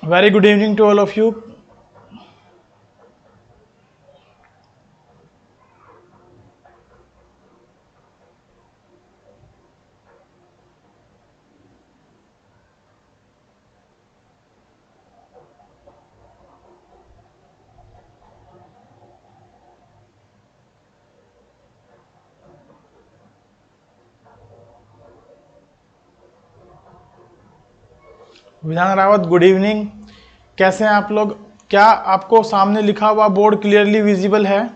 Very good evening to all of you. विधान Rawat, good evening. कैसे हैं आप लोग? क्या आपको सामने लिखा हुआ बोर्ड क्लियरली विजिबल है?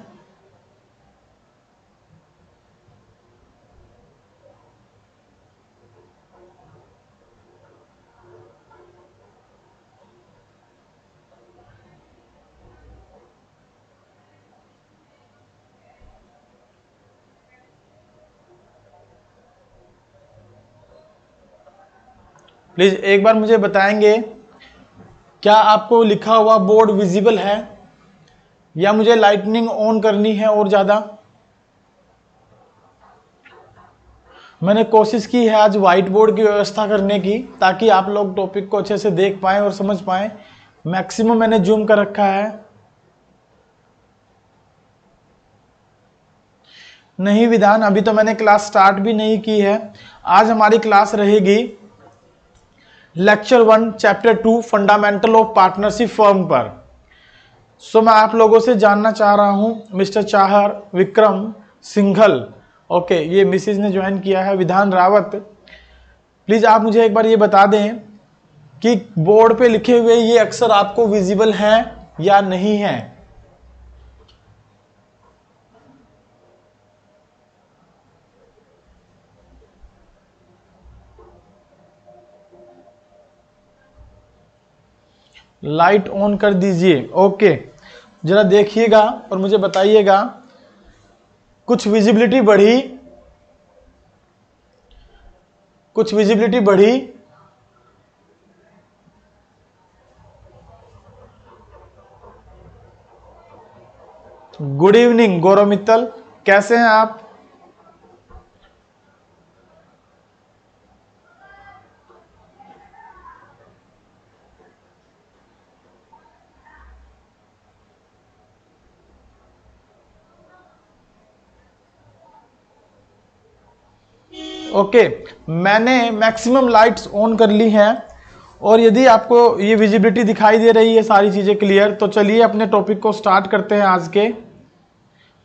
प्लीज एक बार मुझे बताएंगे, क्या आपको लिखा हुआ बोर्ड विजिबल है या मुझे लाइटनिंग ऑन करनी है और ज्यादा? मैंने कोशिश की है आज व्हाइट बोर्ड की व्यवस्था करने की, ताकि आप लोग टॉपिक को अच्छे से देख पाएं और समझ पाएं। मैक्सिमम मैंने जूम कर रखा है। नहीं विधान, अभी तो मैंने क्लास स्टार्ट भी नहीं की है। आज हमारी क्लास रहेगी lecture 1 chapter 2 fundamental of partnership firm पर। सो मैं आप लोगों से जानना चाह रहा हूं, मिस्टर चाहर, विक्रम, सिंघल, ओके, ये मिसिज ने ज्वाइन किया है, विधान रावत, प्लीज आप मुझे एक बार ये बता दें कि बोर्ड पे लिखे हुए ये अक्षर आपको विजिबल हैं या नहीं है? लाइट ऑन कर दीजिए। ओके, जरा देखिएगा और मुझे बताइएगा, कुछ विजिबिलिटी बढ़ी, कुछ विजिबिलिटी बढ़ी? गुड इवनिंग गौरव मित्तल, कैसे हैं आप? ओके, मैंने मैक्सिमम लाइट्स ऑन कर ली हैं, और यदि आपको ये विजिबिलिटी दिखाई दे रही है, सारी चीजें क्लियर, तो चलिए अपने टॉपिक को स्टार्ट करते हैं।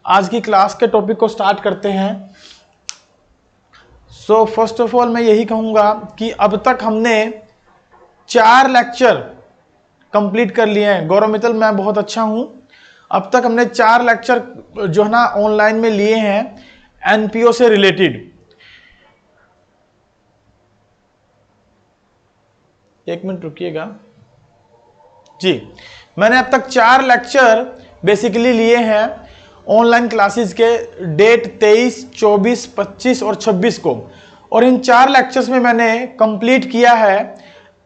आज की क्लास के टॉपिक को स्टार्ट करते हैं। सो फर्स्ट ऑफ ऑल मैं यही कहूंगा कि अब तक हमने 4 लेक्चर कंप्लीट कर लिए हैं। गौरव मित्तल, मैं बहुत अच्छा हूं। अब तक हमने 4 लेक्चर जो है ना ऑनलाइन में लिए हैं एनपीओ से रिलेटेड। एक मिनट रुकिएगा जी। मैंने अब तक 4 लेक्चर बेसिकली लिए हैं ऑनलाइन क्लासेस के, डेट 23, 24, 25 और 26 को, और इन 4 लेक्चर्स में मैंने कंप्लीट किया है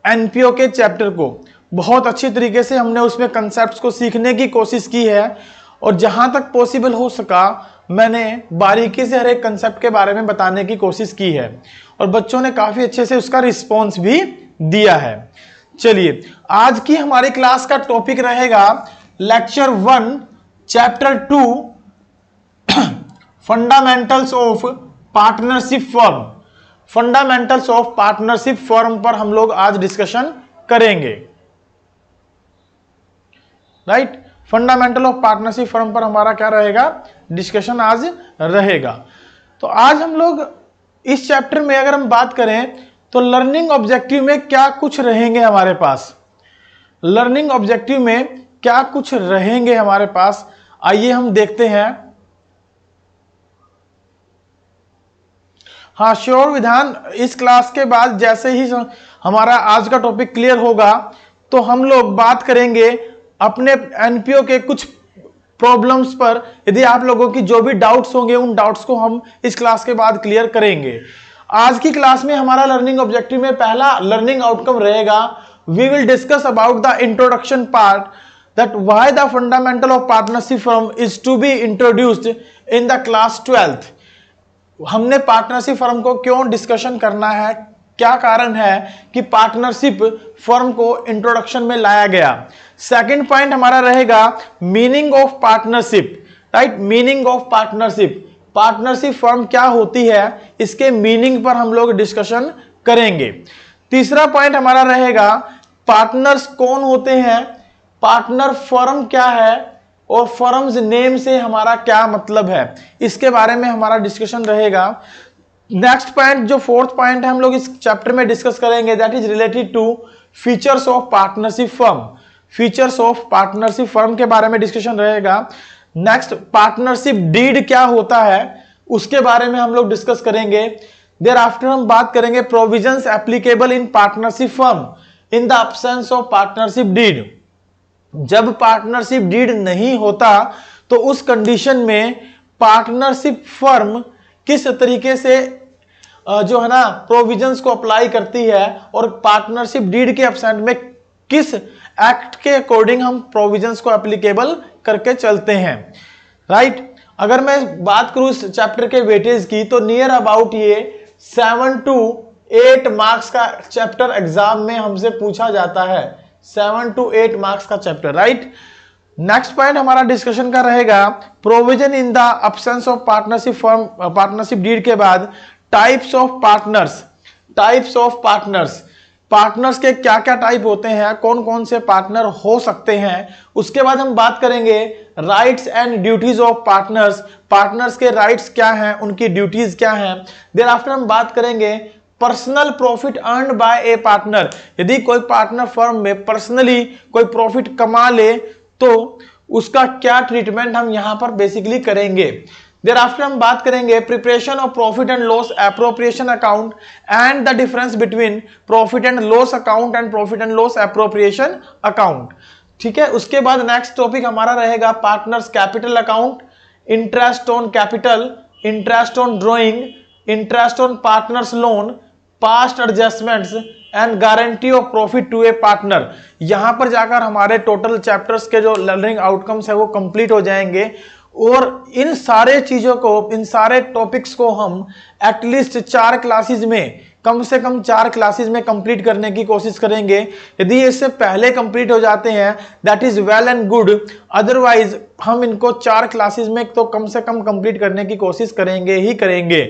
एनपीओ के चैप्टर को। बहुत अच्छी तरीके से हमने उसमें कंसेप्ट्स को सीखने की कोशिश की है, और जहां तक पॉसिबल हो सका मैंने बारीकी से हर एक कंसेप्ट के बारे में बताने की कोशिश की है, और बच्चों ने काफी अच्छे से उसका रिस्पॉन्स भी दिया है। चलिए, आज की हमारी क्लास का टॉपिक रहेगा lecture 1 chapter 2 fundamentals of partnership firm. Fundamentals of partnership firm पर हम लोग आज डिस्कशन करेंगे। Right, fundamental of partnership firm पर हमारा क्या रहेगा? डिस्कशन आज रहेगा। तो आज हम लोग इस चैप्टर में अगर हम बात करें तो लर्निंग ऑब्जेक्टिव में क्या कुछ रहेंगे हमारे पास, लर्निंग ऑब्जेक्टिव में क्या कुछ रहेंगे हमारे पास, आइए हम देखते हैं। हाँ श्योर विधान, इस क्लास के बाद जैसे ही हमारा आज का टॉपिक क्लियर होगा तो हम लोग बात करेंगे अपने एनपीओ के कुछ प्रॉब्लम्स पर। यदि आप लोगों की जो भी डाउट्स होंगे उन डाउट्स को हम इस क्लास के बाद क्लियर करेंगे। आज की क्लास में हमारा लर्निंग ऑब्जेक्टिव में पहला लर्निंग आउटकम रहेगा, we will discuss about the introduction part, that why the fundamental of partnership firm is to be introduced in the class 12th। हमने पार्टनरशिप फर्म को क्यों डिस्कशन करना है क्या कारण है कि पार्टनरशिप फर्म को इंट्रोडक्शन में लाया गया। सेकंड पॉइंट हमारा रहेगा meaning of partnership, right, meaning of partnership, partnership firm क्या होती है इसके मीनिंग पर हम लोग डिस्कशन करेंगे। तीसरा पॉइंट हमारा रहेगा पार्टनर्स कौन होते हैं, पार्टनर फर्म क्या है और फर्म्स नेम से हमारा क्या मतलब है, इसके बारे में हमारा डिस्कशन रहेगा। नेक्स्ट पॉइंट जो फोर्थ पॉइंट है हम लोग इस चैप्टर में डिस्कस करेंगे, that is related to features of partnership firm, features of partnership firm के बारे में डिस्कशन रहेगा। नेक्स्ट पार्टनरशिप डीड क्या होता है उसके बारे में हम लोग डिस्कस करेंगे। देयर आफ्टर हम बात करेंगे provisions applicable in partnership firm in the absence of partnership deed, जब पार्टनरशिप डीड नहीं होता तो उस कंडीशन में पार्टनरशिप फर्म किस तरीके से जो है ना प्रोविजंस को अप्लाई करती है और पार्टनरशिप डीड के एब्सेंट में किस एक्ट के अकॉर्डिंग हम प्रोविजंस को एप्लीकेबल करके चलते हैं, राइट। अगर मैं बात करूं इस चैप्टर के वेटेज की तो नियर अबाउट ये 7 to 8 मार्क्स का चैप्टर एग्जाम में हमसे पूछा जाता है, 7 to 8 मार्क्स का चैप्टर, राइट। नेक्स्ट पॉइंट हमारा डिस्कशन का रहेगा provision in the absence of partnership firm, partnership deed के बाद types of partners, types of partners, partners के क्या क्या टाइप होते हैं, कौन कौन से पार्टनर हो सकते हैं। उसके बाद हम बात करेंगे rights and duties of partners, partners के राइट्स क्या हैं, उनकी ड्यूटीज क्या हैं। देयर आफ्टर हम बात करेंगे personal profit earned by a partner, यदि कोई पार्टनर फर्म में पर्सनली कोई प्रॉफिट कमा ले तो उसका क्या ट्रीटमेंट हम यहां पर बेसिकली करेंगे। देयर आफ्टर हम बात करेंगे preparation of profit and loss appropriation account and the difference between profit and loss account and profit and loss appropriation account, ठीक है। उसके बाद नेक्स्ट टॉपिक हमारा रहेगा partners capital account, interest on capital, interest on drawing, interest on partners loan, past adjustments and guarantee of profit to a partner. यहां पर जाकर हमारे टोटल चैप्टर्स के जो लर्निंग आउटकम्स है वो कंप्लीट हो जाएंगे और इन सारे चीजों को, इन सारे टॉपिक्स को हम एटलीस्ट 4 क्लासेस में, कम से कम 4 क्लासेस में कंप्लीट करने की कोशिश करेंगे। यदि इससे पहले कंप्लीट हो जाते हैं that is well and good, otherwise हम इनको 4 क्लासेस में तो कम से कम कंप्लीट करने की कोशिश करेंगे ही करेंगे।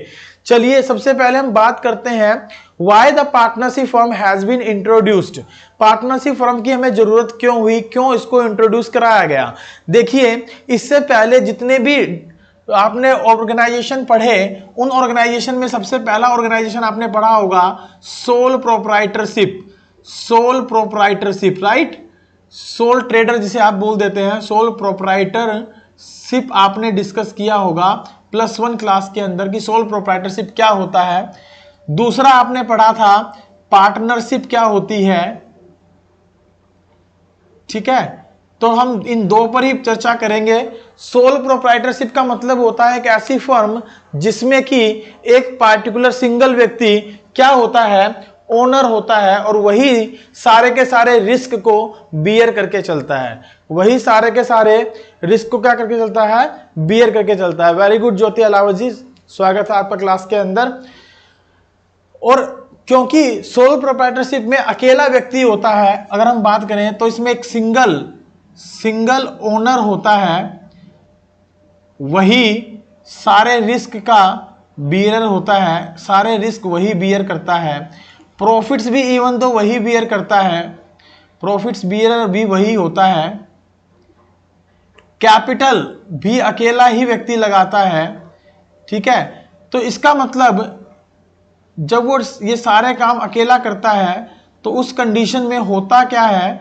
चलिए सबसे पहले हम बात करते हैं why the partnership firm has been introduced, partnership firm की हमें जरूरत क्यों हुई, क्यों इसको इंट्रोड्यूस कराया गया। देखिए इससे पहले जितने भी आपने ऑर्गेनाइजेशन पढ़े उन ऑर्गेनाइजेशन में सबसे पहला ऑर्गेनाइजेशन आपने पढ़ा होगा sole proprietorship, sole proprietorship, right, soul trader जिसे आप बोल देते हैं, सोल प्रोप्राइटरशिप आपने डिस्कस किया होगा +1 क्लास के अंदर कि सोल प्रोप्राइटरशिप क्या होता है। दूसरा आपने पढ़ा था पार्टनरशिप क्या होती है, ठीक है, तो हम इन दो पर ही चर्चा करेंगे। सोल प्रोप्राइटरशिप का मतलब होता है एक ऐसी फर्म जिसमें कि एक पार्टिकुलर सिंगल व्यक्ति क्या होता है, ओनर होता है और वही सारे के सारे रिस्क को बियर करके चलता है, वही सारे के सारे रिस्क को क्या करके चलता है, बियर करके चलता है। वेरी गुड ज्योति अलावत जी, स्वागत है आपका क्लास के अंदर। और क्योंकि सोल प्रोप्राइटरशिप में अकेला व्यक्ति होता है, अगर हम बात करें तो इसमें एक सिंगल ओनर होता है, वही सारे रिस्क का बियर होता है, सारे रिस्क वही बियर करता है, प्रॉफिट्स भी इवन तो वही बियर करता है, प्रॉफिट्स बियर भी वही होता है, कैपिटल भी अकेला ही व्यक्ति लगाता है, ठीक है। तो इसका मतलब जब वो ये सारे काम अकेला करता है तो उस कंडीशन में होता क्या है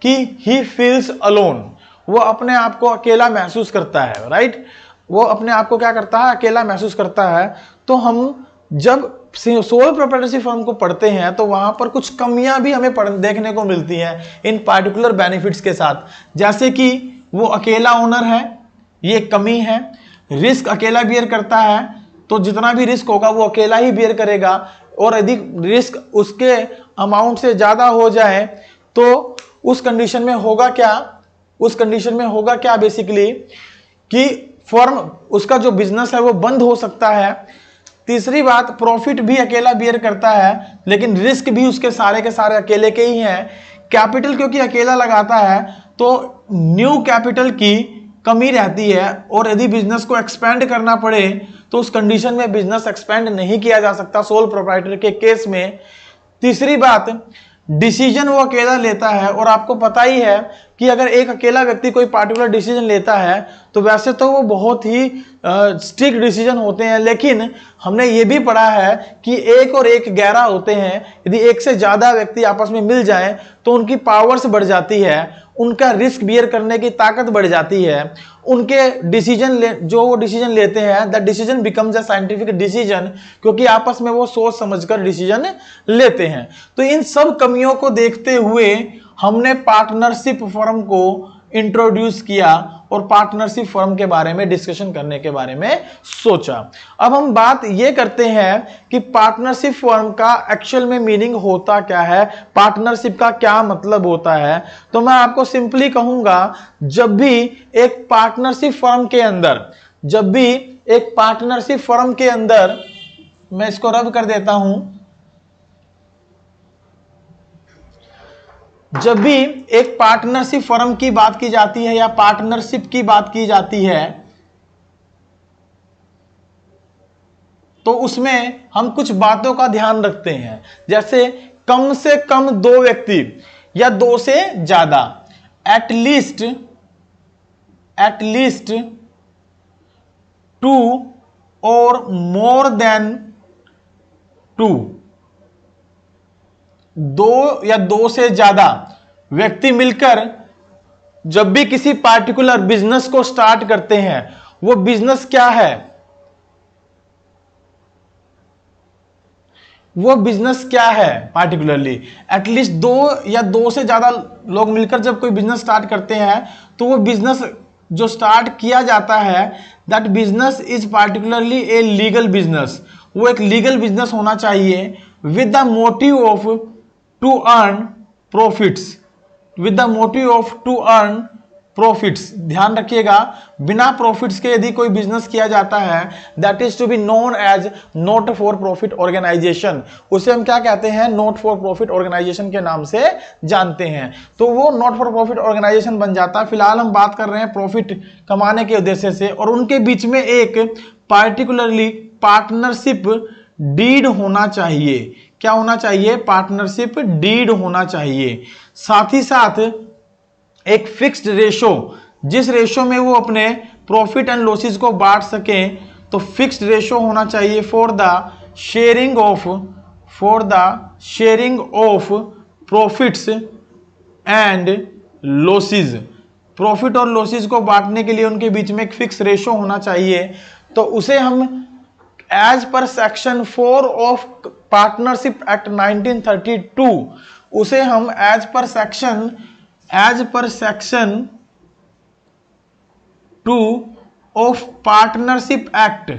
कि ही फील्स अलोन, वो अपने आप को अकेला महसूस करता है, राइट, वो अपने आप को क्या करता है, अकेला महसूस करता है। तो हम जब सोल प्रोप्राइटरशिप फर्म को पढ़ते हैं तो वहां पर कुछ कमियां भी हमें देखने को मिलती हैं इन पार्टिकुलर बेनिफिट्स के साथ, जैसे कि वो अकेला ओनर है, ये कमी है, रिस्क अकेला बियर करता है तो जितना भी रिस्क होगा वो अकेला ही बियर करेगा, और यदि रिस्क उसके अमाउंट से ज्यादा हो जाए तो उस कंडीशन में होगा क्या, उस कंडीशन में होगा क्या बेसिकली कि फर्म, उसका जो बिजनेस है वो बंद हो सकता है, तीसरी बात, प्रॉफिट भी अकेला बियर करता है, लेकिन रिस्क भी उसके सारे के सारे अकेले के ही हैं। कैपिटल क्योंकि अकेला लगाता है तो न्यू कैपिटल की कमी रहती है, और यदि बिजनेस को एक्सपेंड करना पड़े तो उस कंडीशन में बिजनेस एक्सपेंड नहीं किया जा सकता सोल प्रोप्राइटर के केस में। तीसरी बात, डिसीजन वो अकेला लेता है, और आपको पता ही है कि अगर एक अकेला व्यक्ति कोई पार्टिकुलर डिसीजन लेता है तो वैसे तो वो बहुत ही स्ट्रिक्ट डिसीजन होते हैं, लेकिन हमने ये भी पढ़ा है कि 1 और 1 11 होते हैं। यदि एक से ज्यादा व्यक्ति आपस में मिल जाएं तो उनकी पावर्स बढ़ जाती है, उनका रिस्क बियर करने की ताकत बढ़ जाती है, उनके जो वो डिसीजन लेते हैं that decision becomes a scientific decision, क्योंकि आपस में वो सोच समझकर डिसीजन लेते हैं। तो इन सब कमियों को देखते हुए हमने पार्टनरशिप फर्म को इंट्रोड्यूस किया और पार्टनरशिप फर्म के बारे में डिस्कशन करने के बारे में सोचा। अब हम बात ये करते हैं कि पार्टनरशिप फर्म का एक्चुअल में मीनिंग होता क्या है, पार्टनरशिप का क्या मतलब होता है। तो मैं आपको सिंपली कहूंगा, जब भी एक पार्टनरशिप फर्म के अंदर मैं इसको रब कर देता हूं, जब भी एक पार्टनरशिप फर्म की बात की जाती है या पार्टनरशिप की बात की जाती है तो उसमें हम कुछ बातों का ध्यान रखते हैं, जैसे कम से कम 2 व्यक्ति या 2 से ज्यादा, एटलीस्ट 2 और मोर देन 2, 2 या 2 से ज्यादा व्यक्ति मिलकर जब भी किसी पार्टिकुलर बिजनेस को स्टार्ट करते हैं, वो बिजनेस क्या है, पार्टिकुलरली एटलीस्ट 2 या 2 से ज्यादा लोग मिलकर जब कोई बिजनेस स्टार्ट करते हैं तो वो बिजनेस जो स्टार्ट किया जाता है that business is particularly a legal business, वो एक लीगल बिजनेस होना चाहिए with the motive of to earn profits, ध्यान रखिएगा, बिना प्रॉफिट्स के यदि कोई बिजनेस किया जाता है that is to be known as not for profit organisation, उसे हम क्या कहते हैं, नॉट फॉर प्रॉफिट ऑर्गेनाइजेशन के नाम से जानते हैं। तो वो नॉट फॉर प्रॉफिट ऑर्गेनाइजेशन बन जाता है। फिलहाल हम बात कर रहे हैं प्रॉफिट कमाने के उद्देश्य से, और उनके बीच में एक पार्टिकुलरली पार्टनरशिप डीड होना चाहिए। क्या होना चाहिए, पार्टनरशिप डीड होना चाहिए। साथ ही साथ एक फिक्स्ड रेशो, जिस रेशो में वो अपने प्रॉफिट एंड लॉसेस को बांट सकें, तो फिक्स्ड रेशो होना चाहिए for the sharing of profits and losses, profit और लॉसेस को बांटने के लिए उनके बीच में एक फिक्स रेशो होना चाहिए। तो उसे हम as per section 4 of partnership act 1932, उसे हम as per section 2 of partnership act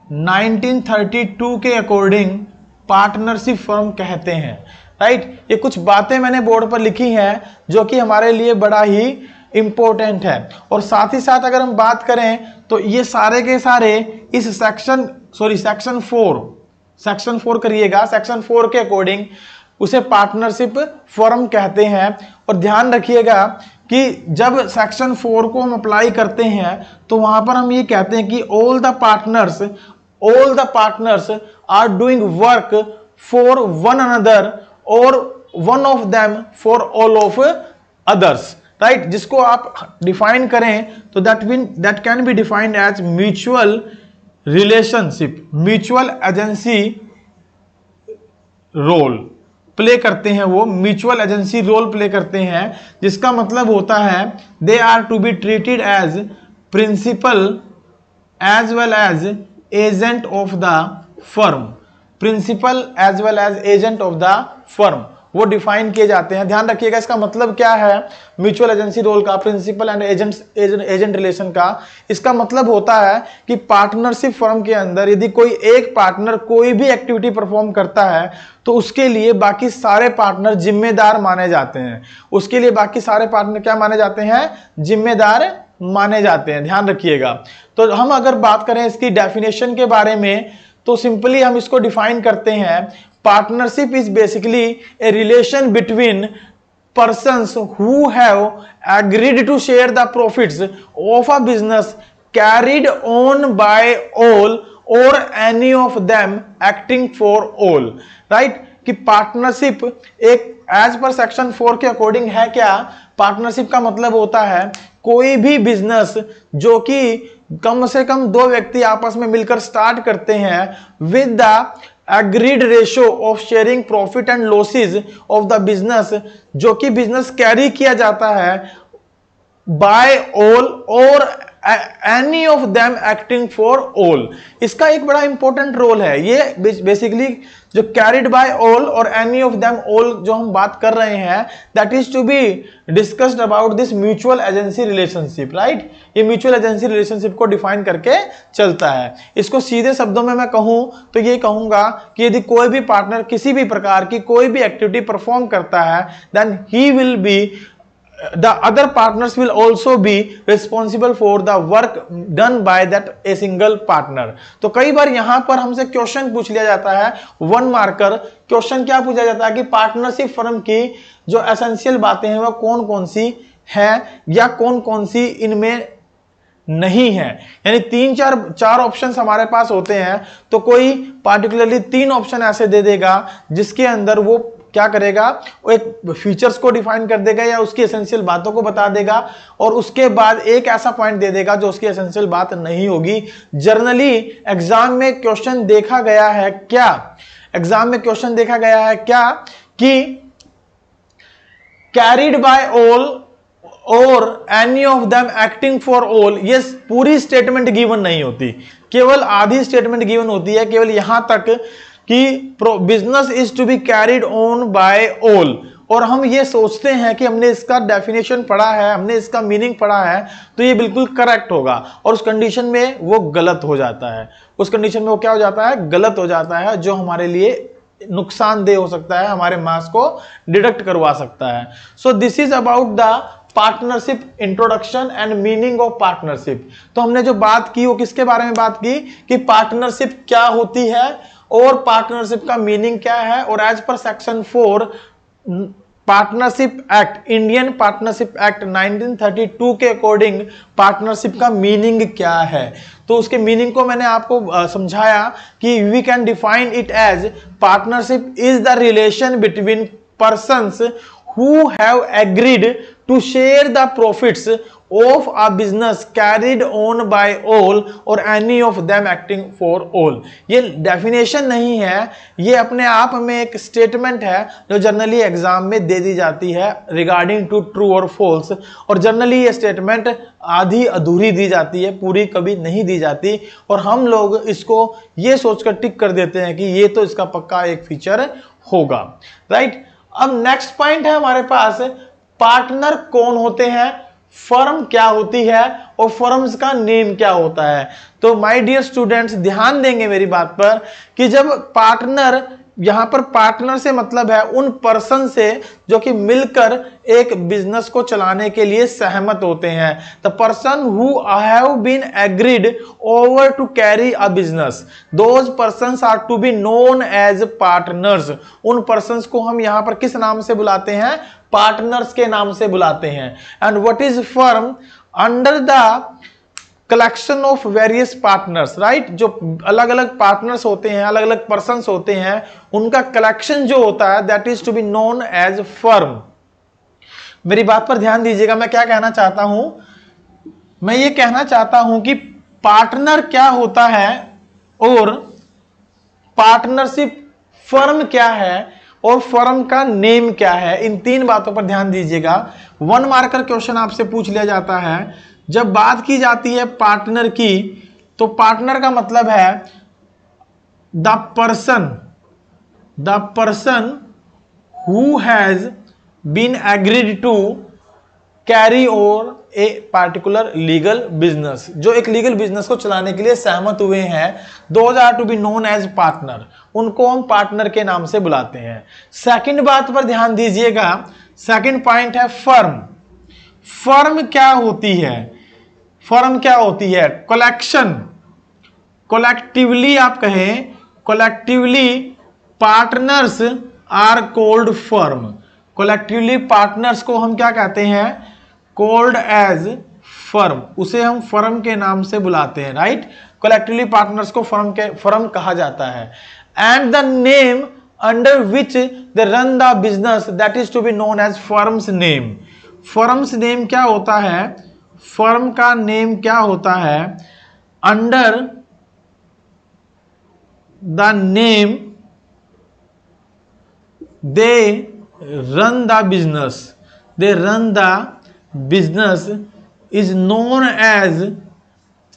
1932 के अकॉर्डिंग पार्टनरशिप फर्म कहते हैं। राइट, ये कुछ बातें मैंने बोर्ड पर लिखी हैं जो कि हमारे लिए बड़ा ही इंपॉर्टेंट है। और साथ ही साथ अगर हम बात करें तो ये सारे के सारे इस सेक्शन 4 करिएगा, सेक्शन 4 के अकॉर्डिंग उसे पार्टनरशिप फर्म कहते हैं। और ध्यान रखिएगा कि जब सेक्शन 4 को हम अप्लाई करते हैं तो वहां पर हम ये कहते हैं कि all the partners are doing work for one another और one of them for all of others. Right, जिसको आप डिफाइन करें तो that can be defined as mutual relationship, mutual agency role play करते हैं, वो म्यूचुअल एजेंसी रोल प्ले करते हैं, जिसका मतलब होता है they are to be treated as principal as well as agent of the firm, वो डिफाइन किए जाते हैं। ध्यान रखिएगा इसका मतलब क्या है, म्यूचुअल एजेंसी रोल का, प्रिंसिपल एंड एजेंट रिलेशन का। इसका मतलब होता है कि पार्टनरशिप फर्म के अंदर यदि कोई एक पार्टनर कोई भी एक्टिविटी परफॉर्म करता है तो उसके लिए बाकी सारे पार्टनर जिम्मेदार माने जाते हैं, उसके लिए बाकी सारे पार्टनर क्या माने जाते हैं, जिम्मेदार माने जाते हैं, ध्यान रखिएगा। तो हम अगर बात करें इसकी डेफिनेशन के बारे में तो सिंपली हम इसको डिफाइन करते हैं, partnership is basically a relation between persons who have agreed to share the profits of a business carried on by all or any of them acting for all, right? कि partnership एक as per section 4 के according है क्या? Partnership का मतलब होता है कोई भी बिजनेस जो कि कम से कम दो व्यक्ति आपस में मिलकर स्टार्ट करते हैं with the agreed ratio of sharing profit and losses of the business, जो कि बिजनेस कैरी किया जाता है by all or any of them acting for all। इसका एक बड़ा इंपॉर्टेंट रोल है ये बेसिकली जो कैरिड बाय ऑल और एनी ऑफ देम ऑल जो हम बात कर रहे हैं, that is to be discussed about this mutual agency relationship, right? ये म्यूचुअल एजेंसी रिलेशनशिप को डिफाइन करके चलता है। इसको सीधे शब्दों में मैं कहूं तो ये कहूंगा कि यदि कोई भी पार्टनर किसी भी प्रकार की कोई भी एक्टिविटी परफॉर्म करता है, then he will be the other partners will also be responsible for the work done by that a single partner। तो कई बार यहां पर हमसे क्वेश्चन पूछ लिया जाता है, वन मार्कर क्वेश्चन क्या पूछा जाता है कि पार्टनरशिप फर्म की जो एसेंशियल बातें हैं वो कौन कौन सी हैं या कौन कौन सी इनमें नहीं है। यानी चार ऑप्शंस हमारे पास होते हैं, तो कोई पार्टिकुलरली 3 ऑप्शन ऐसे दे देगा जिसके अंदर वो क्या करेगा, वो एक फीचर्स को डिफाइन कर देगा या उसकी एसेंशियल बातों को बता देगा, और उसके बाद एक ऐसा पॉइंट दे देगा जो उसकी एसेंशियल बात नहीं होगी। जनरली एग्जाम में क्वेश्चन देखा गया है क्या, एग्जाम में क्वेश्चन देखा गया है क्या कि कैरिड बाय ऑल और any of them acting for all, ये पूरी स्टेटमेंट गिवन नहीं होती, केवल आधी स्टेटमेंट गिवन होती है, केवल यहां तक कि business is to be carried on by all. और हम ये सोचते हैं कि हमने इसका डेफिनेशन पढ़ा है, हमने इसका मीनिंग पढ़ा है, तो ये बिल्कुल करेक्ट होगा, और उस कंडीशन में वो गलत हो जाता है। उस कंडीशन में वो क्या हो जाता है, गलत हो जाता है, जो हमारे लिए नुकसानदेह हो सकता है, हमारे मार्क्स को डिडक्ट करवा सकता है। सो this is about the partnership introduction and meaning of partnership. तो हमने जो बात की वो किसके बारे में बात की कि पार्टनरशिप क्या होती है और पार्टनरशिप का मीनिंग क्या है, और as per section 4 partnership act, Indian partnership act 1932 के अकॉर्डिंग पार्टनरशिप का मीनिंग क्या है। तो उसके मीनिंग को मैंने आपको समझाया कि we can define it as partnership is the relation between persons who have agreed to share the profits of a business carried on by all or any of them acting for all। ये definition नहीं है, ये अपने आप में एक statement है जो जनरली एग्जाम में दे दी जाती है रिगार्डिंग टू ट्रू और फॉल्स, और जनरली ये स्टेटमेंट आधी अधूरी दी जाती है, पूरी कभी नहीं दी जाती, और हम लोग इसको ये सोचकर टिक कर देते हैं कि ये तो इसका पक्का एक फीचर होगा, राइट? अब नेक्स्ट पॉइंट है हमारे पास, पार्टनर कौन होते हैं, फर्म क्या होती है और फर्म्स का नेम क्या होता है। तो माय डियर स्टूडेंट्स ध्यान देंगे मेरी बात पर कि जब पार्टनर, यहां पर पार्टनर से मतलब है उन पर्सन से जो कि मिलकर एक बिजनेस को चलाने के लिए सहमत होते हैं। The person who have been agreed over to carry a business, those persons are to be known as partners. उन पर्सन्स को हम यहां पर किस नाम से बुलाते हैं, पार्टनर्स के नाम से बुलाते हैं। And what is firm, under the collection of various partners, right? जो अलग अलग पार्टनर्स होते हैं, अलग अलग पर्सन्स होते हैं, उनका कलेक्शन जो होता है that is to be known as firm. मेरी बात पर ध्यान दीजिएगा, मैं क्या कहना चाहता हूं, मैं ये कहना चाहता हूं कि पार्टनर क्या होता है और पार्टनरशिप फर्म क्या है और फर्म का नेम क्या है, इन 3 बातों पर ध्यान दीजिएगा। 1 मार्कर क्वेश्चन आपसे पूछ लिया जाता है, जब बात की जाती है पार्टनर की, तो पार्टनर का मतलब है the person who has been agreed to carry और ए पार्टिकुलर लीगल बिजनेस, जो एक लीगल बिजनेस को चलाने के लिए सहमत हुए हैं, those are to be known as partner, उनको हम पार्टनर के नाम से बुलाते हैं। सेकंड बात पर ध्यान दीजिएगा, सेकंड पॉइंट है फर्म। फर्म क्या होती है, फर्म क्या होती है? कलेक्शन, कलेक्टिवली आप कहें, collectively partners are called firm. Collectively partners को हम क्या कहते हैं? कॉल्ड एज फर्म, उसे हम फर्म के नाम से बुलाते हैं, राइट। कलेक्टिवली पार्टनर्स को फर्म कहा जाता है। And the name under which they run the business that is to be known as firm's name. Firm's name क्या होता है? फर्म का नेम क्या होता है? Under the name they run the business, they run the business is known as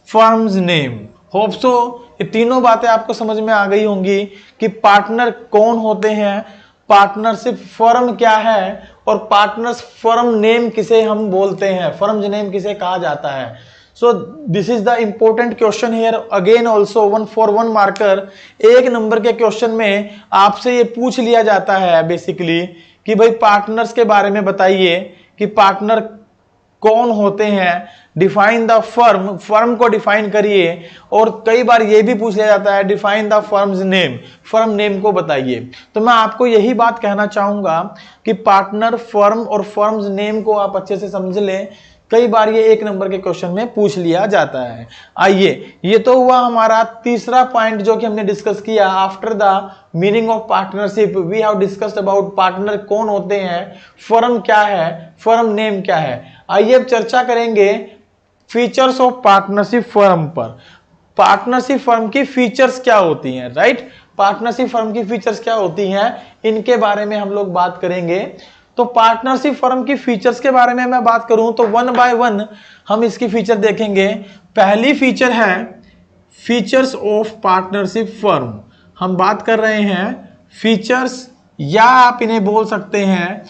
firm's name. Hope so ये तीनों बातें आपको समझ में आ गई होंगी कि पार्टनर कौन होते हैं, पार्टनरशिप फर्म क्या है, और पार्टनर्स फर्म नेम किसे हम बोलते हैं, फर्म्स नेम किसे कहा जाता है। सो this is the important question here again also 1 for 1 marker. एक नंबर के क्वेश्चन में आपसे ये पूछ लिया जाता है बेसिकली कि भाई पार्टनर्स के बारे में बताइए कि पार्टनर कौन होते हैं, डिफाइन द फर्म, फर्म को डिफाइन करिए, और कई बार ये भी पूछ लिया जाता है define the firms name, firm name को बताइए। तो मैं आपको यही बात कहना चाहूंगा कि पार्टनर, फर्म और फर्म्स नेम को आप अच्छे से समझ लें, कई बार ये एक नंबर के क्वेश्चन में पूछ लिया जाता है। आइए, ये तो हुआ हमारा तीसरा पॉइंट जो कि हमने डिस्कस किया। After the meaning of partnership we have discussed about partner कौन होते हैं, फर्म क्या है, फर्म नेम क्या है। आइए अब चर्चा करेंगे फीचर्स ऑफ पार्टनरशिप फर्म पर। पार्टनरशिप फर्म की फीचर्स क्या होती हैं, राइट। पार्टनरशिप फर्म की फीचर्स क्या होती हैं, इनके बारे में हम लोग बात करेंगे। तो पार्टनरशिप फर्म की फीचर्स के बारे में मैं बात करूं तो 1 by 1 हम इसकी फीचर देखेंगे। पहली फीचर है फीचर्स ऑफ पार्टनरशिप फर्म। हम बात कर रहे हैं फीचर्स, या आप इन्हें बोल सकते हैं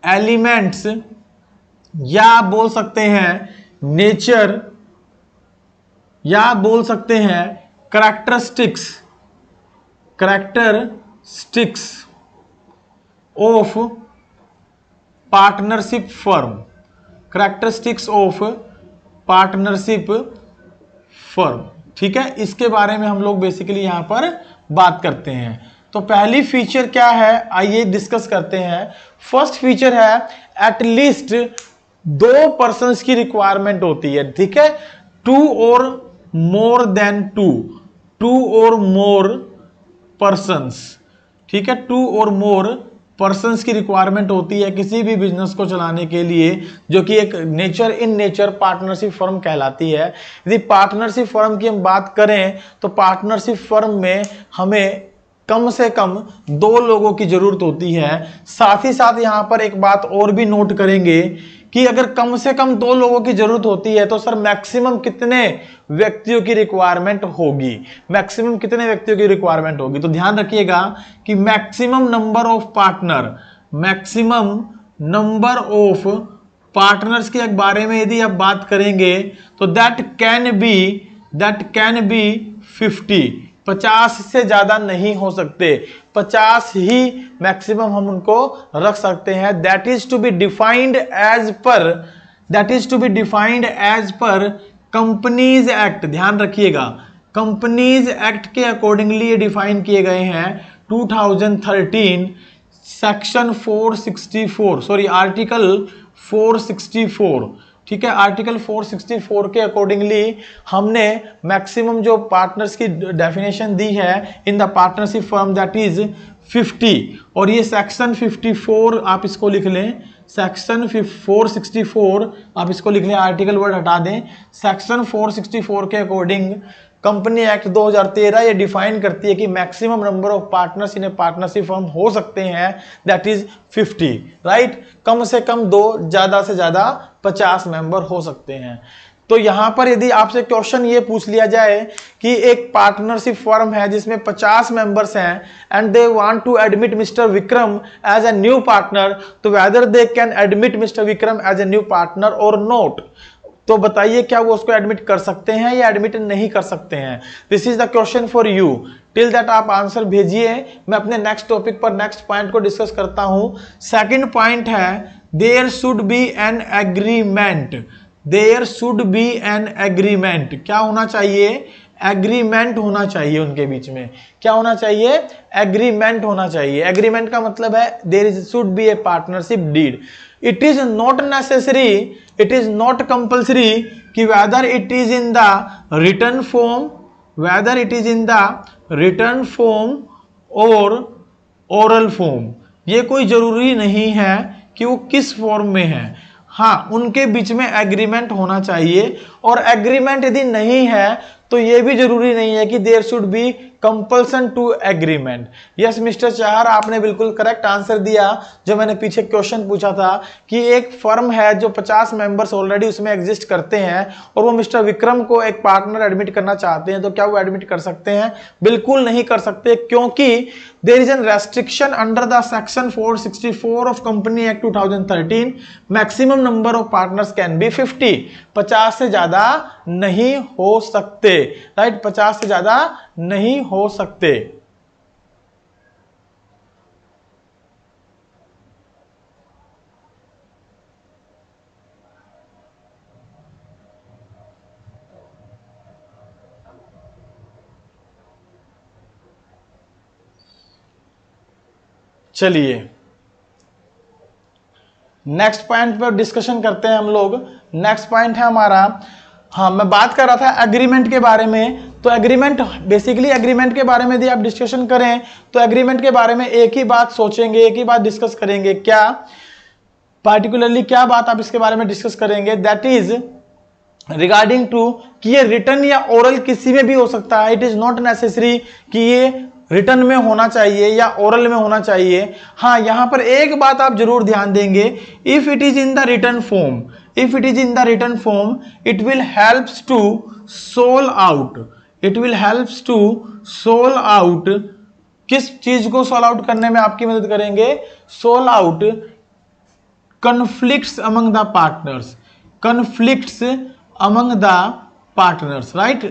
एलिमेंट्स, या आप बोल सकते हैं नेचर, या आप बोल सकते हैं characteristics, characteristics of partnership firm, characteristics of partnership firm. ठीक है, इसके बारे में हम लोग बेसिकली यहां पर बात करते हैं। तो पहली फीचर क्या है, आइए डिस्कस करते हैं। फर्स्ट फीचर है एटलीस्ट 2 पर्सन्स की रिक्वायरमेंट होती है। ठीक है, 2 और मोर देन 2 और मोर पर्सन्स। ठीक है, 2 और मोर पर्सन्स की रिक्वायरमेंट होती है किसी भी बिजनेस को चलाने के लिए, जो कि एक nature in nature partnership firm कहलाती है। यदि पार्टनरशिप फर्म की हम बात करें तो पार्टनरशिप फर्म में हमें कम से कम 2 लोगों की जरूरत होती है। साथ ही साथ यहां पर एक बात और भी नोट करेंगे कि अगर कम से कम 2 लोगों की जरूरत होती है तो सर मैक्सिमम कितने व्यक्तियों की रिक्वायरमेंट होगी, मैक्सिमम कितने व्यक्तियों की रिक्वायरमेंट होगी। तो ध्यान रखिएगा कि maximum number of partner, maximum number of partners के बारे में यदि आप बात करेंगे तो दैट कैन बी 50 से ज्यादा नहीं हो सकते, 50 ही मैक्सिमम हम उनको रख सकते हैं। That is to be defined as per companies act. ध्यान रखिएगा, कंपनीज एक्ट के अकॉर्डिंगली ये डिफाइन किए गए हैं 2013 सेक्शन 464, सॉरी आर्टिकल 464। ठीक है, आर्टिकल 464 के अकॉर्डिंगली हमने मैक्सिमम जो पार्टनर्स की डेफिनेशन दी है in the partnership firm that is 50, और ये सेक्शन 54 आप इसको लिख लें, सेक्शन 464 आप इसको लिख लें, आर्टिकल वर्ड हटा दें। सेक्शन 464 के अकॉर्डिंग कंपनी एक्ट 2013 ये डिफाइन करती है कि maximum number of partners in A partnership firm हो सकते हैं दैट इज 50, राइट। कम से कम 2, ज्यादा से ज्यादा 50 मेंबर हो सकते हैं। तो यहां पर यदि आपसे क्वेश्चन ये पूछ लिया जाए कि एक पार्टनरशिप फर्म है जिसमें 50 मेंबर्स हैं and they want to admit mister Vikram as a new partner, तो whether they can admit mister Vikram as a new partner और नॉट, तो बताइए क्या वो उसको एडमिट कर सकते हैं या एडमिट नहीं कर सकते हैं। This is the question for you. Till that आप आंसर भेजिए, मैं अपने नेक्स्ट टॉपिक पर नेक्स्ट पॉइंट को डिस्कस करता हूं। सेकंड पॉइंट है there should be an agreement there should be an agreement. क्या होना चाहिए? एग्रीमेंट होना चाहिए उनके बीच में। क्या होना चाहिए? एग्रीमेंट होना चाहिए। एग्रीमेंट का मतलब है there is should be a partnership deed. It is not necessary, it is not compulsory कि whether it is in the written form, whether it is in the written form और oral form. ये कोई जरूरी नहीं है कि वो किस फॉर्म में है। हाँ, उनके बीच में एग्रीमेंट होना चाहिए, और एग्रीमेंट यदि नहीं है तो ये भी जरूरी नहीं है कि there should be compulsion to agreement. Yes mister Chahar, आपने बिल्कुल करेक्ट आंसर दिया। जो मैंने पीछे क्वेश्चन पूछा था कि एक फर्म है जो 50 मेंबर्स ऑलरेडी उसमें एग्जिस्ट करते हैं और वो मिस्टर विक्रम को एक पार्टनर एडमिट करना चाहते हैं, तो क्या वो एडमिट कर सकते हैं? बिल्कुल नहीं कर सकते, क्योंकि there is an restriction under the section 464 of company act 2013। Maximum number of partners can be 50। 50 से ज्यादा नहीं हो सकते, राइट? 50 से ज्यादा नहीं हो सकते। चलिए नेक्स्ट पॉइंट पर डिस्कशन करते हैं हम लोग। नेक्स्ट पॉइंट है हमारा, हाँ मैं बात कर रहा था एग्रीमेंट के बारे में। तो एग्रीमेंट, बेसिकली एग्रीमेंट के बारे में यदि आप डिस्कशन करें तो एग्रीमेंट के बारे में एक ही बात सोचेंगे, एक ही बात डिस्कस करेंगे। क्या पार्टिकुलरली क्या बात आप इसके बारे में डिस्कस करेंगे? दैट इज रिगार्डिंग टू कि ये रिटर्न या ओरल किसी में भी हो सकता है। इट इज नॉट नेसेसरी कि ये रिटर्न में होना चाहिए या ओरल में होना चाहिए। हाँ, यहां पर एक बात आप जरूर ध्यान देंगे, if it is in the return form, if it is in the return form it will helps to solve out, it will helps to solve out. किस चीज को सोल आउट करने में आपकी मदद करेंगे? Solve out conflicts among the partners, conflicts among the partners, right?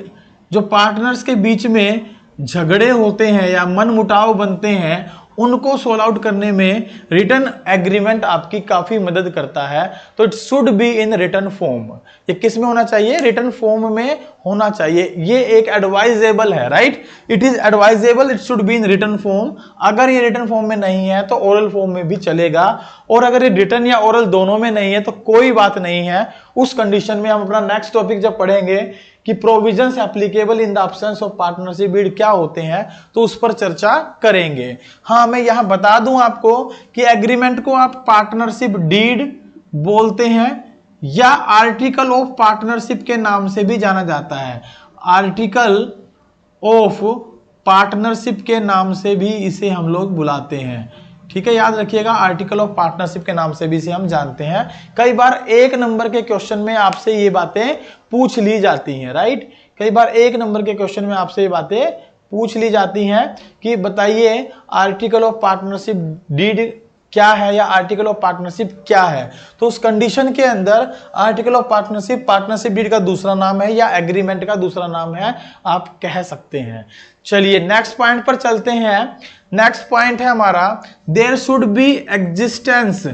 जो partners के बीच में झगड़े होते हैं या मनमुटाव बनते हैं, उनको सोल्व आउट करने में रिटर्न एग्रीमेंट आपकी काफी मदद करता है। तो it should be in return form. ये किस में होना चाहिए? रिटर्न फॉर्म में होना चाहिए। ये एक एडवाइजेबल है, right? It is advisable, it should be in return form. अगर ये रिटर्न फॉर्म में नहीं है तो ओरल फॉर्म में भी चलेगा, और अगर ये रिटर्न या ओरल दोनों में नहीं है तो कोई बात नहीं है। उस कंडीशन में हम अपना नेक्स्ट टॉपिक जब पढ़ेंगे कि provisions applicable in the absence of partnership deed क्या होते हैं, तो उस पर चर्चा करेंगे। हाँ, मैं यहां बता दूं आपको कि एग्रीमेंट को आप पार्टनरशिप डीड बोलते हैं या आर्टिकल ऑफ पार्टनरशिप के नाम से भी जाना जाता है। आर्टिकल ऑफ पार्टनरशिप के नाम से भी इसे हम लोग बुलाते हैं। ठीक है, याद रखिएगा, आर्टिकल ऑफ पार्टनरशिप के नाम से भी इसे हम जानते हैं। कई बार एक नंबर के क्वेश्चन में आपसे ये बातें पूछ ली जाती हैं, राइट? कई बार एक नंबर के क्वेश्चन में आपसे ये बातें पूछ ली जाती हैं कि बताइए आर्टिकल ऑफ पार्टनरशिप डीड क्या है या आर्टिकल ऑफ पार्टनरशिप क्या है। तो उस कंडीशन के अंदर article of partnership partnership deed का दूसरा नाम है या एग्रीमेंट का दूसरा नाम है, आप कह सकते हैं। चलिए नेक्स्ट पॉइंट पर चलते हैं। नेक्स्ट पॉइंट है हमारा, there should be existence,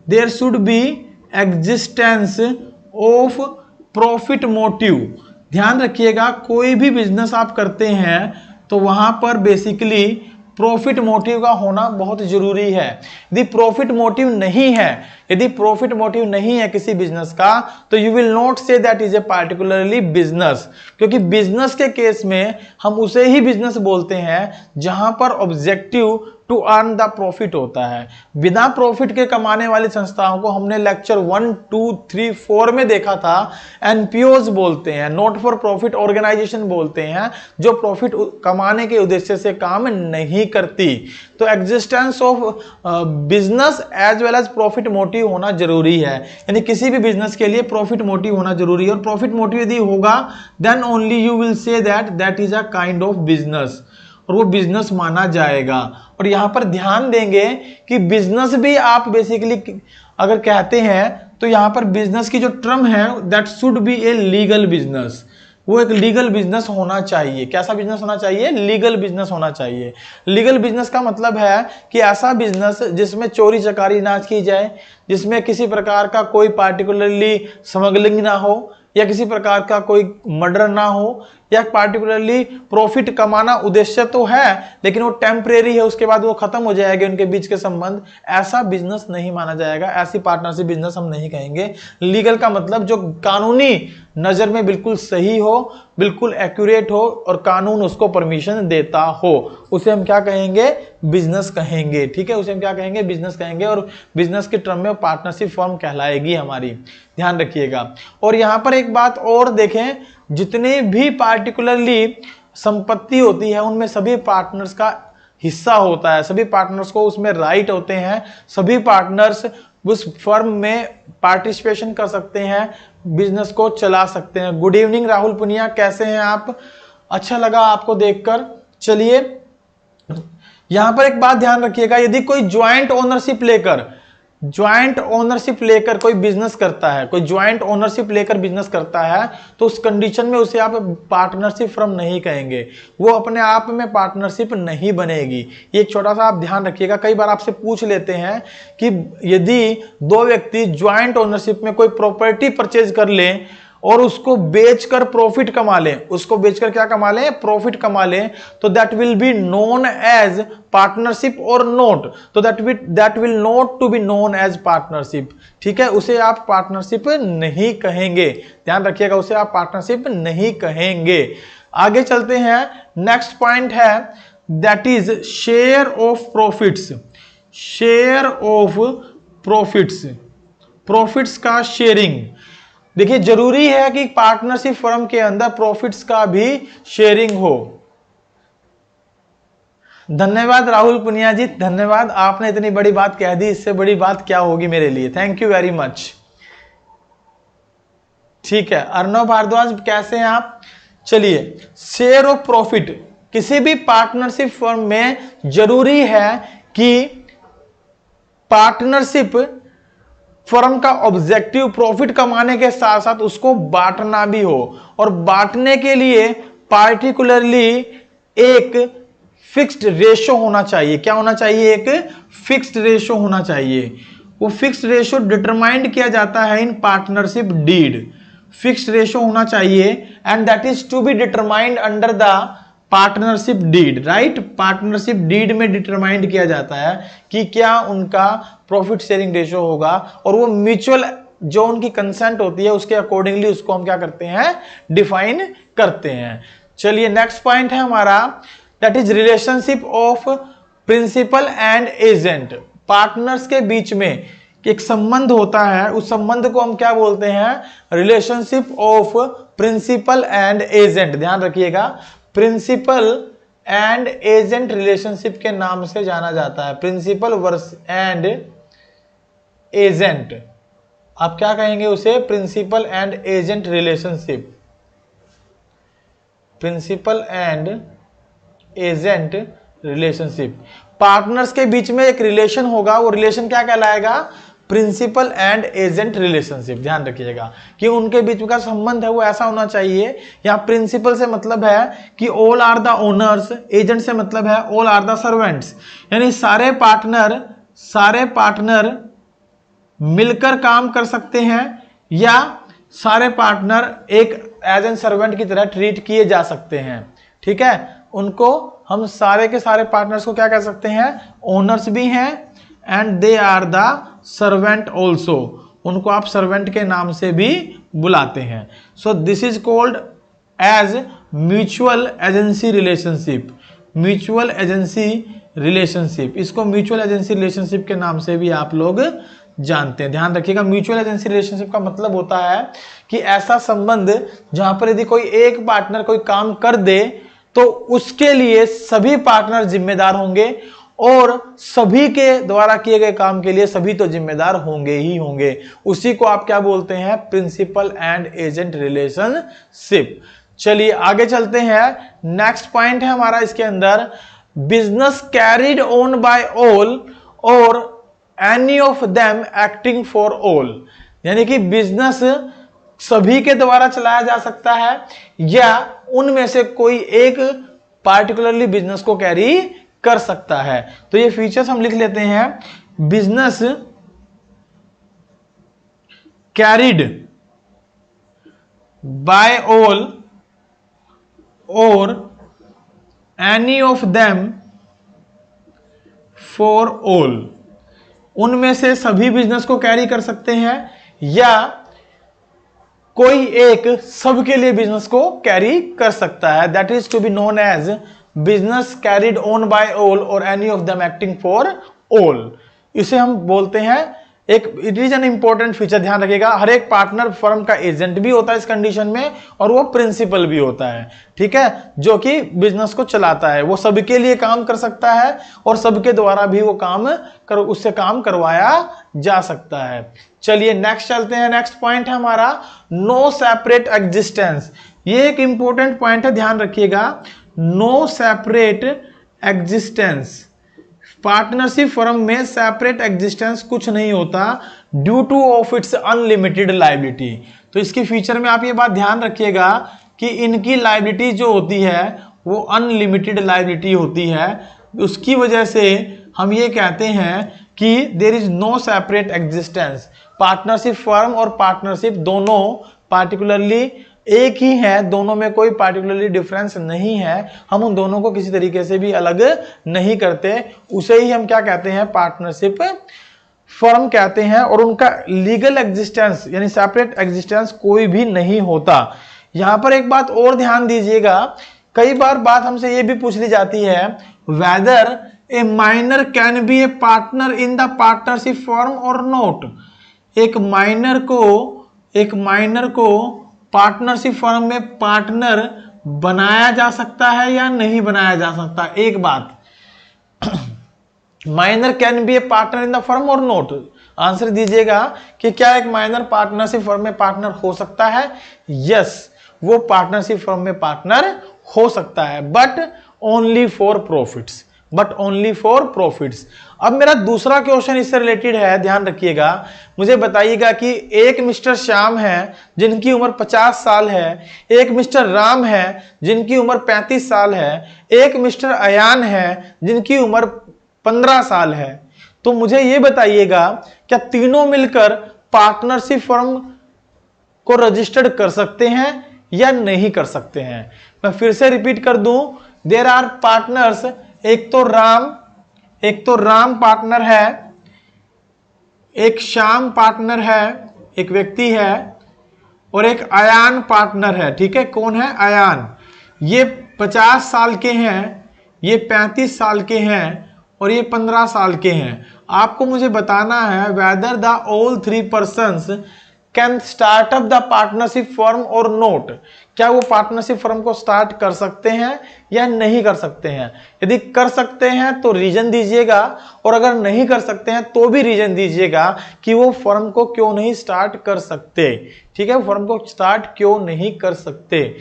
there should be existence of profit motive. ध्यान रखिएगा, कोई भी बिजनेस आप करते हैं तो वहां पर बेसिकली प्रॉफिट मोटिव का होना बहुत जरूरी है। यदि प्रॉफिट मोटिव नहीं है, यदि प्रॉफिट मोटिव नहीं है किसी बिजनेस का, तो you will not say that is a particularly business. क्योंकि बिजनेस के केस में हम उसे ही बिजनेस बोलते हैं जहां पर objective to earn the profit होता है। बिना प्रॉफिट के कमाने वाली संस्थाओं को हमने लेक्चर 1, 2, 3, 4 में देखा था, एनपीओज बोलते हैं, नॉट फॉर प्रॉफिट ऑर्गेनाइजेशन बोलते हैं, जो प्रॉफिट कमाने के उद्देश्य से काम नहीं करती। तो existence of business as well as profit motive होना जरूरी है। यानी किसी भी बिजनेस के लिए प्रॉफिट मोटिव होना जरूरी है, और प्रॉफिट मोटिव यदि होगा then only you will say that that is a kind of business, और वो बिजनेस माना जाएगा। और यहां पर ध्यान देंगे कि बिजनेस भी आप बेसिकली अगर कहते हैं तो यहां पर बिजनेस की जो टर्म है that should be A legal business, वो एक लीगल बिजनेस होना चाहिए। कैसा बिजनेस होना चाहिए? लीगल बिजनेस होना चाहिए। लीगल बिजनेस का मतलब है कि ऐसा बिजनेस जिसमें चोरी चकारी ना की जाए, जिसमें किसी प्रकार का कोई पार्टिकुलरली स्मगलिंग ना हो, या किसी प्रकार का कोई मर्डर ना हो, या पार्टिकुलरली प्रॉफिट कमाना उद्देश्य तो है लेकिन वो टेम्परेरी है, उसके बाद वो खत्म हो जाएगा उनके बीच के संबंध। ऐसा बिजनेस नहीं माना जाएगा, ऐसी पार्टनरशिप बिजनेस हम नहीं कहेंगे। लीगल का मतलब जो कानूनी नजर में बिल्कुल सही हो, बिल्कुल एक्यूरेट हो और कानून उसको परमिशन देता हो, उसे हम क्या कहेंगे? बिजनेस कहेंगे। ठीक है, उसे हम क्या कहेंगे? बिजनेस कहेंगे। और बिजनेस के टर्म में पार्टनरशिप फर्म कहलाएगी हमारी, ध्यान रखिएगा। और यहां पर एक बात और देखें, जितने भी पार्टिकुलरली संपत्ति होती है उनमें सभी पार्टनर्स का हिस्सा होता है, सभी पार्टनर्स को उसमें राइट होते हैं, सभी पार्टनर्स उस फर्म में पार्टिसिपेशन कर सकते हैं, बिजनेस को चला सकते हैं। गुड इवनिंग राहुल पुनिया, कैसे हैं आप? अच्छा लगा आपको देखकर। चलिए यहां पर एक बात ध्यान रखिएगा, यदि कोई ज्वाइंट ओनरशिप लेकर कोई बिजनेस करता है, कोई ज्वाइंट ओनरशिप लेकर बिजनेस करता है, तो उस कंडीशन में उसे आप पार्टनरशिप फर्म नहीं कहेंगे, वो अपने आप में पार्टनरशिप नहीं बनेगी। ये एक छोटा सा आप ध्यान रखिएगा। कई बार आपसे पूछ लेते हैं कि यदि दो व्यक्ति ज्वाइंट ओनरशिप में कोई प्रॉपर्टी परचेज कर लें और उसको बेचकर प्रॉफिट कमा लें, उसको बेचकर क्या कमा लें? प्रॉफिट कमा लें, तो that will be known as partnership और नोट, तो that will not to be known as partnership. ठीक है, उसे आप पार्टनरशिप नहीं कहेंगे, ध्यान रखिएगा, उसे आप पार्टनरशिप नहीं कहेंगे। आगे चलते हैं, नेक्स्ट पॉइंट है that is share of profits. Share of profits, profits का शेयरिंग। देखिए जरूरी है कि पार्टनरशिप फर्म के अंदर प्रॉफिट्स का भी शेयरिंग हो। धन्यवाद राहुल पुनिया जी, धन्यवाद, आपने इतनी बड़ी बात कह दी, इससे बड़ी बात क्या होगी मेरे लिए। Thank you very much. ठीक है, अर्णव भारद्वाज कैसे हैं आप? चलिए, शेयर ऑफ प्रॉफिट, किसी भी पार्टनरशिप फर्म में जरूरी है कि पार्टनरशिप फर्म का ऑब्जेक्टिव प्रॉफिट कमाने के साथ साथ उसको बांटना भी हो, और बांटने के लिए पार्टिकुलरली एक फिक्स्ड रेशो होना चाहिए। क्या होना चाहिए? एक फिक्स्ड रेशो होना चाहिए। वो फिक्स्ड रेशो डिटरमाइंड किया जाता है in partnership deed. Fixed ratio होना चाहिए and that is to be determined under the partnership deed, right? Partnership deed में डिटरमाइंड किया जाता है कि क्या उनका प्रॉफिट शेयरिंग रेशो होगा, और वो म्यूचुअल जो उनकी कंसेंट होती है उसके अकॉर्डिंगली उसको हम क्या करते हैं? डिफाइन करते हैं। चलिए नेक्स्ट पॉइंट है हमारा, that is relationship of principal and agent. Partners के बीच में एक संबंध होता है, उस संबंध को हम क्या बोलते हैं? Relationship of principal and agent. ध्यान रखिएगा, प्रिंसिपल एंड एजेंट रिलेशनशिप के नाम से जाना जाता है। प्रिंसिपल वर्स एंड एजेंट, आप क्या कहेंगे उसे? Principal and agent relationship. Principal and agent relationship, partners के बीच में एक रिलेशन होगा, वो रिलेशन क्या कहलाएगा? Principal and agent relationship. ध्यान रखिएगा कि उनके बीच का संबंध है वो ऐसा होना चाहिए। यहां प्रिंसिपल से मतलब है कि all are the owners, agent से मतलब है ऑल आर द सर्वेंट्स, यानी सारे पार्टनर मिलकर काम कर सकते हैं, या सारे पार्टनर एक एज एन सर्वेंट की तरह ट्रीट किए जा सकते हैं। ठीक है, उनको हम सारे के सारे पार्टनर्स को क्या कह सकते हैं? ओनर्स भी हैं and they are the servant also, उनको आप सर्वेंट के नाम से भी बुलाते हैं। So this is called as mutual agency relationship. Mutual agency relationship, इसको म्यूचुअल एजेंसी रिलेशनशिप के नाम से भी आप लोग जानते हैं। ध्यान रखिएगा, म्यूचुअल एजेंसी रिलेशनशिप का मतलब होता है कि ऐसा संबंध जहां पर यदि कोई एक पार्टनर कोई काम कर दे तो उसके लिए सभी पार्टनर जिम्मेदार होंगे, और सभी के द्वारा किए गए काम के लिए सभी तो जिम्मेदार होंगे ही होंगे। उसी को आप क्या बोलते हैं? Principal and agent relationship. चलिए आगे चलते हैं, नेक्स्ट पॉइंट है हमारा इसके अंदर, business carried on by all और any of them acting for all, यानी कि बिजनेस सभी के द्वारा चलाया जा सकता है या उनमें से कोई एक पार्टिकुलरली बिजनेस को कैरी कर सकता है। तो ये फीचर्स हम लिख लेते हैं, बिजनेस कैरिड बाय ऑल और any of them for all. उनमें से सभी बिजनेस को कैरी कर सकते हैं या कोई एक सबके लिए बिजनेस को कैरी कर सकता है। That is to be known as business carried on by all और any of them acting for all. इसे हम बोलते हैं एक, it is an important feature, ध्यान रखिएगा। हर एक पार्टनर फर्म का एजेंट भी होता है इस कंडीशन में और वो प्रिंसिपल भी होता है, ठीक है, जो कि बिजनेस को चलाता है। वो सबके लिए काम कर सकता है और सबके द्वारा भी वो उससे काम करवाया जा सकता है। चलिए नेक्स्ट चलते हैं। नेक्स्ट पॉइंट है हमारा नो सेपरेट एग्जिस्टेंस। ये एक इंपॉर्टेंट पॉइंट है, ध्यान रखिएगा। No separate existence, partnership firm में सेपरेट एग्जिस्टेंस कुछ नहीं होता due to of its unlimited liability. तो इसकी फीचर में आप ये बात ध्यान रखिएगा कि इनकी लायबिलिटी जो होती है वो अनलिमिटेड लायबिलिटी होती है। उसकी वजह से हम ये कहते हैं कि there is no separate existence. Partnership firm और पार्टनरशिप दोनों पार्टिकुलरली एक ही है, दोनों में कोई पार्टिकुलरली डिफरेंस नहीं है। हम उन दोनों को किसी तरीके से भी अलग नहीं करते, उसे ही हम क्या कहते हैं, पार्टनरशिप फर्म कहते हैं। और उनका लीगल एग्जिस्टेंस यानी सेपरेट एग्जिस्टेंस कोई भी नहीं होता। यहां पर एक बात और ध्यान दीजिएगा, कई बार बात हमसे ये भी पूछ ली जाती है, whether a minor can be a partner in the partnership firm और नॉट। एक माइनर को पार्टनरशिप फर्म में पार्टनर बनाया जा सकता है या नहीं बनाया जा सकता। एक बात, minor can be a partner in the firm और नॉट। आंसर दीजिएगा कि क्या एक माइनर पार्टनरशिप फर्म में पार्टनर हो सकता है। यस, वो पार्टनरशिप फर्म में पार्टनर हो सकता है, बट ओनली फॉर प्रॉफिट्स, अब मेरा दूसरा क्वेश्चन इससे रिलेटेड है, ध्यान रखिएगा। मुझे बताइएगा कि एक मिस्टर श्याम है जिनकी उम्र 50 साल है, एक मिस्टर राम है जिनकी उम्र 35 साल है, एक मिस्टर अयान है जिनकी उम्र 15 साल है। तो मुझे ये बताइएगा क्या तीनों मिलकर पार्टनरशिप फर्म को रजिस्टर्ड कर सकते हैं या नहीं कर सकते हैं। मैं फिर से रिपीट कर दूं, देयर आर पार्टनर्स, एक तो राम पार्टनर है, एक श्याम पार्टनर है, एक व्यक्ति है, और एक अयान पार्टनर है। ठीक है, कौन है? अयान। ये 50 साल के हैं, ये 35 साल के हैं और ये 15 साल के हैं। आपको मुझे बताना है whether the all 3 persons can start up the partnership firm और नोट। क्या वो पार्टनरशिप फर्म को स्टार्ट कर सकते हैं या नहीं कर सकते हैं। यदि कर सकते हैं तो रीजन दीजिएगा, और अगर नहीं कर सकते हैं तो भी रीजन दीजिएगा कि वो फर्म को क्यों नहीं स्टार्ट कर सकते। ठीक है, फर्म को स्टार्ट क्यों नहीं कर सकते।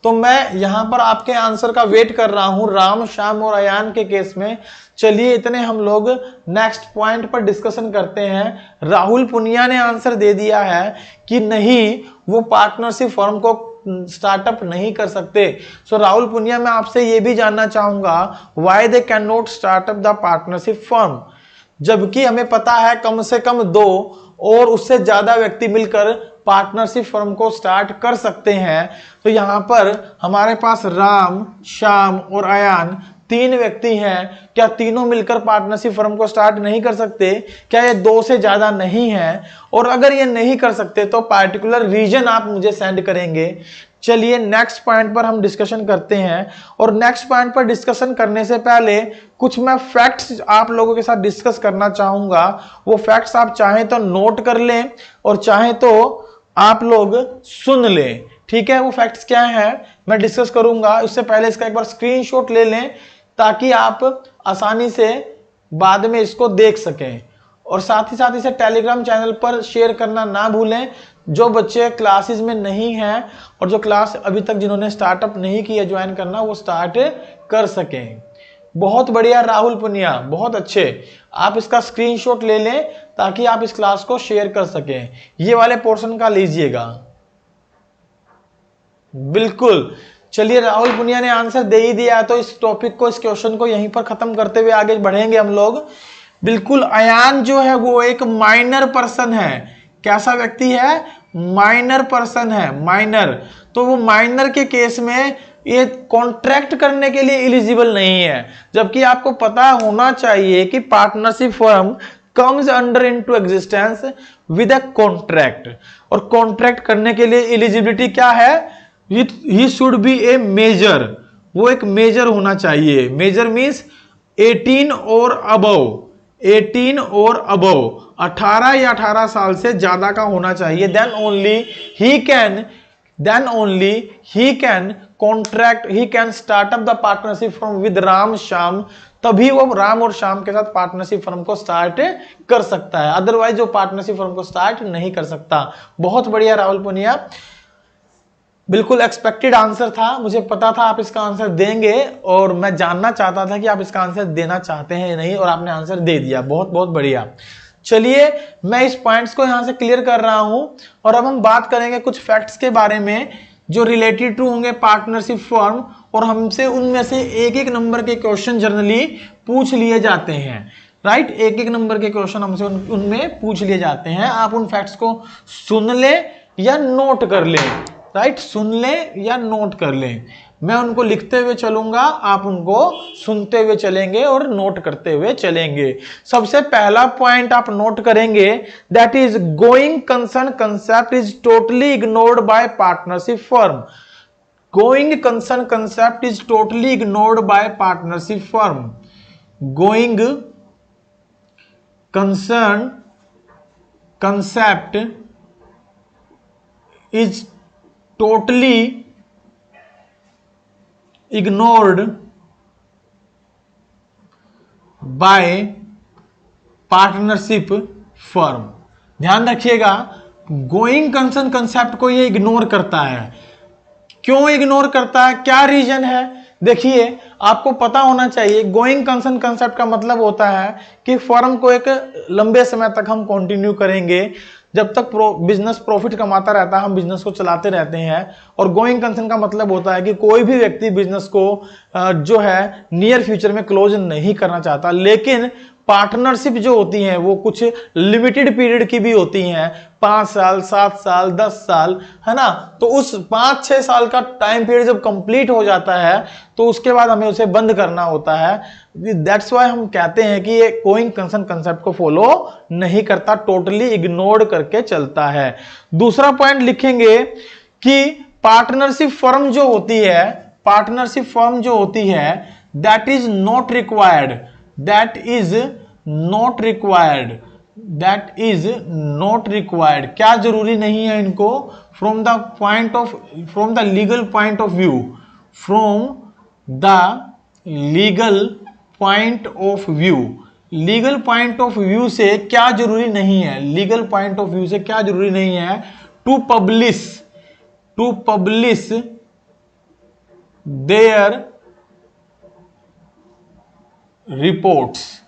तो मैं यहां पर आपके आंसर का वेट कर रहा हूं राम, श्याम और अयान के केस में। चलिए इतने हम लोग नेक्स्ट पॉइंट पर डिस्कशन करते हैं। राहुल पुनिया ने आंसर दे दिया है कि नहीं, वो पार्टनरशिप फर्म को स्टार्टअप नहीं कर सकते। सो राहुल पुनिया, मैं आपसे ये भी जानना चाहूंगा why they can not startup the partnership firm, जबकि हमें पता है कम से कम 2 और उससे ज्यादा व्यक्ति मिलकर पार्टनरशिप फर्म को स्टार्ट कर सकते हैं। तो यहां पर हमारे पास राम, श्याम और अयान 3 व्यक्ति हैं। क्या तीनों मिलकर पार्टनरशिप फर्म को स्टार्ट नहीं कर सकते? क्या ये 2 से ज्यादा नहीं है? और अगर ये नहीं कर सकते तो पार्टिकुलर रीजन आप मुझे सेंड करेंगे। चलिए नेक्स्ट पॉइंट पर हम डिस्कशन करते हैं, और नेक्स्ट पॉइंट पर डिस्कशन करने से पहले कुछ मैं फैक्ट्स आप लोगों के साथ डिस्कस करना चाहूंगा। वो फैक्ट्स आप चाहें तो नोट कर लें और चाहें तो आप लोग सुन लें। ठीक है, वो फैक्ट्स क्या हैं मैं डिस्कस करूंगा। उससे पहले इसका एक बार स्क्रीनशॉट ले लें ताकि आप आसानी से बाद में इसको देख सकें, और साथ ही साथ इसे टेलीग्राम चैनल पर शेयर करना ना भूलें। जो बच्चे क्लासेस में नहीं हैं और जो क्लास अभी तक जिन्होंने स्टार्टअप नहीं किया ज्वाइन करना, वो स्टार्ट कर सकें। बहुत बढ़िया राहुल पुनिया, बहुत अच्छे। आप इसका स्क्रीनशॉट ले लें ताकि आप इस क्लास को शेयर कर सकें। ये वाले पोर्शन का लीजिएगा। बिल्कुल। चलिए राहुल पुनिया ने आंसर दे ही दिया, तो इस टॉपिक को, इस क्वेश्चन को यहीं पर खत्म करते हुए आगे बढ़ेंगे हम लोग। बिल्कुल, अयान जो है वो एक माइनर पर्सन है। कैसा व्यक्ति है? माइनर पर्सन है, माइनर। तो वो माइनर के केस में ये कॉन्ट्रैक्ट करने के लिए एलिजिबल नहीं है, जबकि आपको पता होना चाहिए कि partnership firm comes under into existence with a contract, और कॉन्ट्रैक्ट करने के लिए एलिजिबिलिटी क्या है? He should be a major, वो एक मेजर होना चाहिए। मेजर मीन्स 18 और अबव, 18 और अबव, 18 या 18 साल से ज्यादा का होना चाहिए। Then only he can contract, he can start up the partnership firm with Ram Shyam, तभी वो राम और श्याम के साथ पार्टनरशिप फर्म को स्टार्ट कर सकता है, अदरवाइज वो पार्टनरशिप फर्म को स्टार्ट नहीं कर सकता। बहुत बढ़िया राहुल पुनिया, बिल्कुल एक्सपेक्टेड आंसर था, मुझे पता था आप इसका आंसर देंगे, और मैं जानना चाहता था कि आप इसका आंसर देना चाहते हैं या नहीं, और आपने आंसर दे दिया। बहुत बहुत बढ़िया। चलिए मैं इस पॉइंट्स को यहां से क्लियर कर रहा हूं, और अब हम बात करेंगे कुछ फैक्ट्स के बारे में जो रिलेटेड टू होंगे पार्टनरशिप फर्म, और हमसे उनमें से एक एक नंबर के क्वेश्चन जनरली पूछ लिए जाते हैं, राइट। एक एक नंबर के क्वेश्चन हमसे उनमें पूछ लिए जाते हैं। आप उन फैक्ट्स को सुन ले या नोट कर लें, राइट, सुन ले या नोट कर लें। मैं उनको लिखते हुए चलूंगा, आप उनको सुनते हुए चलेंगे और नोट करते हुए चलेंगे। सबसे पहला पॉइंट आप नोट करेंगे, that is going concern concept is totally ignored by partnership firm. Going concern concept is totally ignored by partnership firm. Going concern concept is totally ignored by partnership firm. ध्यान रखिएगा, going concern concept को ये ignore करता है। क्यों ignore करता है? क्या रीजन है? देखिए, आपको पता होना चाहिए गोइंग कंसर्न कंसेप्ट का मतलब होता है कि फर्म को एक लंबे समय तक हम कंटिन्यू करेंगे, जब तक बिजनेस प्रॉफिट कमाता रहता है हम बिजनेस को चलाते रहते हैं। और गोइंग कंसर्न का मतलब होता है कि कोई भी व्यक्ति बिजनेस को जो है नियर फ्यूचर में क्लोज नहीं करना चाहता, लेकिन पार्टनरशिप जो होती है वो कुछ लिमिटेड पीरियड की भी होती हैं, 5 साल, 7 साल, 10 साल, है ना। तो उस 5-6 साल का टाइम पीरियड जब कंप्लीट हो जाता है तो उसके बाद हमें उसे बंद करना होता है। दैट्स वाई हम कहते हैं कि ये गोइंग कंसर्न कंसेप्ट को फॉलो नहीं करता, टोटली इग्नोर करके चलता है। दूसरा पॉइंट लिखेंगे कि पार्टनरशिप फर्म जो होती है, पार्टनरशिप फर्म जो होती है, that is not required, that is not required, that is not required. क्या जरूरी नहीं है इनको? From the legal point of view, from the legal point of view, legal point of view से क्या जरूरी नहीं है? लीगल पॉइंट ऑफ व्यू से क्या जरूरी नहीं है? To publish their reports,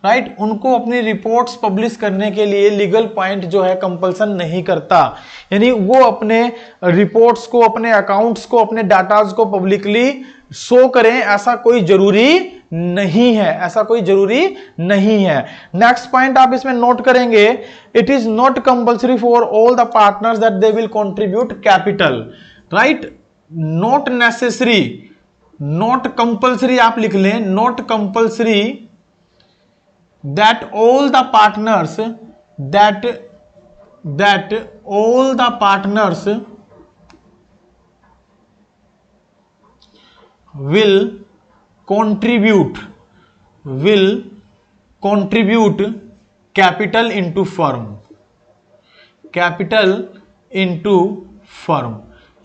right. उनको अपनी रिपोर्ट्स पब्लिश करने के लिए लीगल पॉइंट जो है कंपल्सन नहीं करता, यानी वो अपने रिपोर्ट्स को, अपने अकाउंट्स को, अपने डाटाज को पब्लिकली शो करें, ऐसा कोई जरूरी नहीं है, ऐसा कोई जरूरी नहीं है। नेक्स्ट पॉइंट आप इसमें नोट करेंगे, it is not compulsory for all the partners that they will contribute capital, right. Not necessary, not compulsory आप लिख लें, not compulsory that all the partners, that all the partners will contribute capital into firm, capital into firm।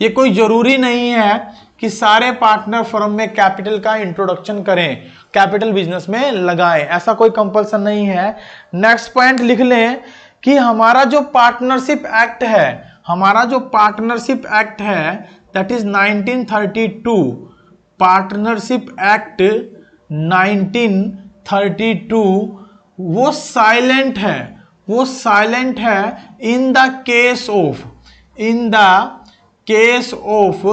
ये कोई जरूरी नहीं है कि सारे पार्टनर फर्म में कैपिटल का इंट्रोडक्शन करें, कैपिटल बिजनेस में लगाएं, ऐसा कोई कंपल्सन नहीं है। नेक्स्ट पॉइंट लिख लें कि हमारा जो पार्टनरशिप एक्ट है, हमारा जो पार्टनरशिप एक्ट है, दैट इज 1932, पार्टनरशिप एक्ट 1932, वो साइलेंट है, वो साइलेंट है in the case of, in the case of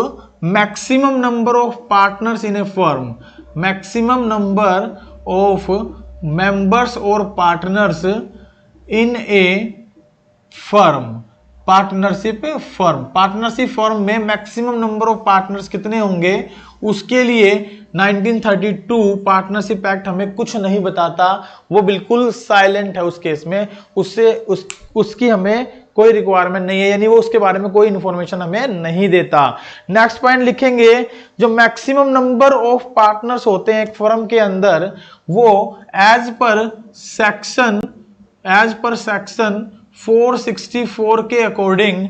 maximum number of partners in a firm, maximum number of members और partners in a firm, partnership firm, partnership firm में maximum number of partners कितने होंगे, उसके लिए 1932 partnership act हमें कुछ नहीं बताता, वो बिल्कुल साइलेंट है उस केस में, उसकी हमें कोई रिक्वायरमेंट नहीं है, यानी वो उसके बारे में कोई इंफॉर्मेशन हमें नहीं देता। नेक्स्ट पॉइंट लिखेंगे, जो मैक्सिमम नंबर ऑफ पार्टनर्स होते हैं एक फर्म के अंदर, वो एज पर सेक्शन 464 के अकॉर्डिंग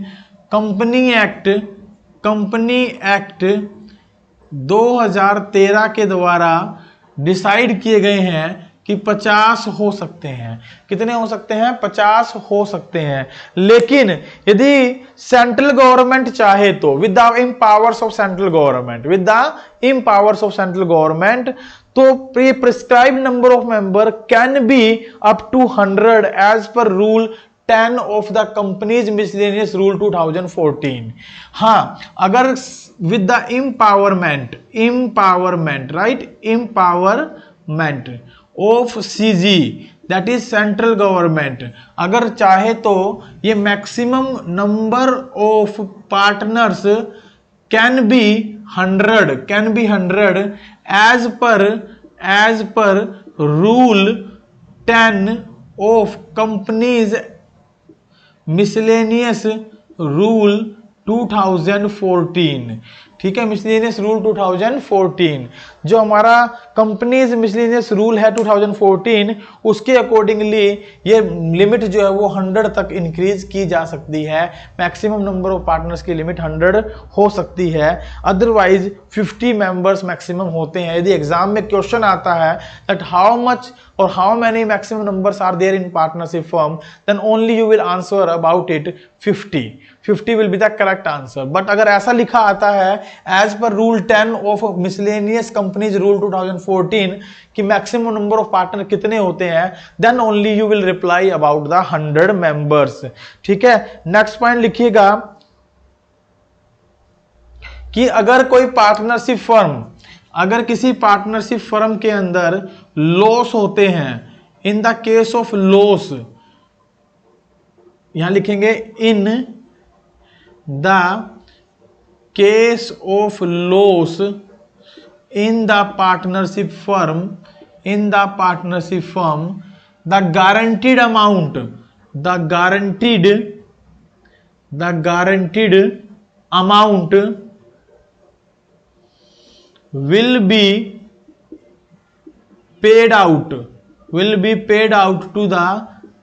कंपनी एक्ट 2013 के द्वारा डिसाइड किए गए हैं कि 50 हो सकते हैं। कितने हो सकते हैं? 50 हो सकते हैं। लेकिन यदि सेंट्रल गवर्नमेंट चाहे तो with the empowers of central government, तो prescribe number of member can be up to 100 as per rule 10 of the companies miscellaneous rule 2014। हाँ, अगर with the empowerment of CG that is central government, अगर चाहे तो ये maximum number of partners can be 100 as per rule 10 of companies miscellaneous rule 2014। ठीक है, miscellaneous rule 2014 जो हमारा कंपनीज मिसलेनियस रूल है 2014, उसके अकॉर्डिंगली ये लिमिट जो है वो 100 तक इंक्रीज की जा सकती है। मैक्सिमम नंबर ऑफ पार्टनर्स की लिमिट 100 हो सकती है, अदरवाइज 50 मेंबर्स मैक्सिमम होते हैं। यदि एग्जाम में क्वेश्चन आता है that how much or how many maximum numbers are there in partnership firm, then only you will answer about it 50 will be the correct answer। but अगर ऐसा लिखा आता है as per rule 10 of miscellaneous companies rule 2014 कि maximum number of partner कितने होते हैं, then only you will reply about the 100 members। ठीक है, नेक्स्ट पॉइंट लिखिएगा कि अगर कोई पार्टनरशिप फर्म, अगर किसी पार्टनरशिप फर्म के अंदर लॉस होते हैं, in the case of loss, यहां लिखेंगे इन the case of loss in the partnership firm, the guaranteed amount will be paid out to the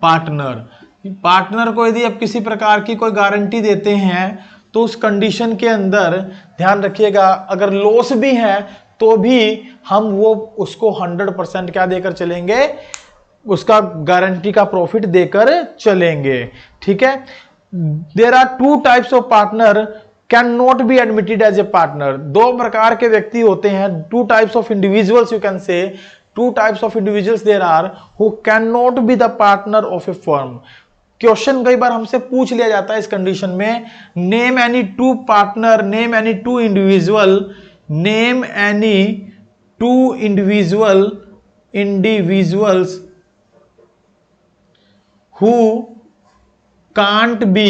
partner को यदि आप किसी प्रकार की कोई गारंटी देते हैं तो उस कंडीशन के अंदर ध्यान रखिएगा, अगर लॉस भी है तो भी हम वो उसको 100% क्या देकर चलेंगे, उसका गारंटी का प्रॉफिट देकर चलेंगे। ठीक है, there are 2 types of partner can not be admitted as a partner. 2 प्रकार के व्यक्ति होते हैं, 2 types of individuals, you can say 2 types of individuals there are who can not be the partner of a firm. Question कई बार हमसे पूछ लिया जाता है इस कंडीशन में, name any 2 partner, name any 2 individuals who can't be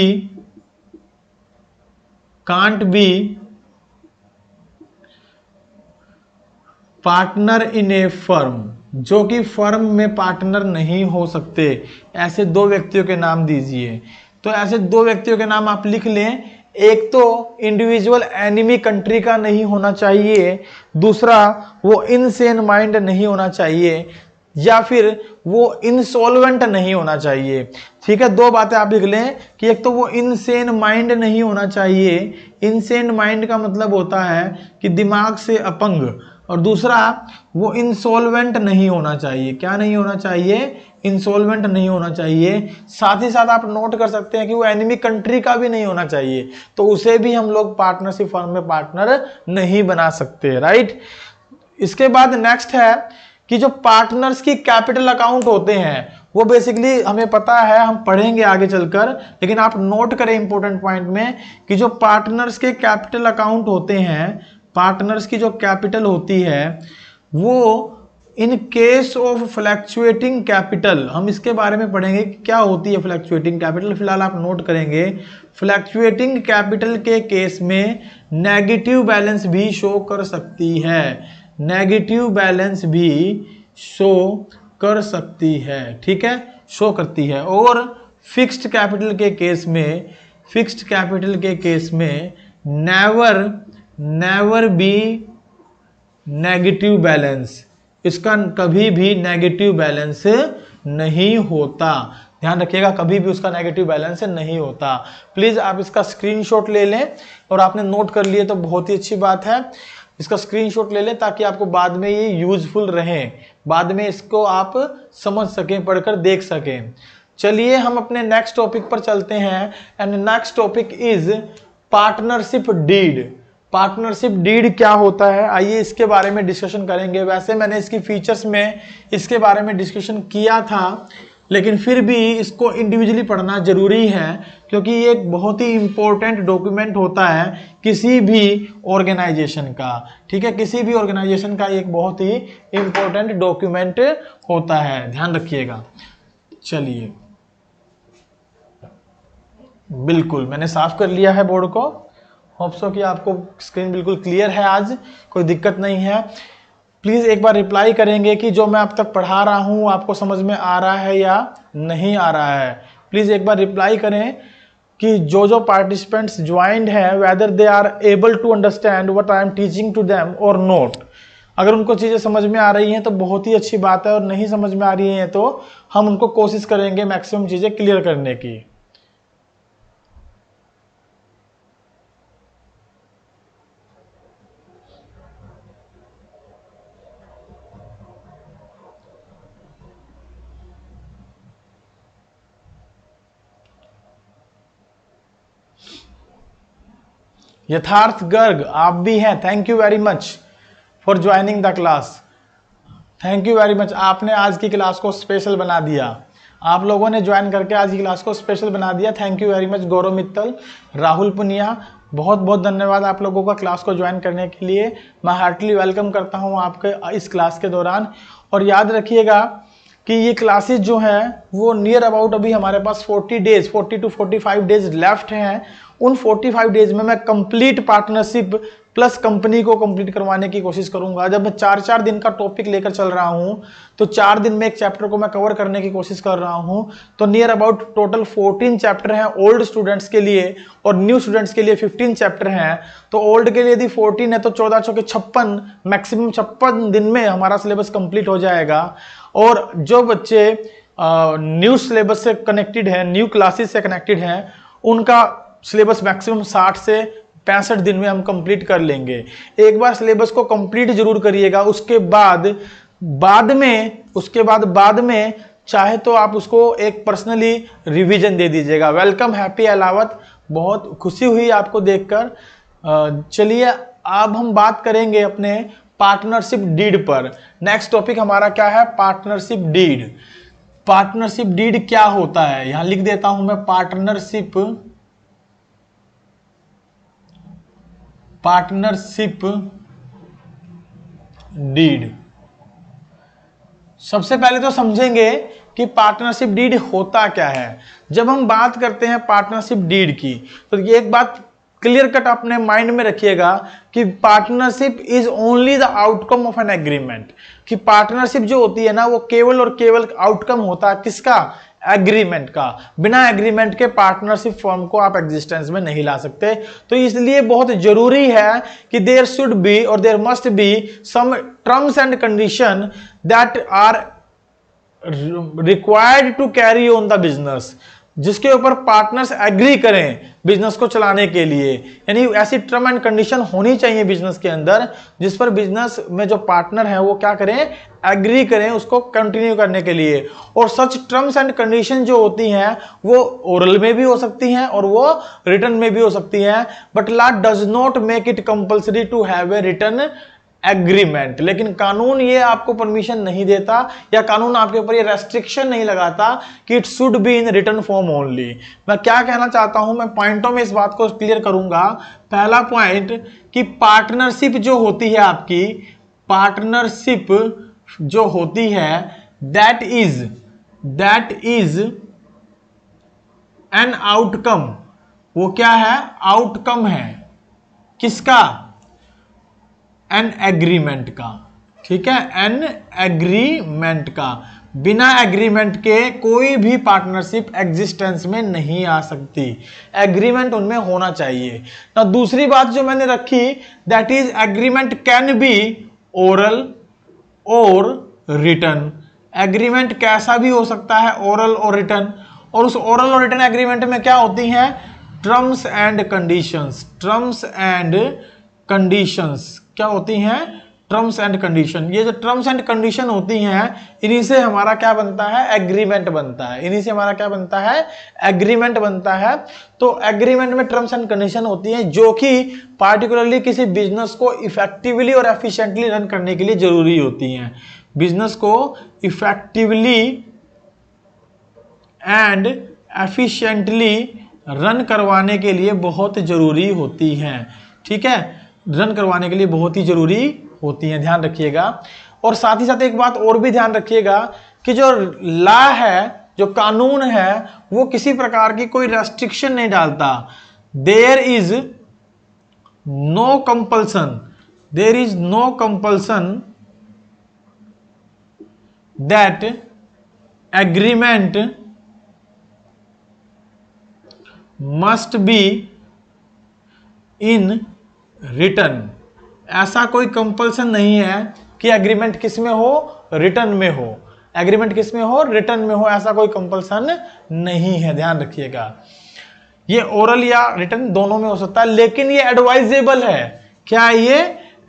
partner in a firm, जो कि फर्म में पार्टनर नहीं हो सकते। ऐसे 2 व्यक्तियों के नाम दीजिए। तो ऐसे 2 व्यक्तियों के नाम आप लिख लें, एक तो इंडिविजुअल एनिमी कंट्री का नहीं होना चाहिए, दूसरा वो इनसेन माइंड नहीं होना चाहिए, या फिर वो इंसॉल्वेंट नहीं होना चाहिए। ठीक है, 2 बातें आप लिख लें कि एक तो वो इनसेन माइंड नहीं होना चाहिए, इनसेन माइंड का मतलब होता है कि दिमाग से अपंग, और दूसरा वो इंसॉल्वेंट नहीं होना चाहिए। क्या नहीं होना चाहिए? इंसॉल्वेंट नहीं होना चाहिए। साथ ही साथ आप नोट कर सकते हैं कि वो एनिमी कंट्री का भी नहीं होना चाहिए, तो उसे भी हम लोग पार्टनरशिप फर्म में पार्टनर नहीं बना सकते। राइट, इसके बाद नेक्स्ट है कि जो पार्टनर्स की कैपिटल अकाउंट होते हैं वो बेसिकली हमें पता है, हम पढ़ेंगे आगे चलकर, लेकिन आप नोट करें इंपॉर्टेंट पॉइंट में कि जो पार्टनर्स के कैपिटल अकाउंट होते हैं, पार्टनर्स की जो कैपिटल होती है वो in case of fluctuating capital, हम इसके बारे में पढ़ेंगे कि क्या होती है फ्लैक्चुएटिंग कैपिटल। फिलहाल आप नोट करेंगे फ्लैक्चुएटिंग कैपिटल के केस में नेगेटिव बैलेंस भी शो कर सकती है, नेगेटिव बैलेंस भी शो कर सकती है, ठीक है, शो करती है। और फिक्स्ड कैपिटल के केस में, फिक्स्ड कैपिटल के केस में नेवर बी नेगेटिव बैलेंस, इसका कभी भी नेगेटिव बैलेंस नहीं होता, ध्यान रखिएगा, कभी भी उसका नेगेटिव बैलेंस नहीं होता। प्लीज आप इसका स्क्रीनशॉट ले लें, और आपने नोट कर लिए तो बहुत ही अच्छी बात है, इसका स्क्रीनशॉट ले लें ताकि आपको बाद में ये यूजफुल रहे, बाद में इसको आप समझ सकें, पढ़कर देख सकें। चलिए हम अपने नेक्स्ट टॉपिक पर चलते हैं, and next topic is partnership deed. Partnership deed क्या होता है, आइए इसके बारे में डिस्कशन करेंगे। वैसे मैंने इसकी फीचर्स में इसके बारे में डिस्कशन किया था, लेकिन फिर भी इसको इंडिविजुअली पढ़ना जरूरी है, क्योंकि ये एक बहुत ही इंपॉर्टेंट डॉक्यूमेंट होता है किसी भी ऑर्गेनाइजेशन का, ठीक है, किसी भी ऑर्गेनाइजेशन का एक बहुत ही इंपॉर्टेंट डॉक्यूमेंट होता है, ध्यान रखिएगा। चलिए, बिल्कुल मैंने साफ कर लिया है बोर्ड को, होप सो कि आपको स्क्रीन बिल्कुल क्लियर है, आज कोई दिक्कत नहीं है। प्लीज एक बार रिप्लाई करेंगे कि जो मैं अब तक पढ़ा रहा हूं आपको समझ में आ रहा है या नहीं आ रहा है। प्लीज एक बार रिप्लाई करें कि जो पार्टिसिपेंट्स ज्वाइंड है whether they are able to understand what I am teaching to them और नॉट। अगर उनको चीजें समझ में आ रही हैं तो बहुत ही अच्छी बात है, और नहीं समझ में आ रही हैं तो हम उनको कोशिश करेंगे मैक्सिमम चीजें क्लियर करने की। यथार्थ गर्ग आप भी हैं, thank you very much for joining the class, thank you very much. आपने आज की क्लास को स्पेशल बना दिया, आप लोगों ने ज्वाइन करके आज की क्लास को स्पेशल बना दिया, थैंक यू वेरी मच। गौरव मित्तल, राहुल पुनिया, बहुत बहुत धन्यवाद आप लोगों का क्लास को ज्वाइन करने के लिए। मैं हार्टली वेलकम करता हूं आपके इस क्लास के दौरान। और याद रखिएगा कि ये क्लासेस जो हैं वो नियर अबाउट अभी हमारे पास 40 to 45 डेज लेफ्ट हैं। उन 45 डेज में मैं कंप्लीट पार्टनरशिप प्लस कंपनी को कंप्लीट करवाने की कोशिश करूंगा। जब मैं 4-4 दिन का टॉपिक लेकर चल रहा हूं तो 4 दिन में एक चैप्टर को मैं कवर करने की कोशिश कर रहा हूं। तो नियर अबाउट टोटल 14 चैप्टर हैं ओल्ड स्टूडेंट्स के लिए, और न्यू स्टूडेंट्स के लिए 15 चैप्टर हैं। तो ओल्ड के लिए यदि 14 है तो 14 चौके 56, मैक्सिमम 56 दिन में हमारा सिलेबस कंप्लीट हो जाएगा। और जो बच्चे न्यू सिलेबस से कनेक्टेड है, न्यू क्लासेस से कनेक्टेड हैं, उनका सिलेबस मैक्सिमम 60 से 65 दिन में हम कंप्लीट कर लेंगे। एक बार सिलेबस को कंप्लीट जरूर करिएगा, उसके बाद में चाहे तो आप उसको एक पर्सनली रिवीजन दे दीजिएगा। वेलकम, हैप्पी अलावत, बहुत खुशी हुई आपको देखकर। चलिए अब हम बात करेंगे अपने पार्टनरशिप डीड पर। नेक्स्ट टॉपिक हमारा क्या है, पार्टनरशिप डीड। पार्टनरशिप डीड क्या होता है, यहां लिख देता हूं मैं, पार्टनरशिप डीड। सबसे पहले तो समझेंगे कि पार्टनरशिप डीड होता क्या है। जब हम बात करते हैं पार्टनरशिप डीड की तो ये एक बात क्लियर कट अपने माइंड में रखिएगा कि partnership is only the outcome of an agreement. कि पार्टनरशिप जो होती है ना वो केवल और केवल आउटकम होता है किसका, एग्रीमेंट का। बिना एग्रीमेंट के पार्टनरशिप फॉर्म को आप एग्जिस्टेंस में नहीं ला सकते। तो इसलिए बहुत जरूरी है कि देयर शुड बी और there must be some terms and condition that are required to carry on the business, जिसके ऊपर पार्टनर्स एग्री करें बिजनेस को चलाने के लिए। यानी ऐसी टर्म एंड कंडीशन होनी चाहिए बिजनेस के अंदर जिस पर बिजनेस में जो पार्टनर है वो क्या करें, एग्री करें उसको कंटिन्यू करने के लिए। और सच टर्म्स एंड कंडीशन जो होती हैं वो ओरल में भी हो सकती हैं और वो रिटर्न में भी हो सकती हैं, but law does not make it compulsory to have a written agreement. लेकिन कानून ये आपको परमिशन नहीं देता, या कानून आपके ऊपर ये रेस्ट्रिक्शन नहीं लगाता कि it should be in written form only. मैं क्या कहना चाहता हूं, मैं पॉइंटों में इस बात को क्लियर करूंगा। पहला पॉइंट कि पार्टनरशिप जो होती है आपकी, पार्टनरशिप जो होती है दैट इज एन आउटकम, वो क्या है, आउटकम है किसका, एन एग्रीमेंट का। ठीक है, एन एग्रीमेंट का। बिना एग्रीमेंट के कोई भी पार्टनरशिप एग्जिस्टेंस में नहीं आ सकती, एग्रीमेंट उनमें होना चाहिए ना। दूसरी बात जो मैंने रखी, that is agreement can be oral और रिटन। एग्रीमेंट कैसा भी हो सकता है, ओरल और रिटन। और उस ओरल और रिटन एग्रीमेंट में क्या होती हैं, terms and conditions. Terms and conditions क्या होती हैं, टर्म्स एंड कंडीशन। ये जो टर्म्स एंड कंडीशन होती हैं, इन्हीं से हमारा क्या बनता है, एग्रीमेंट बनता है। इन्हीं से हमारा क्या बनता है, एग्रीमेंट बनता है। तो एग्रीमेंट में टर्म्स एंड कंडीशन होती हैं जो कि पार्टिकुलरली किसी बिजनेस को इफेक्टिवली और एफिशिएंटली रन करने के लिए जरूरी होती हैं। बिजनेस को इफेक्टिवली एंड एफिशिएंटली रन करवाने के लिए बहुत जरूरी होती हैं। ठीक है, रन करवाने के लिए बहुत ही जरूरी होती हैं, ध्यान रखिएगा। और साथ ही साथ एक बात और भी ध्यान रखिएगा कि जो लॉ है, जो कानून है, वो किसी प्रकार की कोई रेस्ट्रिक्शन नहीं डालता। There is no compulsion, there is no compulsion that agreement must be in written. ऐसा कोई कंपल्सन नहीं है कि एग्रीमेंट किस में हो, रिटन में हो। एग्रीमेंट किस में हो, रिटन में हो, ऐसा कोई कंपल्सन नहीं है, ध्यान रखिएगा। ये ओरल या रिटन दोनों में हो सकता है, लेकिन ये एडवाइजेबल है। क्या ये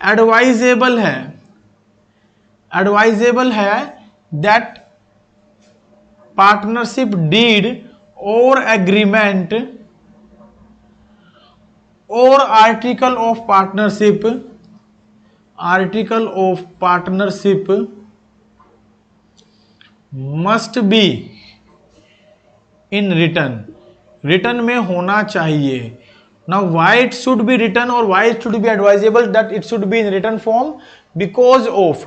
एडवाइजेबल है, एडवाइजेबल है दैट पार्टनरशिप डीड और एग्रीमेंट और article of partnership, article of partnership must be in written, written में होना चाहिए। Now why it should be written और why it should be advisable that it should be in written form, because of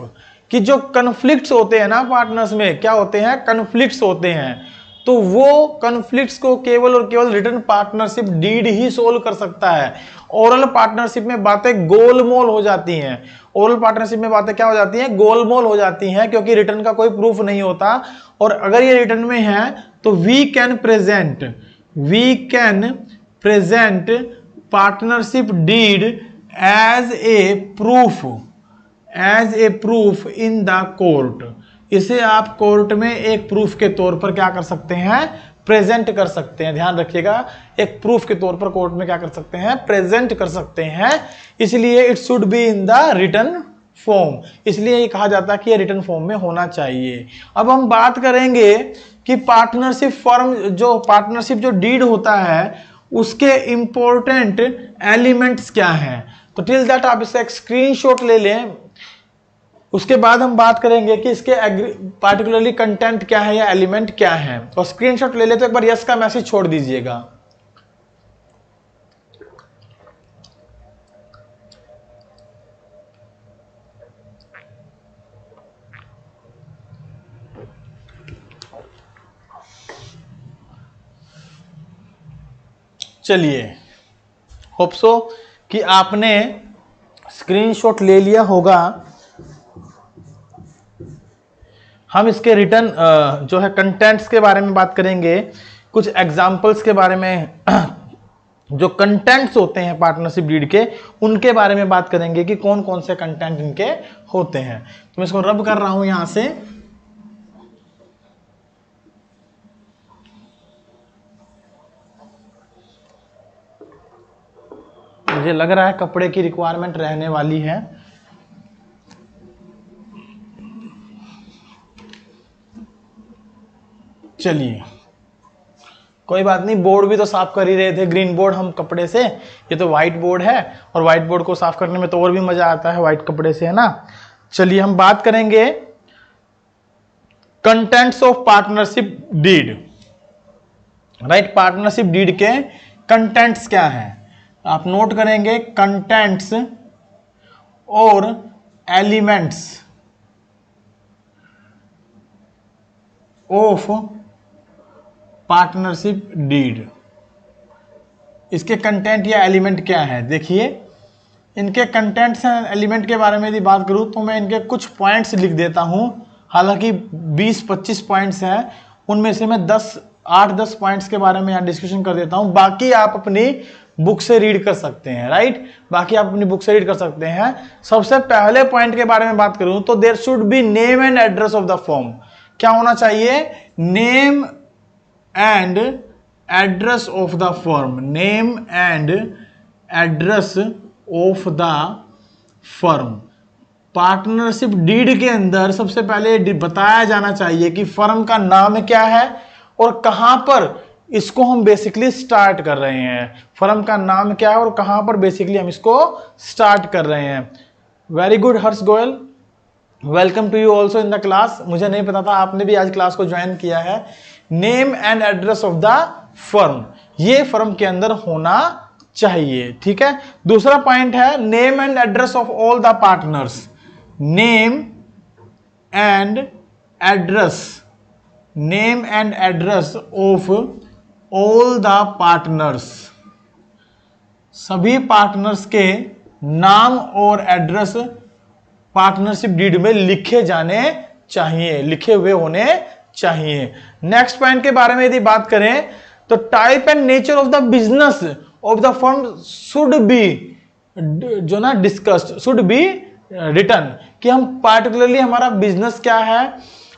कि जो conflicts होते हैं ना partners में, क्या होते हैं, कन्फ्लिक्ट्स होते हैं। तो वो कन्फ्लिक्ट्स को केवल और केवल रिटन पार्टनरशिप डीड ही सोल्व कर सकता है। ओरल पार्टनरशिप में बातें गोलमोल हो जाती हैं। ओरल पार्टनरशिप में बातें क्या हो जाती हैं, गोलमोल हो जाती हैं, क्योंकि रिटन का कोई प्रूफ नहीं होता। और अगर ये रिटन में है तो we can present partnership deed as a proof in the court. इसे आप कोर्ट में एक प्रूफ के तौर पर क्या कर सकते हैं, प्रेजेंट कर सकते हैं। ध्यान रखिएगा, एक प्रूफ के तौर पर कोर्ट में क्या कर सकते हैं, प्रेजेंट कर सकते हैं। इसलिए it should be in the written form, इसलिए ये कहा जाता है कि ये रिटन फॉर्म में होना चाहिए। अब हम बात करेंगे कि पार्टनरशिप जो डीड होता है उसके इंपॉर्टेंट एलिमेंट्स क्या हैं। तो टिल दैट आप इसका एक स्क्रीनशॉट ले लें, उसके बाद हम बात करेंगे कि इसके पार्टिकुलरली कंटेंट क्या है या एलिमेंट क्या है। तो स्क्रीनशॉट ले ले तो एक बार यस का मैसेज छोड़ दीजिएगा। चलिए, होप सो कि आपने स्क्रीनशॉट ले लिया होगा। हम इसके रिटर्न जो है कंटेंट्स के बारे में बात करेंगे, कुछ एग्जांपल्स के बारे में, जो कंटेंट्स होते हैं पार्टनरशिप डीड के उनके बारे में बात करेंगे कि कौन कौन से कंटेंट इनके होते हैं। तो मैं इसको रब कर रहा हूं यहां से। मुझे लग रहा है कपड़े की रिक्वायरमेंट रहने वाली है। चलिए, कोई बात नहीं, बोर्ड भी तो साफ कर ही रहे थे, ग्रीन बोर्ड हम कपड़े से, ये तो व्हाइट बोर्ड है और व्हाइट बोर्ड को साफ करने में तो और भी मजा आता है व्हाइट कपड़े से, है ना। चलिए हम बात करेंगे contents of partnership deed. Right, partnership deed के कंटेंट्स क्या हैं, आप नोट करेंगे, कंटेंट्स और एलिमेंट्स ऑफ पार्टनरशिप डीड। इसके कंटेंट या एलिमेंट क्या है, देखिए इनके कंटेंट्स एंड एलिमेंट के बारे में यदि बात करूं तो मैं इनके कुछ पॉइंट्स लिख देता हूं, हालांकि 20-25 पॉइंट्स हैं, उनमें से मैं 8-10 पॉइंट्स के बारे में यहाँ डिस्कशन कर देता हूं, बाकी आप अपनी बुक से रीड कर सकते हैं। राइट, बाकी आप अपनी बुक से रीड कर सकते हैं। सबसे पहले पॉइंट के बारे में बात करूं तो there should be name and address of the firm. क्या होना चाहिए, name and address of the firm, name and address of the firm. Partnership deed के अंदर सबसे पहले बताया जाना चाहिए कि फर्म का नाम क्या है और कहां पर इसको हम बेसिकली स्टार्ट कर रहे हैं, फर्म का नाम क्या है और कहां पर बेसिकली हम इसको स्टार्ट कर रहे हैं। Very good Harsh Goyal, welcome to you also in the class. मुझे नहीं पता था, आपने भी आज क्लास को ज्वाइन किया है। Name and address of the firm, ये फर्म के अंदर होना चाहिए, ठीक है। दूसरा पॉइंट है name and address of all the partners, name and address, name and address of all the partners, सभी पार्टनर्स के नाम और एड्रेस पार्टनरशिप डीड में लिखे जाने चाहिए, लिखे हुए होने चाहिए। नेक्स्ट पॉइंट के बारे में यदि बात करें तो type and nature of the business of the firm should be, जो ना डिस्कस्ड, शुड बी रिटन, कि हम पार्टिकुलरली हमारा बिजनेस क्या है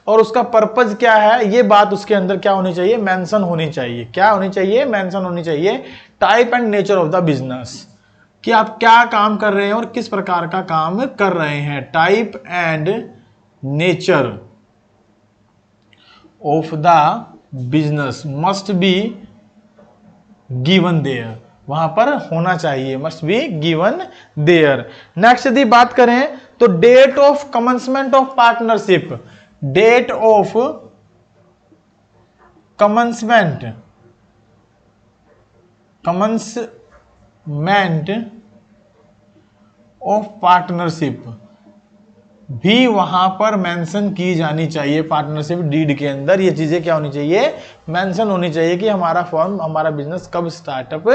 और उसका पर्पज क्या है, ये बात उसके अंदर क्या होनी चाहिए, मेंशन होनी चाहिए। क्या होनी चाहिए, मेंशन होनी चाहिए। Type and nature of the business, कि आप क्या काम कर रहे हैं और किस प्रकार का काम कर रहे हैं। Type and nature of the business must be given there, वहां पर होना चाहिए, must be given there. Next यदि बात करें तो date of commencement of partnership, date of commencement of partnership भी वहां पर मेंशन की जानी चाहिए। पार्टनरशिप डीड के अंदर ये चीजें क्या होनी चाहिए, मेंशन होनी चाहिए कि हमारा फर्म, हमारा बिजनेस कब स्टार्टअप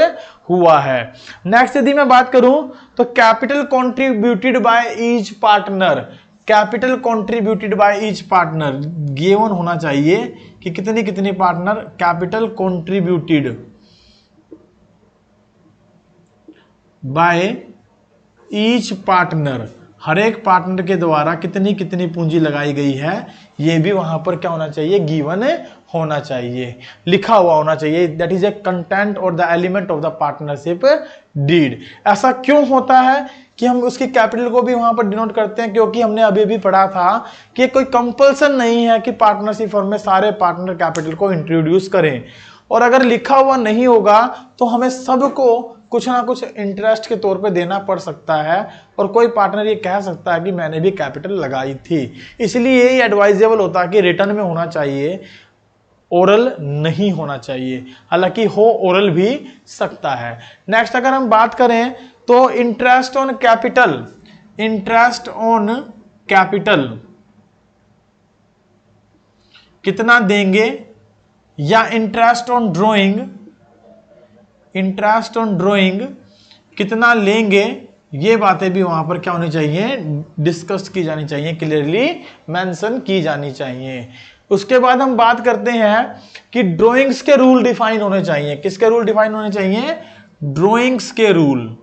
हुआ है। नेक्स्ट यदि मैं बात करूं तो capital contributed by each partner, capital contributed by each partner given होना चाहिए कि कितनी कितनी partner capital contributed by each partner, हर एक पार्टनर के द्वारा कितनी कितनी पूंजी लगाई गई है, ये भी वहां पर क्या होना चाहिए, गिवन होना चाहिए, लिखा हुआ होना चाहिए। दैट इज ए कंटेंट और the element of the partnership deed. ऐसा क्यों होता है कि हम उसकी कैपिटल को भी वहां पर डिनोट करते हैं, क्योंकि हमने अभी भी पढ़ा था कि कोई कंपल्सन नहीं है कि पार्टनरशिप फर्म में सारे पार्टनर कैपिटल को इंट्रोड्यूस करें, और अगर लिखा हुआ नहीं होगा तो हमें सबको कुछ ना कुछ इंटरेस्ट के तौर पे देना पड़ सकता है, और कोई पार्टनर ये कह सकता है कि मैंने भी कैपिटल लगाई थी। इसलिए ये एडवाइजेबल होता है कि रिटर्न में होना चाहिए, ओरल नहीं होना चाहिए, हालांकि हो ओरल भी सकता है। नेक्स्ट अगर हम बात करें तो interest on capital, interest on capital कितना देंगे, या interest on drawing, interest on drawing कितना लेंगे, ये बातें भी वहां पर क्या होनी चाहिए, डिस्कस की जानी चाहिए, क्लियरली मेंशन की जानी चाहिए। उसके बाद हम बात करते हैं कि ड्राइंग्स के रूल डिफाइन होने चाहिए। किसके रूल डिफाइन होने चाहिए, ड्राइंग्स के रूल,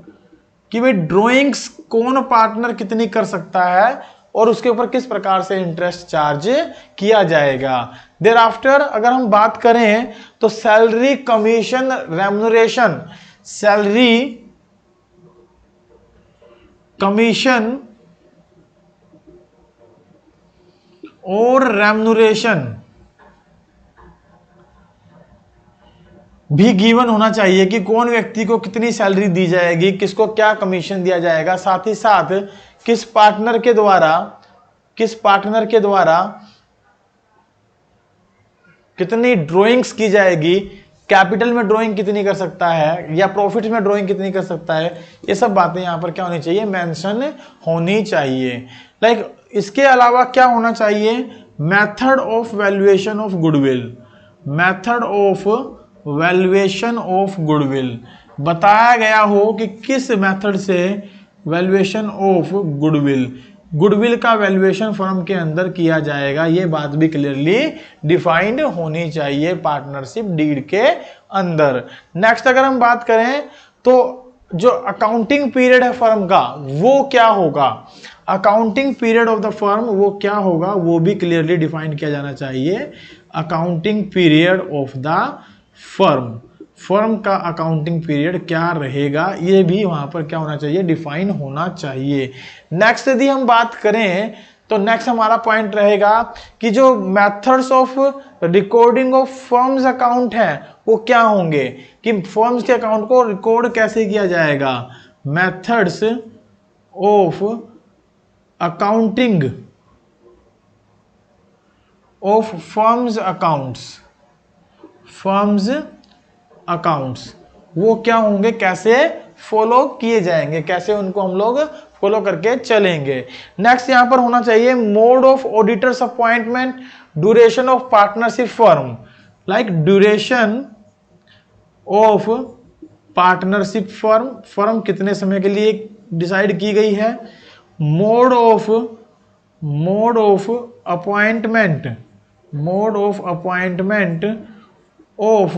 कि भाई ड्राइंग्स कौन पार्टनर कितनी कर सकता है और उसके ऊपर किस प्रकार से इंटरेस्ट चार्ज किया जाएगा। देयर आफ्टर अगर हम बात करें तो salary, commission, remuneration, salary, commission और रेम्युनरेशन भी गिवन होना चाहिए कि कौन व्यक्ति को कितनी सैलरी दी जाएगी, किसको क्या कमीशन दिया जाएगा, साथ ही साथ किस पार्टनर के द्वारा कितनी ड्राइंग्स की जाएगी, कैपिटल में ड्राइंग कितनी कर सकता है या प्रॉफिट में ड्राइंग कितनी कर सकता है, ये सब बातें यहां पर क्या होनी चाहिए, मेंशन होनी चाहिए। लाइक इसके अलावा क्या होना चाहिए, method of valuation of goodwill, method of valuation of goodwill, बताया गया हो कि किस मेथड से वैल्यूएशन ऑफ गुडविल, गुडविल का वैल्यूएशन फर्म के अंदर किया जाएगा, ये बात भी क्लियरली डिफाइंड होनी चाहिए पार्टनरशिप डीड के अंदर। नेक्स्ट अगर हम बात करें तो जो अकाउंटिंग पीरियड है फर्म का वो क्या होगा, accounting period of the firm वो क्या होगा, वो भी क्लियरली डिफाइन किया जाना चाहिए। Accounting period of the firm, firm का अकाउंटिंग पीरियड क्या रहेगा, ये भी वहां पर क्या होना चाहिए, डिफाइन होना चाहिए। नेक्स्ट यदि हम बात करें तो नेक्स्ट हमारा पॉइंट रहेगा कि जो methods of recording of firms account है वो क्या होंगे, कि फर्म्स के अकाउंट को रिकॉर्ड कैसे किया जाएगा, methods of accounting of firms accounts वो क्या होंगे, कैसे फॉलो किए जाएंगे, कैसे उनको हम लोग फॉलो करके चलेंगे। नेक्स्ट यहां पर होना चाहिए mode of auditors appointment, duration of partnership firm, like duration of partnership firm, firm कितने समय के लिए डिसाइड की गई है, मोड ऑफ अपॉइंटमेंट ऑफ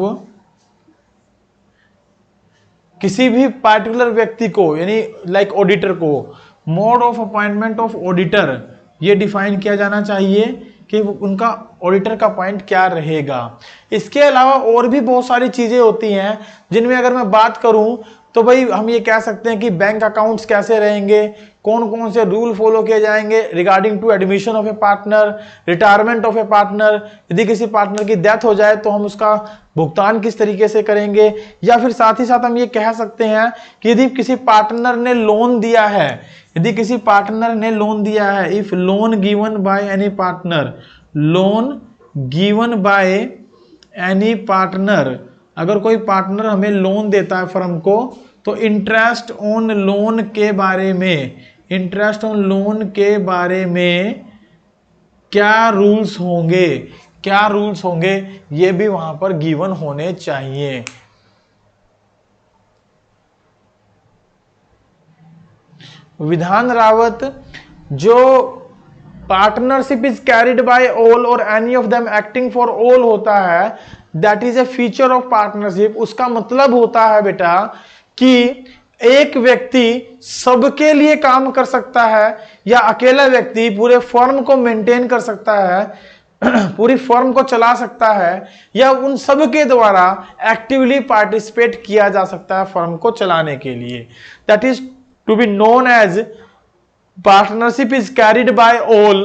किसी भी पार्टिकुलर व्यक्ति को, यानी लाइक ऑडिटर को, mode of appointment of auditor ये डिफाइन किया जाना चाहिए कि उनका ऑडिटर का पॉइंट क्या रहेगा। इसके अलावा और भी बहुत सारी चीजें होती हैं जिनमें अगर मैं बात करूं तो भाई हम ये कह सकते हैं कि बैंक अकाउंट्स कैसे रहेंगे, कौन कौन से रूल फॉलो किए जाएंगे regarding to admission of a partner, retirement of a partner, यदि किसी पार्टनर की डेथ हो जाए तो हम उसका भुगतान किस तरीके से करेंगे, या फिर साथ ही साथ हम ये कह सकते हैं कि यदि किसी पार्टनर ने लोन दिया है, यदि किसी पार्टनर ने लोन दिया है, if loan given by any partner, loan given by any partner, अगर कोई पार्टनर हमें लोन देता है फर्म को तो इंटरेस्ट ऑन लोन के बारे में, इंटरेस्ट ऑन लोन के बारे में क्या रूल्स होंगे, क्या रूल्स होंगे ये भी वहां पर गिवन होने चाहिए। विधान रावत, जो partnership is carried by all और any of them acting for all होता है, that is a feature of partnership, उसका मतलब होता है बेटा कि एक व्यक्ति सबके लिए काम कर सकता है या अकेला व्यक्ति पूरे फर्म को मेंटेन कर सकता है, पूरी फर्म को चला सकता है, या उन सब के द्वारा एक्टिवली पार्टिसिपेट किया जा सकता है फर्म को चलाने के लिए, that is to be known as partnership is carried by all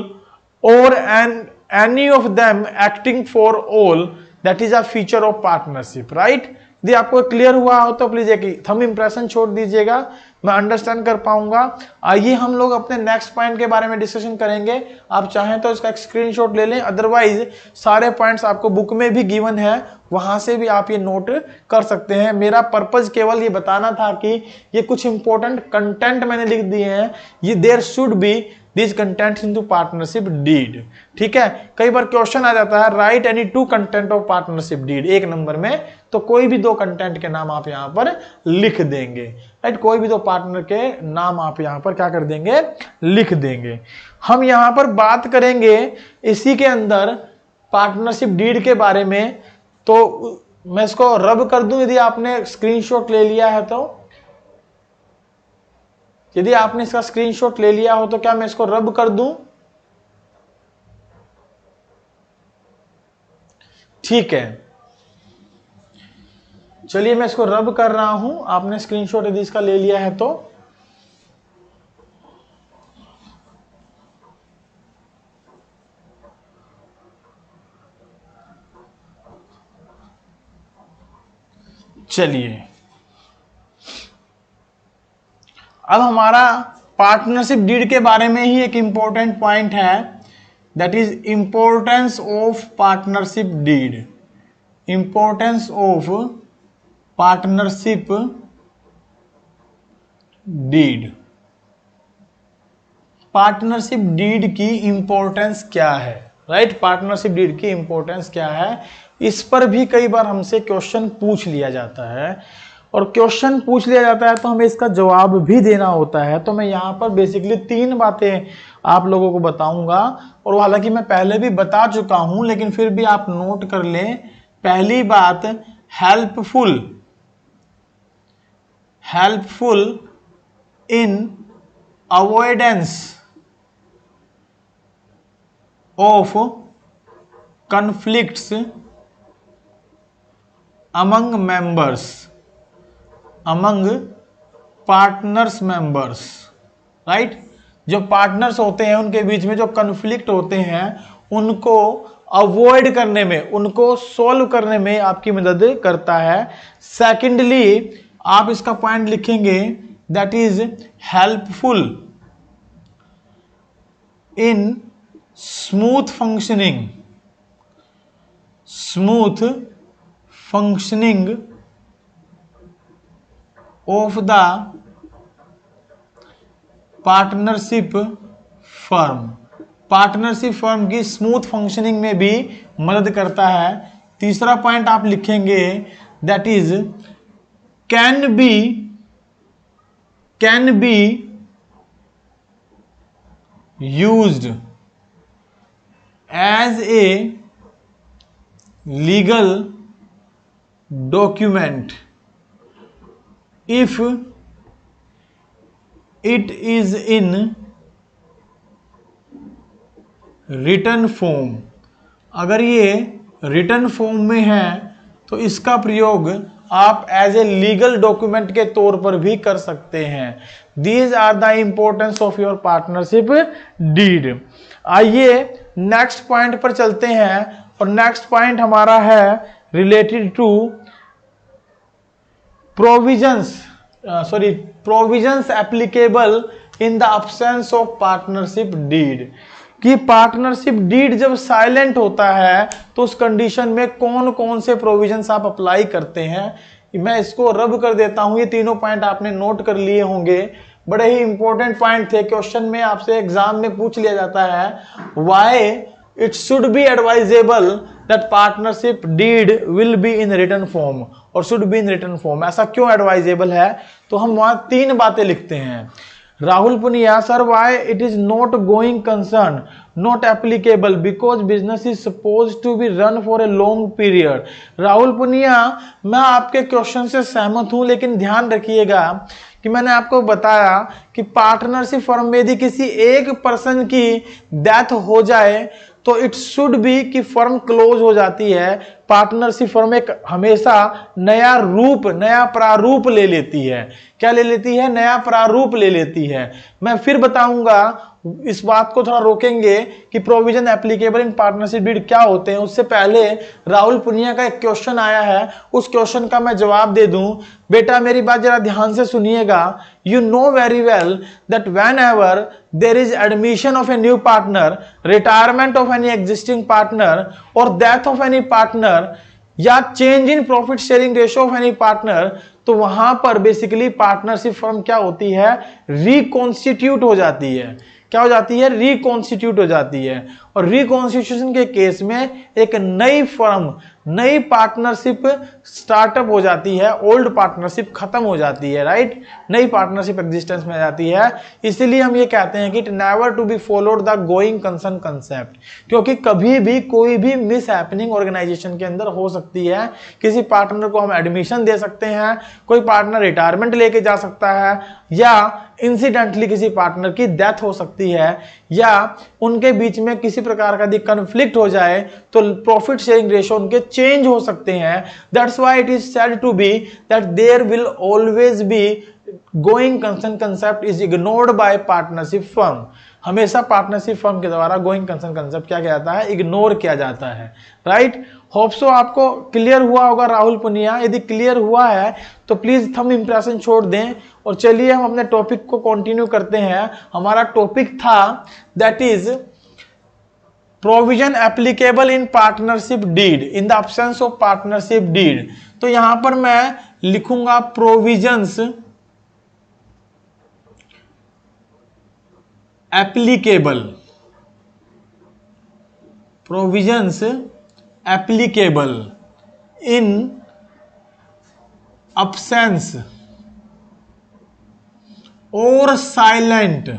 or any of them acting for all, that is a feature of partnership, right? यदि आपको क्लियर हुआ हो तो प्लीज एक थंब इंप्रेशन छोड़ दीजिएगा, मैं अंडरस्टैंड कर पाऊंगा। आइए हम लोग अपने नेक्स्ट पॉइंट के बारे में डिस्कशन करेंगे, आप चाहें तो इसका एक स्क्रीनशॉट ले लें, अदरवाइज सारे पॉइंट्स आपको बुक में भी गिवन है, वहां से भी आप ये नोट कर सकते हैं। मेरा पर्पज केवल ये बताना था कि ये कुछ इंपॉर्टेंट कंटेंट मैंने लिख दिए हैं, ये there should be this content into partnership deed, ठीक है। कई बार क्वेश्चन आ जाता है right any two content of partnership deed, एक नंबर में, तो कोई भी दो कंटेंट के नाम आप यहां पर लिख देंगे, राइट, कोई भी दो पार्टनर के नाम आप यहां पर क्या कर देंगे, लिख देंगे। हम यहां पर बात करेंगे इसी के अंदर पार्टनरशिप डीड के बारे में, तो मैं इसको रब कर दूं यदि आपने स्क्रीनशॉट ले लिया है तो, यदि आपने इसका स्क्रीनशॉट ले लिया हो तो क्या मैं इसको रब कर दूं, ठीक है, चलिए मैं इसको रब कर रहा हूं, आपने स्क्रीनशॉट यदि इसका ले लिया है तो चलिए अब हमारा पार्टनरशिप डीड के बारे में ही एक इंपॉर्टेंट पॉइंट है, that is importance of partnership deed. Importance of partnership deed. Partnership deed की इंपॉर्टेंस क्या है, राइट? पार्टनरशिप डीड की इंपॉर्टेंस क्या है, इस पर भी कई बार हमसे क्वेश्चन पूछ लिया जाता है, और क्वेश्चन पूछ लिया जाता है तो हमें इसका जवाब भी देना होता है। तो मैं यहाँ पर बेसिकली 3 बातें आप लोगों को बताऊंगा, और हालांकि मैं पहले भी बता चुका हूं लेकिन फिर भी आप नोट कर लें। पहली बात, helpful in avoidance of conflicts among partners members, right? जो पार्टनर्स होते हैं उनके बीच में जो कन्फ्लिक्ट होते हैं उनको अवॉइड करने में, उनको सॉल्व करने में आपकी मदद करता है। सेकेंडली आप इसका पॉइंट लिखेंगे, that is helpful in smooth functioning of the partnership firm. Partnership firm की स्मूथ फंक्शनिंग में भी मदद करता है। तीसरा पॉइंट आप लिखेंगे, that is can be used as a legal document if it is in written form। अगर ये रिटन फॉर्म में है तो इसका प्रयोग आप एज ए लीगल डॉक्यूमेंट के तौर पर भी कर सकते हैं। These are the importance of your partnership deed. आइए नेक्स्ट पॉइंट पर चलते हैं, और नेक्स्ट पॉइंट हमारा है related to provisions applicable in the absence of partnership deed। कि पार्टनरशिप डीड जब साइलेंट होता है तो उस कंडीशन में कौन कौन से प्रोविजंस आप अप्लाई करते हैं। मैं इसको रब कर देता हूं, ये तीनों पॉइंट आपने नोट कर लिए होंगे, बड़े ही इंपॉर्टेंट पॉइंट थे। क्वेश्चन में आपसे एग्जाम में पूछ लिया जाता है, why it should be advisable that partnership deed will be in written form और should be in written form. ऐसा क्यों एडवाइजेबल है? तो हम वहां 3 बातें लिखते हैं। Rahul Punia, sir why it is not going concern, not applicable because business is suppose to be run for a long period. Rahul Punia, मैं आपके क्वेश्चन से सहमत हूं, लेकिन ध्यान रखिएगा कि मैंने आपको बताया कि पार्टनरशिप फर्म में यदि किसी एक पर्सन की डेथ हो जाए तो इट शुड बी कि फर्म क्लोज हो जाती है। पार्टनरशिप फर्म एक हमेशा नया प्रारूप ले लेती है। क्या ले लेती है? नया प्रारूप ले लेती है। मैं फिर बताऊंगा, इस बात को थोड़ा रोकेंगे कि provision applicable in partnership deed क्या होते हैं। उससे पहले राहुल पुनिया का एक क्वेश्चन आया है, उस क्वेश्चन का मैं जवाब दे दूं। बेटा मेरी बात जरा ध्यान से सुनिएगा। You know very well that whenever there is admission of a new partner, retirement of any existing partner और डेथ ऑफ एनी पार्टनर या change in profit sharing ratio of any partner, तो वहां पर basically partnership firm क्या होती है? Reconstitute हो जाती है। क्या हो जाती है? रिकॉन्स्टिट्यूट हो जाती है। और रिकॉन्स्टिट्यूशन के केस में एक नई फर्म, नई पार्टनरशिप स्टार्टअप हो जाती है, ओल्ड पार्टनरशिप खत्म हो जाती है, राइट? नई पार्टनरशिप एग्जिस्टेंस में आ जाती है। इसीलिए हम ये कहते हैं कि it never to be followed the going concern concept, क्योंकि कभी भी कोई भी मिस हैपनिंग ऑर्गेनाइजेशन के अंदर हो सकती है। किसी पार्टनर को हम एडमिशन दे सकते हैं, कोई पार्टनर रिटायरमेंट लेके जा सकता है, या इंसिडेंटली किसी पार्टनर की डेथ हो सकती है, या उनके बीच में किसी प्रकार का कॉन्फ्लिक्ट हो जाए तो प्रॉफिट शेयरिंग रेशियो उनके चेंज हो सकते हैं। That's why it is said to be that there will always be going concern concept is ignored by partnership firm. हमेशा पार्टनरशिप फर्म के द्वारा गोइंग कंसर्न कंसेप्ट क्या किया जाता है, इग्नोर किया जाता है। राइट, होप सो आपको क्लियर हुआ होगा राहुल पुनिया। यदि क्लियर हुआ है तो प्लीज थंब इंप्रेशन छोड़ दें और चलिए हम अपने टॉपिक को कंटिन्यू करते हैं। हमारा टॉपिक था that is provision applicable in partnership deed in the absence of partnership deed. तो यहां पर मैं लिखूंगा provisions applicable, provisions applicable in absence और साइलेंट,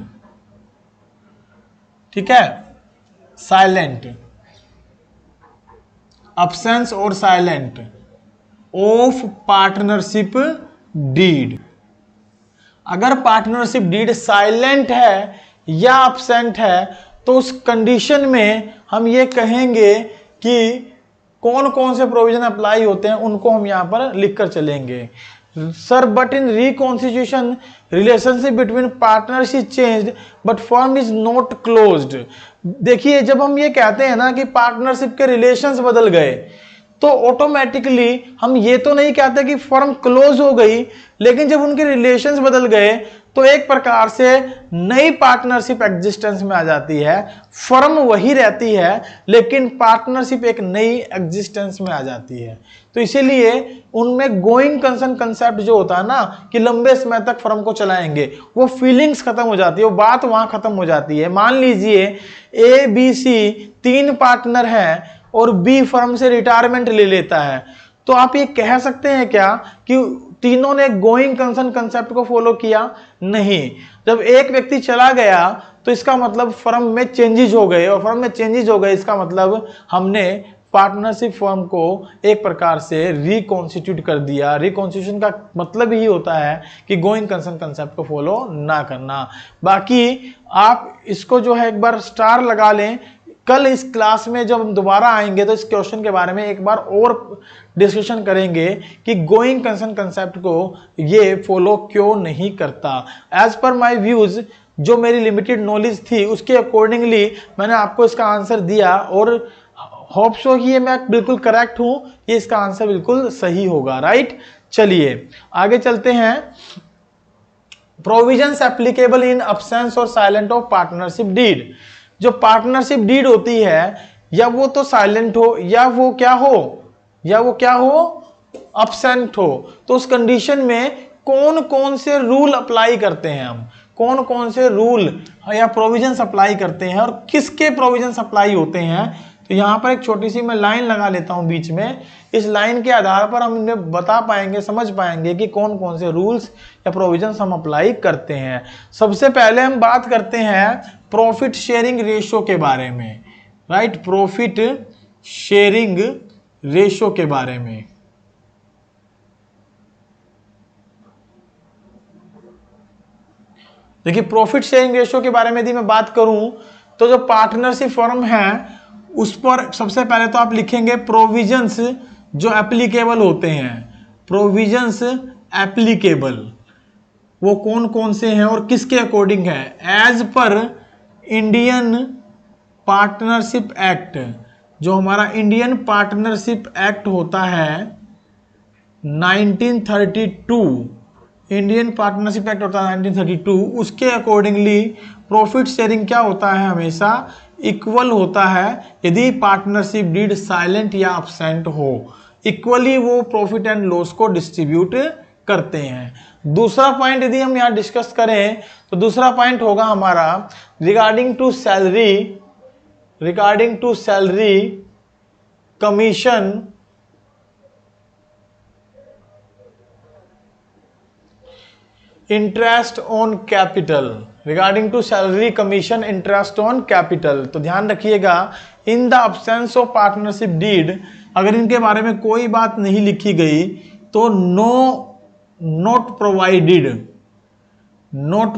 ठीक है, साइलेंट, absence और साइलेंट ऑफ पार्टनरशिप डीड। अगर पार्टनरशिप डीड साइलेंट है या absent है तो उस कंडीशन में हम ये कहेंगे कि कौन कौन से प्रोविजन अप्लाई होते हैं, उनको हम यहां पर लिखकर चलेंगे। Sir but in reconstitution relationship between partners is changed but firm is not closed. देखिए, जब हम ये कहते हैं ना कि पार्टनरशिप के रिलेशंस बदल गए तो ऑटोमेटिकली हम ये तो नहीं कहते कि फर्म क्लोज हो गई, लेकिन जब उनके रिलेशंस बदल गए तो एक प्रकार से नई पार्टनरशिप एग्जिस्टेंस में आ जाती है। फर्म वही रहती है लेकिन पार्टनरशिप एक नई एग्जिस्टेंस में आ जाती है। तो इसीलिए उनमें गोइंग कंसर्न कंसेप्ट जो होता है ना कि लंबे समय तक फर्म को चलाएंगे, वो फीलिंग्स खत्म हो जाती है, वो बात वहां खत्म हो जाती है। मान लीजिए ए बी सी 3 पार्टनर हैं और बी फर्म से रिटायरमेंट ले लेता है, तो आप ये कह सकते हैं क्या कि तीनों ने गोइंग कंसर्न कंसेप्ट को फॉलो किया? नहीं। जब एक व्यक्ति चला गया तो इसका मतलब फर्म में चेंजेस हो गए, और फर्म में चेंजेस हो गए इसका मतलब हमने पार्टनरशिप फर्म को एक प्रकार से रिकॉन्स्टिट्यूट कर दिया। रिकॉन्स्टिट्यूशन का मतलब ही होता है कि गोइंग कंसर्न कंसेप्ट को फॉलो ना करना। बाकी आप इसको जो है एक बार स्टार लगा लें। कल इस क्लास में जब हम दोबारा आएंगे तो इस क्वेश्चन के बारे में एक बार और डिस्कशन करेंगे कि गोइंग कंसर्न कंसेप्ट को ये फॉलो क्यों नहीं करता। एज पर माय व्यूज, जो मेरी लिमिटेड नॉलेज थी उसके अकॉर्डिंगली मैंने आपको इसका आंसर दिया, और होप सो कि ये मैं बिल्कुल करेक्ट हूं, ये इसका आंसर बिल्कुल सही होगा। राइट, चलिए आगे चलते हैं। प्रोविजंस एप्लीकेबल इन एब्सेंस और साइलेंट ऑफ पार्टनरशिप डीड। जो पार्टनरशिप डीड होती है या वो तो साइलेंट हो या वो क्या हो, अब्सेंट हो, तो उस कंडीशन में कौन कौन से रूल अप्लाई करते हैं हम, कौन कौन से रूल या प्रोविजंस अप्लाई करते हैं और किसके प्रोविजंस अप्लाई होते हैं। तो यहां पर एक छोटी सी मैं लाइन लगा लेता हूं बीच में। इस लाइन के आधार पर हम इन्हें बता पाएंगे, समझ पाएंगे कि कौन कौन से रूल्स या प्रोविजंस हम अप्लाई करते हैं। सबसे पहले हम बात करते हैं प्रॉफिट शेयरिंग रेशो के बारे में। राइट, प्रॉफिट शेयरिंग रेशो के बारे में। देखिए, प्रॉफिट शेयरिंग रेशो के बारे में यदि मैं बात करूं तो जो पार्टनरशिप फर्म है उस पर सबसे पहले तो आप लिखेंगे प्रोविजंस जो एप्लीकेबल होते हैं। प्रोविजंस एप्लीकेबल वो कौन कौन से हैं और किसके अकॉर्डिंग है? As per Indian partnership act, जो हमारा इंडियन पार्टनरशिप एक्ट होता है 1932, इंडियन पार्टनरशिप एक्ट होता है 1932, उसके अकॉर्डिंगली प्रॉफिट शेयरिंग क्या होता है? हमेशा इक्वल होता है यदि पार्टनरशिप डीड साइलेंट या अब्सेंट हो। इक्वली वो प्रॉफिट एंड लॉस को डिस्ट्रीब्यूट करते हैं। दूसरा पॉइंट यदि हम यहां डिस्कस करें तो दूसरा पॉइंट होगा हमारा regarding to salary commission interest on capital. Regarding to salary commission interest on capital. तो ध्यान रखिएगा, in the absence of partnership deed, अगर इनके बारे में कोई बात नहीं लिखी गई तो नॉट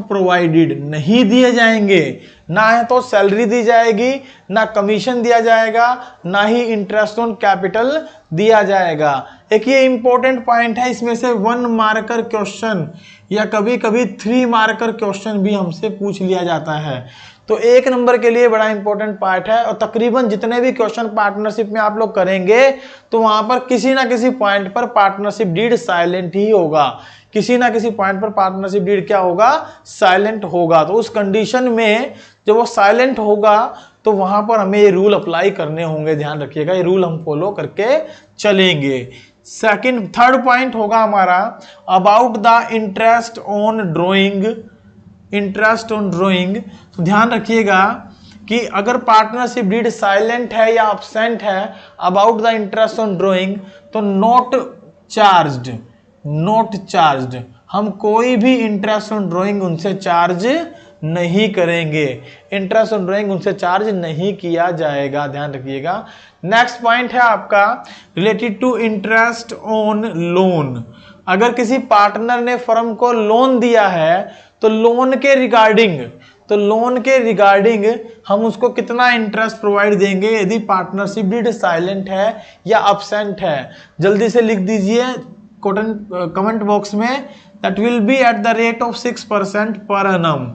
प्रोवाइडेड नहीं दिए जाएंगे। ना है तो सैलरी दी जाएगी, ना कमीशन दिया जाएगा, ना ही इंटरेस्ट ऑन कैपिटल दिया जाएगा। एक ये इंपॉर्टेंट पॉइंट है, इसमें से 1 मार्कर क्वेश्चन या कभी कभी 3 मार्कर क्वेश्चन भी हमसे पूछ लिया जाता है। तो 1 नंबर के लिए बड़ा इंपॉर्टेंट पार्ट है। और तकरीबन जितने भी क्वेश्चन पार्टनरशिप में आप लोग करेंगे तो वहां पर किसी ना किसी पॉइंट पर पार्टनरशिप डीड साइलेंट ही होगा, किसी ना किसी पॉइंट पर पार्टनरशिप डीड क्या होगा, साइलेंट होगा। तो उस कंडीशन में जब वो साइलेंट होगा तो वहां पर हमें ये रूल अप्लाई करने होंगे, ध्यान रखिएगा, ये रूल हम फॉलो करके चलेंगे। थर्ड पॉइंट होगा हमारा about the interest on drawing, interest on drawing. तो ध्यान रखिएगा कि अगर पार्टनरशिप डीड साइलेंट है या अब्सेंट है about the interest on drawing तो नॉट चार्ज्ड, नॉट चार्ज्ड, हम कोई भी इंटरेस्ट ऑन ड्रॉइंग उनसे चार्ज नहीं करेंगे, इंटरेस्ट ऑन ड्रॉइंग उनसे चार्ज नहीं किया जाएगा, ध्यान रखिएगा। नेक्स्ट पॉइंट है आपका related to interest on loan. अगर किसी पार्टनर ने फर्म को लोन दिया है तो लोन के रिगार्डिंग हम उसको कितना इंटरेस्ट प्रोवाइड देंगे यदि पार्टनरशिप डीड साइलेंट है या अब्सेंट है। जल्दी से लिख दीजिए कमेंट बॉक्स में, that will B at the rate of 6% पर annum।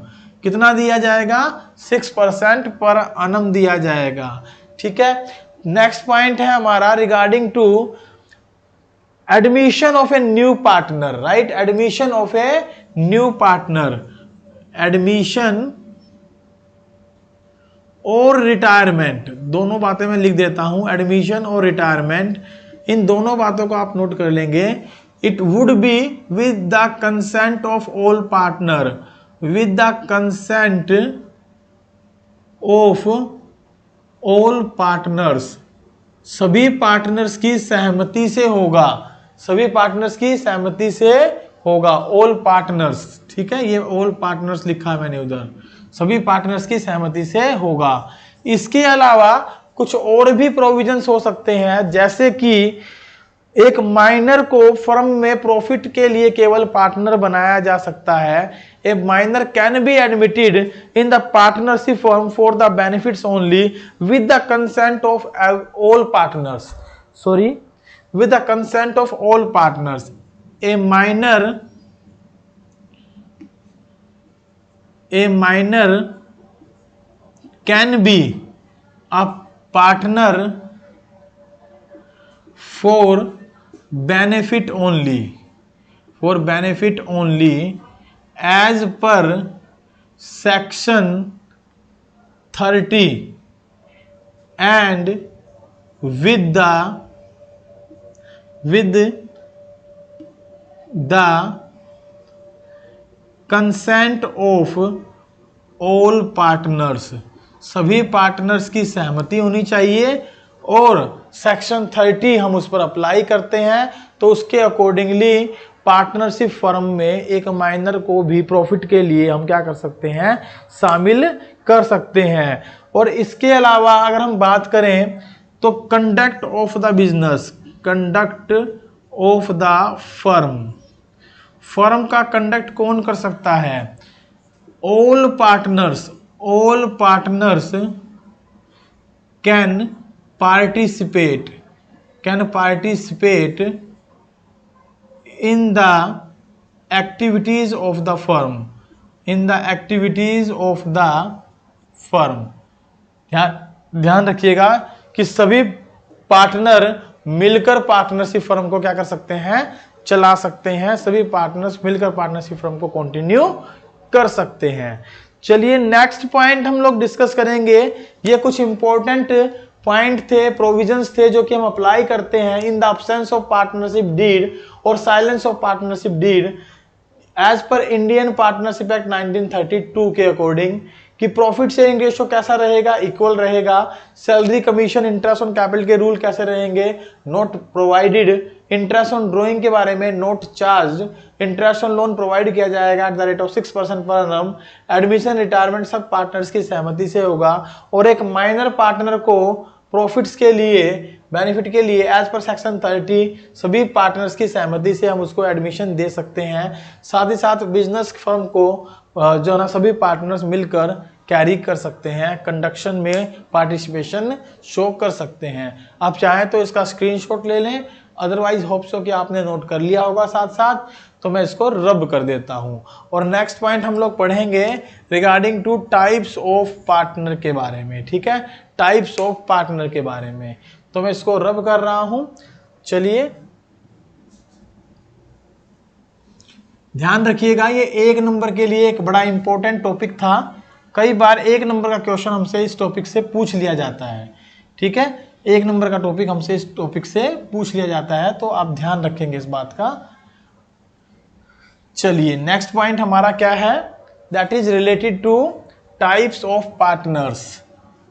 कितना दिया जाएगा, 6% पर annum दिया जाएगा, ठीक है। नेक्स्ट पॉइंट है हमारा regarding to admission of a new partner, right, admission of a new partner, admission और रिटायरमेंट, दोनों बातें मैं लिख देता हूं, एडमिशन और रिटायरमेंट, इन दोनों बातों को आप नोट कर लेंगे। It would be with the consent of all partner, with the consent of all partners, सभी पार्टनर्स की सहमति से होगा, सभी पार्टनर्स की सहमति से होगा, ऑल पार्टनर्स, ठीक है, ये ऑल पार्टनर्स लिखा है मैंने उधर, सभी पार्टनर्स की सहमति से होगा। इसके अलावा कुछ और भी प्रोविजंस हो सकते हैं, जैसे कि एक माइनर को फर्म में प्रॉफिट के लिए केवल पार्टनर बनाया जा सकता है। ए minor can be admitted in the partnership firm for the benefits only with the consent of all partners, sorry, with the consent of all partners. A minor can B a partner for benefit only as per section 30 and with the consent of all partners, सभी partners की सहमति होनी चाहिए। और section 30 हम उस पर apply करते हैं तो उसके अकॉर्डिंगली पार्टनरशिप फर्म में एक माइनर को भी प्रॉफिट के लिए हम क्या कर सकते हैं, शामिल कर सकते हैं। और इसके अलावा अगर हम बात करें तो conduct of the business, conduct of the firm, firm का कंडक्ट कौन कर सकता है, all partners can participate in the activities of the firm, ध्यान रखिएगा कि सभी पार्टनर मिलकर पार्टनरशिप फर्म को क्या कर सकते हैं, चला सकते हैं, सभी पार्टनर्स मिलकर पार्टनरशिप फर्म को कंटिन्यू कर सकते हैं। चलिए नेक्स्ट पॉइंट हम लोग डिस्कस करेंगे। ये कुछ इंपॉर्टेंट पॉइंट थे, प्रोविजंस थे जो कि हम अप्लाई करते हैं in the absence of partnership deed और silence of partnership deed as per Indian partnership act 1932 के अकॉर्डिंग, कि प्रॉफिट शेयरिंग रेशो कैसा रहेगा, इक्वल रहेगा, salary commission interest on capital के रूल कैसे रहेंगे, not provided, interest on drawing के बारे में not charge, interest on loan provide किया जाएगा एट द रेट ऑफ 6% पर annum, एडमिशन रिटायरमेंट सब पार्टनर्स की सहमति से होगा। और एक माइनर पार्टनर को प्रॉफिट्स के लिए, बेनिफिट के लिए एज पर सेक्शन 30 सभी पार्टनर्स की सहमति से हम उसको एडमिशन दे सकते हैं। साथ ही साथ बिजनेस फर्म को जो है ना सभी पार्टनर्स मिलकर कैरी कर सकते हैं, कंडक्शन में पार्टिसिपेशन शो कर सकते हैं। आप चाहें तो इसका स्क्रीनशॉट ले लें, अदरवाइज होप सो कि आपने नोट कर लिया होगा साथ साथ। तो मैं इसको रब कर देता हूं। और नेक्स्ट पॉइंट हम लोग पढ़ेंगे regarding two types of partner के बारे में, ठीक है, टाइप्स ऑफ पार्टनर के बारे में। तो मैं इसको रब कर रहा हूं। चलिए ध्यान रखिएगा, ये 1 नंबर के लिए एक बड़ा इंपॉर्टेंट टॉपिक था। कई बार 1 नंबर का क्वेश्चन हमसे इस टॉपिक से पूछ लिया जाता है, ठीक है, 1 नंबर का टॉपिक हमसे इस टॉपिक से पूछ लिया जाता है, तो आप ध्यान रखेंगे इस बात का। चलिए नेक्स्ट पॉइंट हमारा क्या है, that is related two types of partners.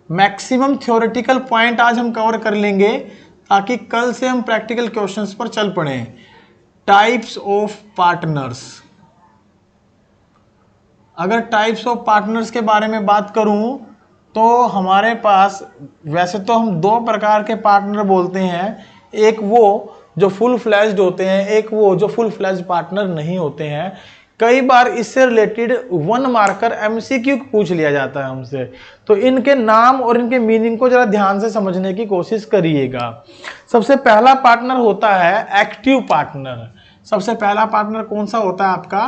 Maximum theoretical point आज हम कवर कर लेंगे ताकि कल से हम प्रैक्टिकल क्वेश्चंस पर चल पड़े। टाइप्स ऑफ पार्टनर्स, अगर टाइप्स ऑफ पार्टनर्स के बारे में बात करूं तो हमारे पास वैसे तो हम 2 प्रकार के पार्टनर बोलते हैं, एक वो जो फुल फ्लैज्ड होते हैं, एक वो जो फुल फ्लैज्ड पार्टनर नहीं होते हैं। कई बार इससे रिलेटेड 1 मार्कर MCQ पूछ लिया जाता है हमसे, तो इनके नाम और इनके मीनिंग को जरा ध्यान से समझने की कोशिश करिएगा। सबसे पहला पार्टनर होता है एक्टिव पार्टनर। सबसे पहला पार्टनर कौन सा होता है आपका,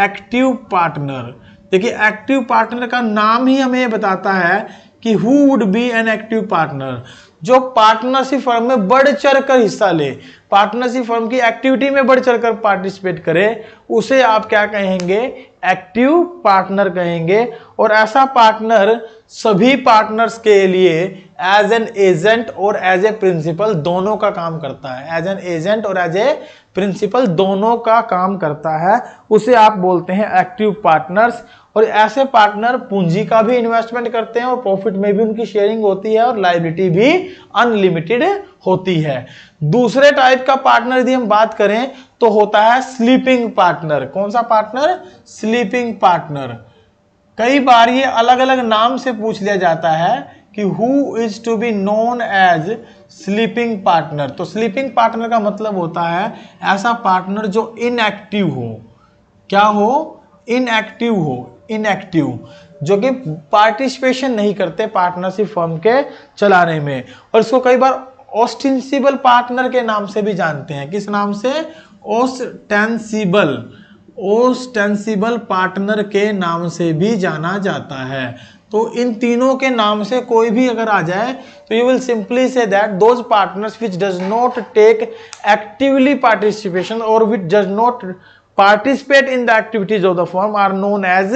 एक्टिव पार्टनर। देखिए एक्टिव पार्टनर का नाम ही हमें बताता है कि who would be an active partner, जो पार्टनरशिप फर्म में बढ़ चढ़ कर हिस्सा ले, पार्टनरशिप फर्म की एक्टिविटी में बढ़ चढ़ कर पार्टिसिपेट करे, उसे आप क्या कहेंगे, एक्टिव पार्टनर कहेंगे। और ऐसा पार्टनर सभी पार्टनर्स के लिए एज एन एजेंट और एज ए प्रिंसिपल दोनों का काम करता है, एज एन एजेंट और एज ए प्रिंसिपल दोनों का काम करता है, उसे आप बोलते हैं एक्टिव पार्टनर्स। और ऐसे पार्टनर पूंजी का भी इन्वेस्टमेंट करते हैं और प्रॉफिट में भी उनकी शेयरिंग होती है और लायबिलिटी भी अनलिमिटेड होती है। दूसरे टाइप का पार्टनर यदि हम बात करें तो होता है स्लीपिंग पार्टनर। कौन सा पार्टनर, स्लीपिंग पार्टनर। कई बार ये अलग अलग नाम से पूछ लिया जाता है कि who is to be known as sleeping partner. तो स्लीपिंग पार्टनर का मतलब होता है ऐसा पार्टनर जो इनएक्टिव हो, क्या हो, इनएक्टिव हो, इनएक्टिव, जो कि पार्टिसिपेशन नहीं करते पार्टनरशिप फर्म के चलाने में। और इसको कई बार ऑस्टेंसिबल पार्टनर के नाम से भी जानते हैं। किस नाम से, ऑस्टेंसिबल, ऑस्टेंसिबल पार्टनर के नाम से भी जाना जाता है। तो इन तीनों के नाम से कोई भी अगर आ जाए तो you will simply say that those partners which does not take actively participation और which does not participate in the activities of the firm are known as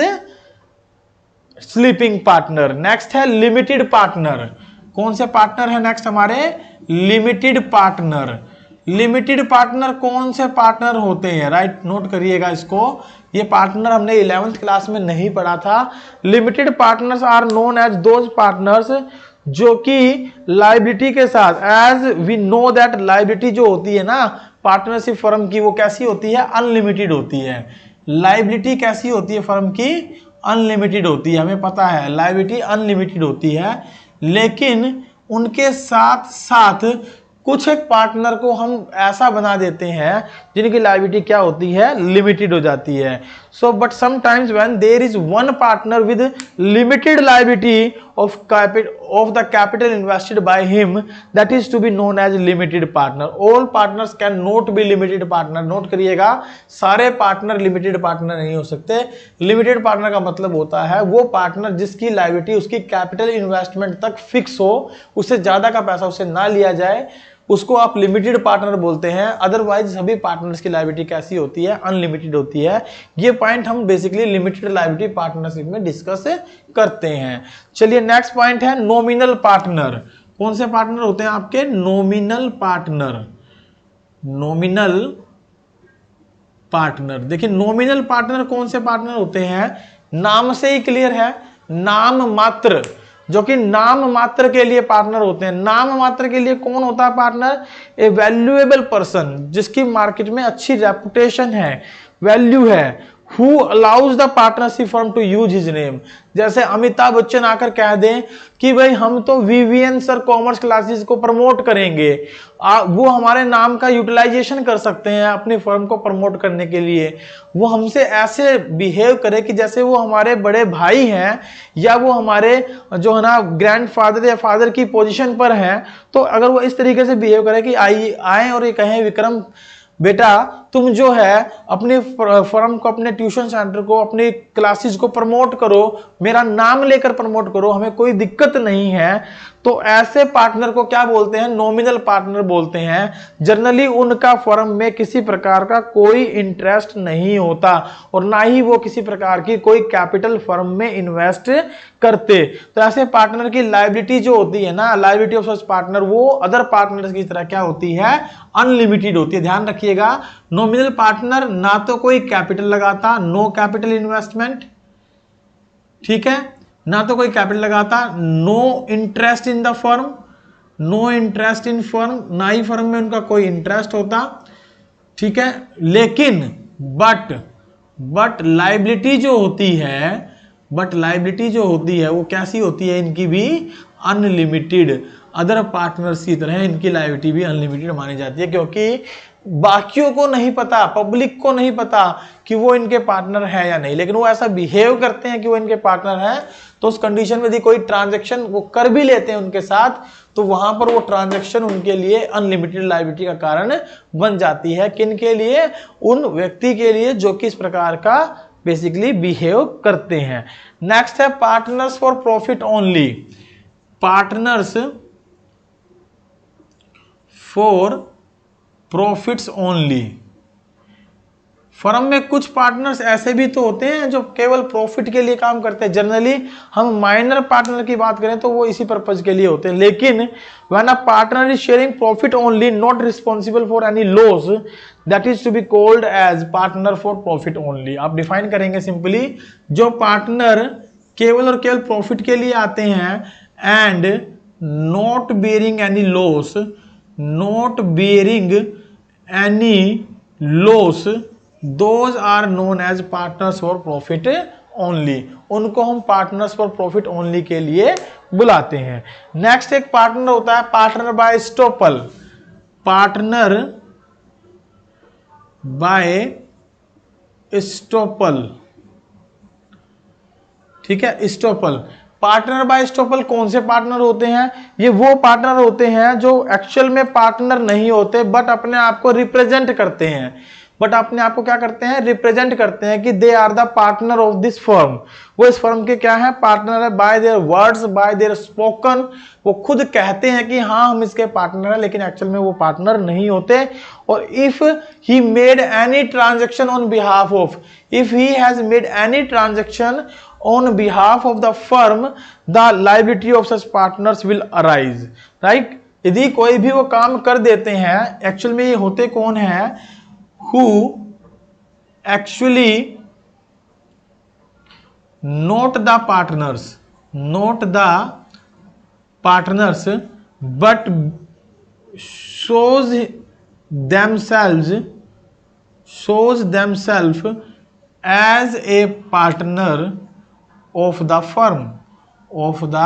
sleeping partner. Next है लिमिटेड पार्टनर। कौन से partner है next हमारे, limited partner. Limited partner कौन से partner होते हैं, राइट, नोट करिएगा इसको, ये पार्टनर हमने 11th क्लास में नहीं पढ़ा था। Limited partners are known as those partners जो कि लायबिलिटी के साथ, as we know that liability जो होती है ना पार्टनरशिप फर्म की, वो कैसी होती है, अनलिमिटेड होती है। लायबिलिटी कैसी होती है फर्म की, अनलिमिटेड होती है, हमें पता है लायबिलिटी अनलिमिटेड होती है। लेकिन उनके साथ साथ कुछ एक पार्टनर को हम ऐसा बना देते हैं जिनकी लायबिलिटी क्या होती है, लिमिटेड हो जाती है। So but sometimes when there is one partner with limited liability of the capital invested by him, that is to be known as limited partner. All partners can not be limited partner. Note करिएगा, सारे partner limited partner नहीं हो सकते। Limited partner का मतलब होता है वो पार्टनर जिसकी लायबिलिटी उसकी कैपिटल इन्वेस्टमेंट तक फिक्स हो, उससे ज्यादा का पैसा उससे ना लिया जाए, उसको आप लिमिटेड पार्टनर बोलते हैं। अदरवाइज सभी पार्टनर्स की लायबिलिटी कैसी होती है, अनलिमिटेड होती है। ये पॉइंट हम बेसिकली लिमिटेड लायबिलिटी पार्टनरशिप में डिस्कस करते हैं। चलिए नेक्स्ट पॉइंट है नॉमिनल पार्टनर। कौन से पार्टनर होते हैं आपके, नॉमिनल पार्टनर। नॉमिनल पार्टनर, देखिए नॉमिनल पार्टनर कौन से पार्टनर होते हैं, नाम से ही क्लियर है, नाम मात्र, जो कि नाम मात्र के लिए पार्टनर होते हैं। नाम मात्र के लिए कौन होता है पार्टनर, ए वैल्यूएबल पर्सन, जिसकी मार्केट में अच्छी रेपुटेशन है, वैल्यू है, who allows the partnership firm to use his name। जैसे अमिताभ बच्चन आकर कह दें कि भाई हम तो वीवीएन सर कॉमर्स क्लासेस को प्रमोट करेंगे, वो हमारे नाम का यूटिलाइजेशन कर सकते हैं अपनी फर्म को प्रमोट करने के लिए। वो हमसे ऐसे बिहेव करे कि जैसे वो हमारे बड़े भाई हैं या वो हमारे जो है ना ग्रैंडफादर या फादर की पोजीशन पर हैं। तो अगर वो इस तरीके से बिहेव करे कि आए और ये कहें विक्रम बेटा तुम जो है अपने फर्म को, अपने ट्यूशन सेंटर को, अपनी क्लासेस को प्रमोट करो, मेरा नाम लेकर प्रमोट करो, हमें कोई दिक्कत नहीं है। तो ऐसे पार्टनर को क्या बोलते हैं? नॉमिनल पार्टनर बोलते हैं। जनरली उनका फर्म में किसी प्रकार का कोई इंटरेस्ट नहीं होता और ना ही वो किसी प्रकार की कोई कैपिटल फर्म में इन्वेस्ट करते। तो ऐसे पार्टनर की लायबिलिटी जो होती है ना, लायबिलिटी ऑफ सच पार्टनर, वो अदर पार्टनर्स की तरह क्या होती है? अनलिमिटेड होती है। ध्यान रखिएगा, नॉमिनल पार्टनर ना तो कोई कैपिटल लगाता, नो कैपिटल इन्वेस्टमेंट, ठीक है, ना तो कोई कैपिटल लगाता, no interest in the firm, no interest in firm, ना ही फर्म में उनका कोई इंटरेस्ट होता, ठीक है। लेकिन बट लाइबिलिटी जो होती है, बट लाइबिलिटी जो होती है वो कैसी होती है? इनकी भी अनलिमिटेड। अदर पार्टनर्स की तरह इनकी लाइबिलिटी भी अनलिमिटेड मानी जाती है, क्योंकि बाकियों को नहीं पता, पब्लिक को नहीं पता कि वो इनके पार्टनर है या नहीं, लेकिन वो ऐसा बिहेव करते हैं कि वो इनके पार्टनर है। तो उस कंडीशन में यदि कोई ट्रांजैक्शन वो कर भी लेते हैं उनके साथ, तो वहां पर वो ट्रांजैक्शन उनके लिए अनलिमिटेड लायबिलिटी का कारण बन जाती है। किन के लिए? उन व्यक्ति के लिए जो कि इस प्रकार का बेसिकली बिहेव करते हैं। नेक्स्ट है partners for profit only. Partners for profits only. Firm में कुछ पार्टनर्स ऐसे भी तो होते हैं जो केवल प्रॉफिट के लिए काम करते हैं। जनरली हम माइनर पार्टनर की बात करें तो वो इसी पर्पज के लिए होते हैं। लेकिन when a partner is sharing profit only, not responsible for any loss, that is to be called as partner for profit only. आप डिफाइन करेंगे सिंपली, जो पार्टनर केवल और केवल प्रॉफिट के लिए आते हैं and not bearing any loss, not bearing any loss, those are known as partners for profit only. उनको हम पार्टनर्स फॉर प्रॉफिट ओनली के लिए बुलाते हैं। नेक्स्ट एक पार्टनर होता है partner by estoppel. Partner by estoppel, ठीक है, स्टॉपल। पार्टनर बाय स्टॉपल कौन से पार्टनर होते हैं? ये वो पार्टनर होते हैं जो एक्चुअल में पार्टनर नहीं होते, बट अपने आप को रिप्रेजेंट करते हैं। बट अपने आप को क्या करते हैं? रिप्रेजेंट करते हैं कि they are the partner of this firm. वो इस फर्म के क्या है? पार्टनर है। By their words, by their spoken, वो खुद कहते हैं कि हाँ हम इसके पार्टनर हैं, लेकिन एक्चुअल में वो पार्टनर नहीं होते। और if he made any transaction on behalf of, if he has made any transaction on behalf of the firm, the liability of such partners will arise, right? यदि कोई भी वो काम कर देते हैं, एक्चुअल में ये होते कौन है? who actually not the partners, not the partners, but shows themselves as a partner of the firm, of the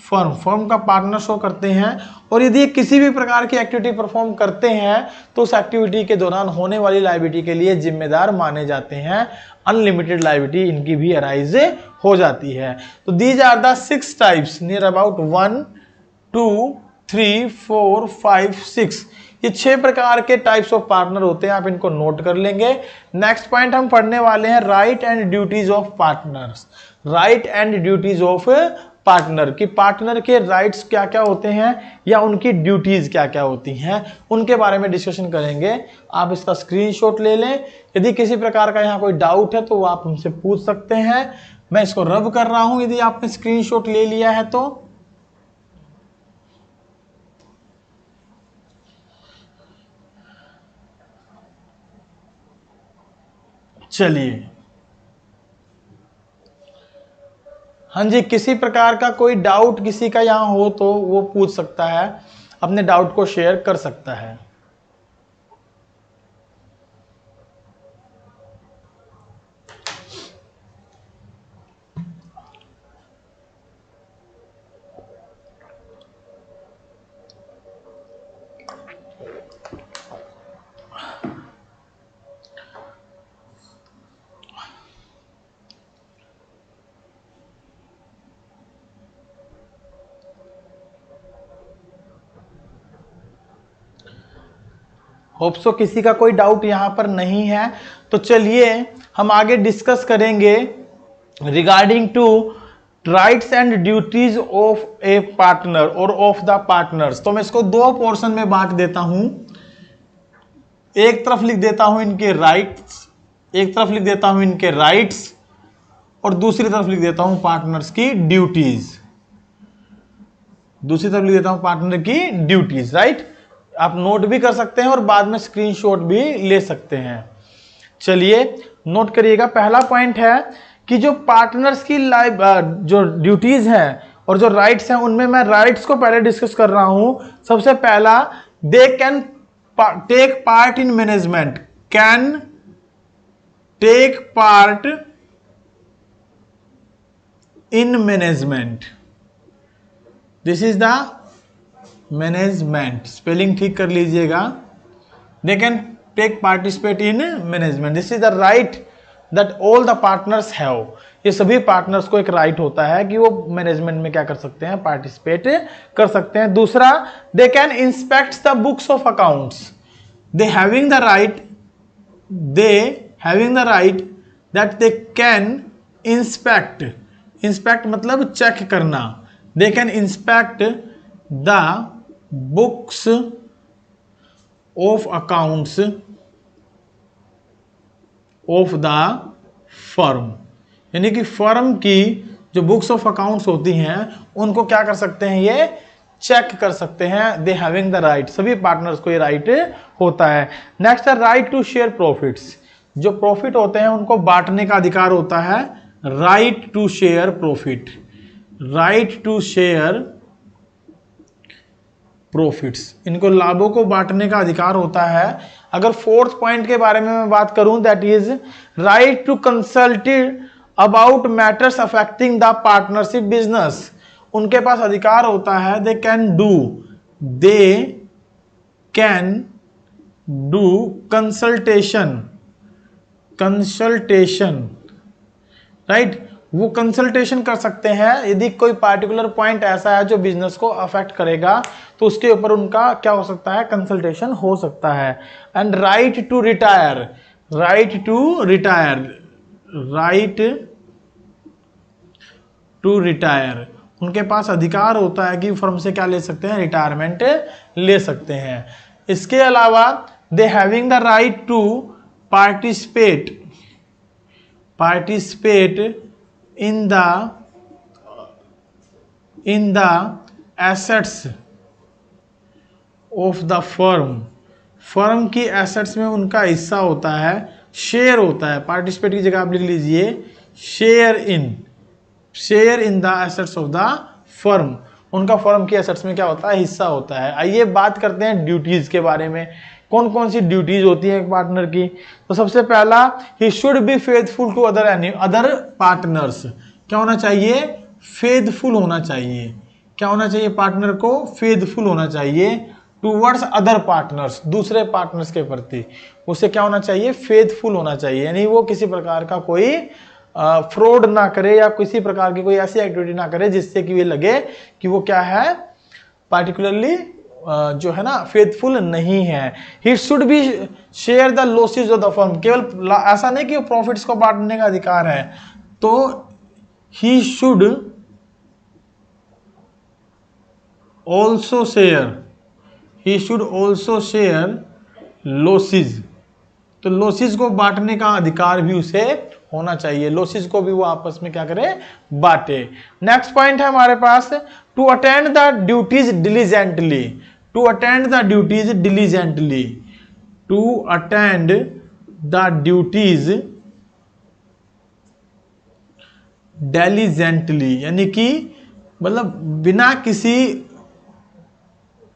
firm, firm का पार्टनर शो करते हैं। और यदि किसी भी प्रकार की एक्टिविटी परफॉर्म करते हैं तो उस एक्टिविटी के दौरान होने वाली लायबिलिटी के लिए जिम्मेदार माने जाते हैं। अनलिमिटेड लायबिलिटी इनकी भी अराइज हो जाती है। तो these are the 6 types, near about 1 2 3 4 5 6, ये 6 प्रकार के टाइप्स ऑफ पार्टनर होते हैं। आप इनको नोट कर लेंगे। नेक्स्ट पॉइंट हम पढ़ने वाले हैं right and duties of partners. Right and duties of partner, कि पार्टनर के राइट्स क्या क्या होते हैं या उनकी ड्यूटीज क्या क्या होती हैं, उनके बारे में डिस्कशन करेंगे। आप इसका स्क्रीनशॉट ले लें। यदि किसी प्रकार का यहाँ कोई डाउट है तो वो आप हमसे पूछ सकते हैं। मैं इसको रब कर रहा हूं, यदि आपने स्क्रीनशॉट ले लिया है तो। चलिए, हाँ जी, किसी प्रकार का कोई डाउट किसी का यहाँ हो तो वो पूछ सकता है, अपने डाउट को शेयर कर सकता है। होप सो किसी का कोई डाउट यहां पर नहीं है। तो चलिए हम आगे डिस्कस करेंगे regarding to rights and duties of a partner और ऑफ द पार्टनर्स। तो मैं इसको दो पोर्शन में बांट देता हूं, एक तरफ लिख देता हूं इनके राइट्स, एक तरफ लिख देता हूं इनके राइट्स और दूसरी तरफ लिख देता हूं पार्टनर्स की ड्यूटीज, दूसरी तरफ लिख देता हूं पार्टनर की ड्यूटीज। राइट, आप नोट भी कर सकते हैं और बाद में स्क्रीनशॉट भी ले सकते हैं। चलिए नोट करिएगा, पहला पॉइंट है कि जो पार्टनर्स की जो ड्यूटीज हैं और जो राइट्स हैं, उनमें मैं राइट्स को पहले डिस्कस कर रहा हूं। सबसे पहला, they can take part in management, can take part in management, this is the management, spelling ठीक कर लीजिएगा। They can take participate in management, this is the right that all the partners have. ये सभी partners को एक right होता है कि वो मैनेजमेंट में क्या कर सकते हैं, पार्टिसिपेट कर सकते हैं। दूसरा, they can inspect the books of accounts, they having the right, they having the right that they can inspect, inspect मतलब चेक करना, they can inspect the books of accounts of the firm, यानी कि firm की जो books of accounts होती हैं उनको क्या कर सकते हैं, ये चेक कर सकते हैं। दे हैविंग द राइट, सभी पार्टनर्स को ये राइट होता है। नेक्स्ट है राइट टू शेयर प्रॉफिट्स, जो प्रॉफिट होते हैं उनको बांटने का अधिकार होता है। Right to share profit, right to share profits, इनको लाभों को बांटने का अधिकार होता है। अगर फोर्थ पॉइंट के बारे में मैं बात करूं, that is right to consult about matters affecting the partnership business, उनके पास अधिकार होता है। They can do consultation, right, वो कंसल्टेशन कर सकते हैं यदि कोई पार्टिकुलर पॉइंट ऐसा है जो बिजनेस को अफेक्ट करेगा, तो उसके ऊपर उनका क्या हो सकता है, कंसल्टेशन हो सकता है। And right to retire, right to retire, उनके पास अधिकार होता है कि फर्म से क्या ले सकते हैं, रिटायरमेंट ले सकते हैं। इसके अलावा they having the right to participate in the assets of the firm, firm की एसेट्स में उनका हिस्सा होता है, शेयर होता है। पार्टिसिपेट की जगह आप लिख लीजिए share in the assets of the firm, उनका फर्म की एसेट्स में क्या होता है, हिस्सा होता है। आइए बात करते हैं ड्यूटीज के बारे में, कौन कौन सी ड्यूटीज होती है एक पार्टनर की। तो सबसे पहला, he should be faithful to other partners, क्या होना चाहिए, फेथफुल होना चाहिए। क्या होना चाहिए, पार्टनर को फेथफुल होना चाहिए टूवर्ड्स अदर पार्टनर्स, दूसरे पार्टनर्स के प्रति उसे क्या होना चाहिए, फेथफुल होना चाहिए। यानी वो किसी प्रकार का कोई फ्रॉड ना करे या किसी प्रकार की कोई ऐसी एक्टिविटी ना करे जिससे कि ये लगे कि वो क्या है, पार्टिकुलरली जो है ना फेथफुल नहीं है। He should B share the losses of the firm, केवल ऐसा नहीं कि वो प्रॉफिट्स को बांटने का अधिकार है, तो he should also share losses, तो लॉसेज को बांटने का अधिकार भी उसे होना चाहिए, लॉसेज को भी वो आपस में क्या करे, बांटे। नेक्स्ट पॉइंट है हमारे पास, to attend the duties diligently, to attend the duties diligently, to attend the duties diligently, यानी कि मतलब बिना किसी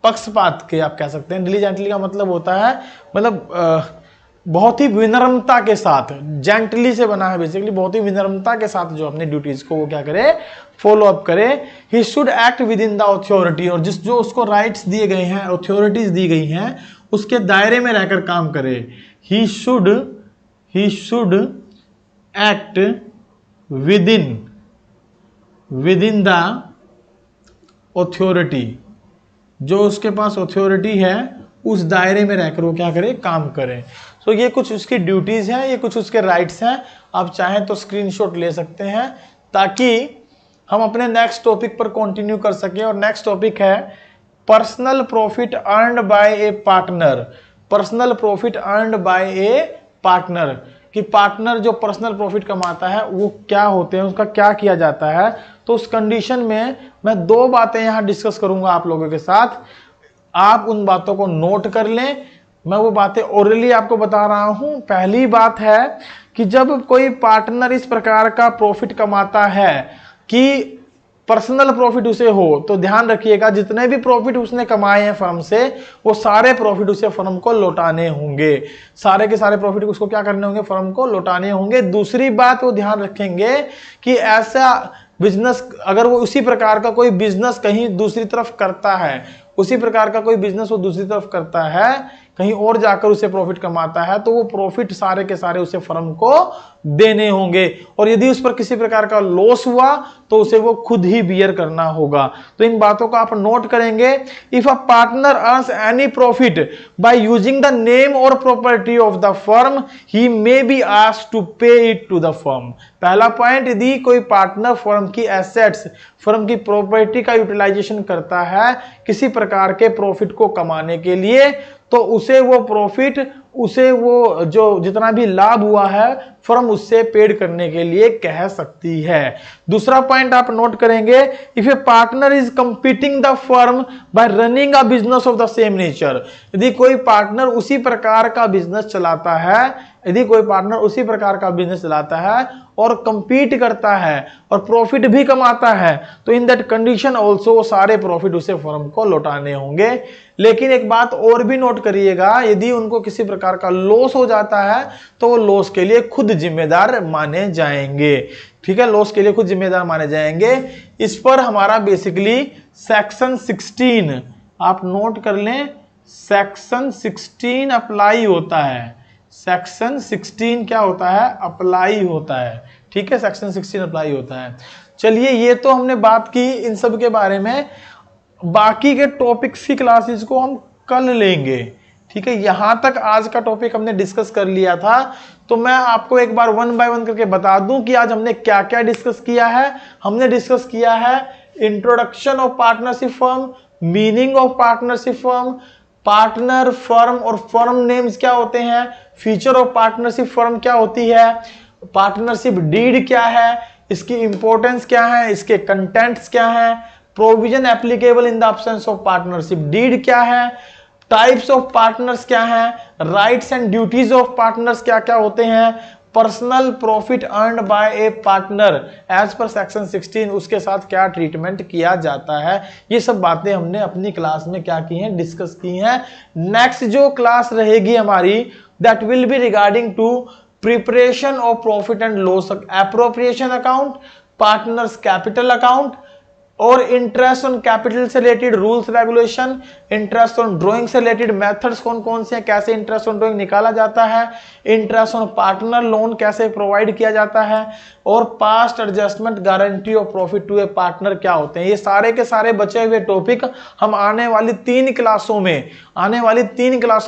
पक्षपात के आप कह सकते हैं। डिलीजेंटली का मतलब होता है मतलब बहुत ही विनम्रता के साथ, जेंटली से बना है बेसिकली, बहुत ही विनम्रता के साथ जो अपनी ड्यूटीज को वो क्या करे, फॉलो अप करे। He should act with in the authority, और जो उसको राइट्स दिए गए हैं, अथॉरिटीज दी गई हैं, उसके दायरे में रहकर काम करे। He should act with in the authority, जो उसके पास अथॉरिटी है उस दायरे में रहकर वो क्या करें, काम करें। तो ये कुछ उसकी ड्यूटीज हैं, ये कुछ उसके राइट्स हैं। आप चाहें तो स्क्रीनशॉट ले सकते हैं ताकि हम अपने नेक्स्ट टॉपिक पर कंटिन्यू कर सकें। और नेक्स्ट टॉपिक है personal profit earned bye a partner. Personal profit earned bye a partner, कि पार्टनर जो पर्सनल प्रॉफिट कमाता है वो क्या होते हैं, उसका क्या किया जाता है। तो उस कंडीशन में मैं दो बातें यहां डिस्कस करूंगा आप लोगों के साथ। आप उन बातों को नोट कर लें, मैं वो बातें ओरली आपको बता रहा हूं। पहली बात है कि जब कोई पार्टनर इस प्रकार का प्रॉफिट कमाता है कि पर्सनल प्रॉफिट उसे हो, तो ध्यान रखिएगा जितने भी प्रॉफिट उसने कमाए हैं फर्म से, वो सारे प्रॉफिट उसे फर्म को लौटाने होंगे। सारे के सारे प्रॉफिट उसको क्या करने होंगे, फर्म को लौटाने होंगे। दूसरी बात वो ध्यान रखेंगे कि ऐसा बिजनेस, अगर वो उसी प्रकार का कोई बिजनेस कहीं दूसरी तरफ करता है, उसी प्रकार का कोई बिजनेस वो दूसरी तरफ करता है, कहीं और जाकर उसे प्रॉफिट कमाता है, तो वो प्रॉफिट सारे के सारे उसे फर्म को देने होंगे। और यदि उस पर किसी प्रकार का लॉस हुआ तो उसे वो खुद ही बियर करना होगा। तो इन बातों को आप नोट करेंगे। If a partner earns any profit by using the name or property of the firm, he may be asked to pay it to the firm. पहला पॉइंट, यदि कोई पार्टनर फर्म की एसेट्स, फर्म की property का utilisation करता है किसी प्रकार के प्रॉफिट को कमाने के लिए, तो उसे वो प्रॉफिट, उसे वो जो जितना भी लाभ हुआ है फर्म उससे पेड करने के लिए कह सकती है। दूसरा पॉइंट आप नोट करेंगे, if A partner is competing the firm bye running a business of the same nature. यदि कोई पार्टनर उसी प्रकार का बिजनेस चलाता है, यदि कोई पार्टनर उसी प्रकार का बिजनेस चलाता है और कंपीट करता है और प्रॉफिट भी कमाता है, तो इन दैट कंडीशन ऑल्सो सारे प्रॉफिट उसे फर्म को लौटाने होंगे। लेकिन एक बात और भी नोट करिएगा, यदि उनको किसी प्रकार का लॉस हो जाता है तो वो लॉस के लिए खुद जिम्मेदार माने जाएंगे। ठीक है, लॉस के लिए खुद जिम्मेदार माने जाएंगे। इस पर हमारा बेसिकली सेक्शन 16 आप नोट कर लें, सेक्शन 16 अप्लाई होता है। सेक्शन 16 क्या होता है, अप्लाई होता है। ठीक है, सेक्शन 16 अप्लाई होता है। चलिए, ये तो हमने बात की इन सब के बारे में। बाकी के टॉपिक्स की क्लासेस को हम कल लेंगे। ठीक है, यहां तक आज का टॉपिक हमने डिस्कस कर लिया था। तो मैं आपको एक बार वन बाय वन करके बता दूं कि आज हमने क्या क्या डिस्कस किया है। हमने डिस्कस किया है introduction of partnership firm, meaning of partnership firm, partner firm और फर्म नेम्स क्या होते हैं, फीचर ऑफ पार्टनरशिप फर्म क्या होती है, पार्टनरशिप डीड क्या है, इसकी इंपॉर्टेंस क्या है, इसके कंटेंट्स क्या है, provision applicable in the absence of partnership deed क्या है, टाइप्स ऑफ पार्टनर्स क्या है, rights and duties of partners क्या क्या होते हैं, personal profit earned by a partner as per section 16 उसके साथ क्या ट्रीटमेंट किया जाता है। ये सब बातें हमने अपनी क्लास में क्या की हैं, डिस्कस की हैं। नेक्स्ट जो क्लास रहेगी हमारी, that will be regarding to preparation of profit and loss appropriation account, partners capital account और इंटरेस्ट ऑन कैपिटल से related rules regulation, interest on drawing से रिलेटेड मेथड्स कौन कौन से हैं, कैसे इंटरेस्ट ऑन ड्राइंग निकाला जाता है, इंटरेस्ट ऑन पार्टनर लोन कैसे प्रोवाइड किया जाता है, और past adjustment guarantee of profit to a partner क्या होते हैं। ये सारे के सारे बचे हुए टॉपिक हम आने वाली 3 क्लासों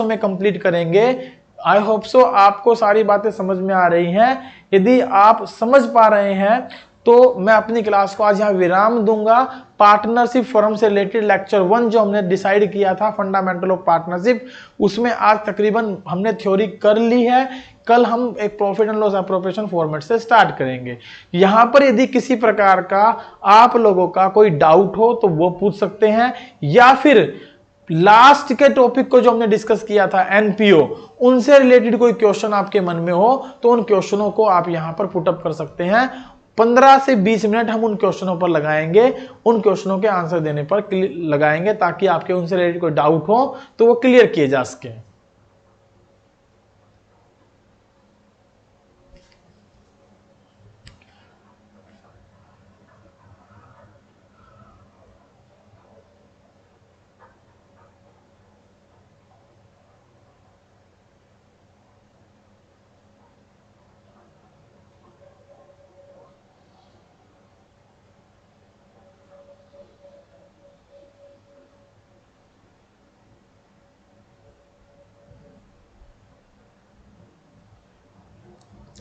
में कंप्लीट करेंगे। आई होप सो आपको सारी बातें समझ में आ रही हैं। यदि आप समझ पा रहे हैं तो मैं अपनी क्लास को आज यहाँ विराम दूंगा। पार्टनरशिप फर्म से रिलेटेड लेक्चर 1 जो हमने डिसाइड किया था, फंडामेंटल ऑफ पार्टनरशिप, उसमें आज तकरीबन हमने थ्योरी कर ली है। कल हम एक profit and loss appropriation format से स्टार्ट करेंगे। यहां पर यदि किसी प्रकार का आप लोगों का कोई डाउट हो तो वो पूछ सकते हैं, या फिर लास्ट के टॉपिक को जो हमने डिस्कस किया था एनपीओ, उनसे रिलेटेड कोई क्वेश्चन आपके मन में हो तो उन क्वेश्चनों को आप यहां पर पुटअप कर सकते हैं। 15 से 20 मिनट हम उन क्वेश्चनों पर लगाएंगे, उन क्वेश्चनों के आंसर देने पर लगाएंगे, ताकि आपके उनसे रिलेटेड कोई डाउट हो तो वो क्लियर किए जा सके।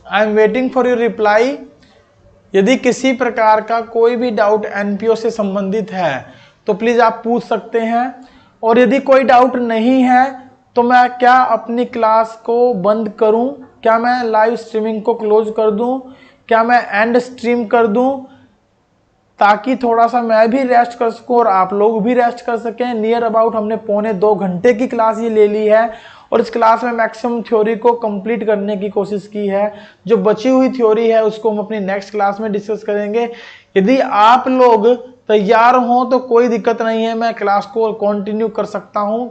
I am waiting for your reply. यदि किसी प्रकार का कोई भी डाउट एनपीओ से संबंधित है तो प्लीज आप पूछ सकते हैं, और यदि कोई डाउट नहीं है तो मैं क्या अपनी क्लास को बंद करूं, क्या मैं लाइव स्ट्रीमिंग को क्लोज कर दूं, क्या मैं एंड स्ट्रीम कर दूं, ताकि थोड़ा सा मैं भी रेस्ट कर सकूं और आप लोग भी रेस्ट कर सकें। नियर अबाउट हमने 1.25 घंटे की क्लास ये ले ली है और इस क्लास में मैक्सिमम थ्योरी को कंप्लीट करने की कोशिश की है। जो बची हुई थ्योरी है उसको हम अपनी नेक्स्ट क्लास में डिस्कस करेंगे। यदि आप लोग तैयार हो तो कोई दिक्कत नहीं है, मैं क्लास को कंटिन्यू कर सकता हूं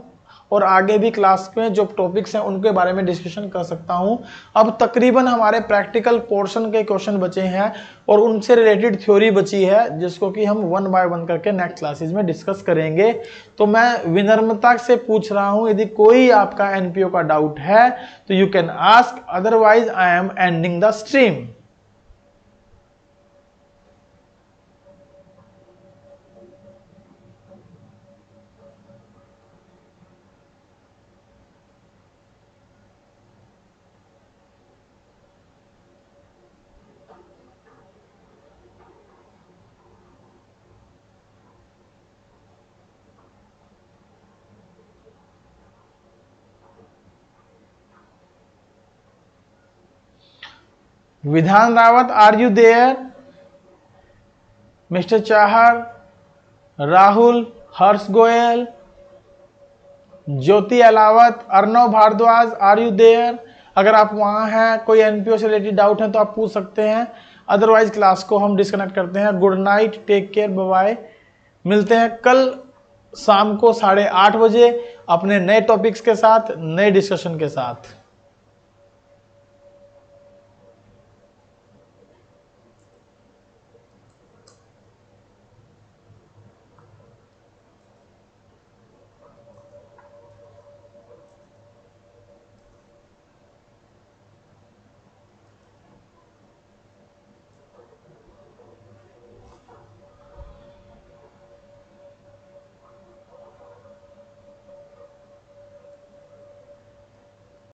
और आगे भी क्लास में जो टॉपिक्स हैं उनके बारे में डिस्कशन कर सकता हूं। अब तकरीबन हमारे प्रैक्टिकल पोर्शन के क्वेश्चन बचे हैं और उनसे रिलेटेड थ्योरी बची है, जिसको कि हम 1 बाय 1 करके नेक्स्ट क्लासेस में डिस्कस करेंगे। तो मैं विनम्रता से पूछ रहा हूं, यदि कोई आपका एनपीओ का डाउट है तो you can ask, otherwise I am ending the stream. Vidhan Rawat, are you there? Mr Chahar, Rahul, Harsh Goyal, Jyoti Alawat, Arnav Bhardwaj, are you there? अगर आप वहां हैं, कोई एनपीओ से रिलेटेड डाउट है तो आप पूछ सकते हैं, अदरवाइज क्लास को हम डिस्कनेक्ट करते हैं। Good night, take care, bye bye. मिलते हैं कल शाम को 8:30 बजे अपने नए टॉपिक्स के साथ, नए डिस्कशन के साथ।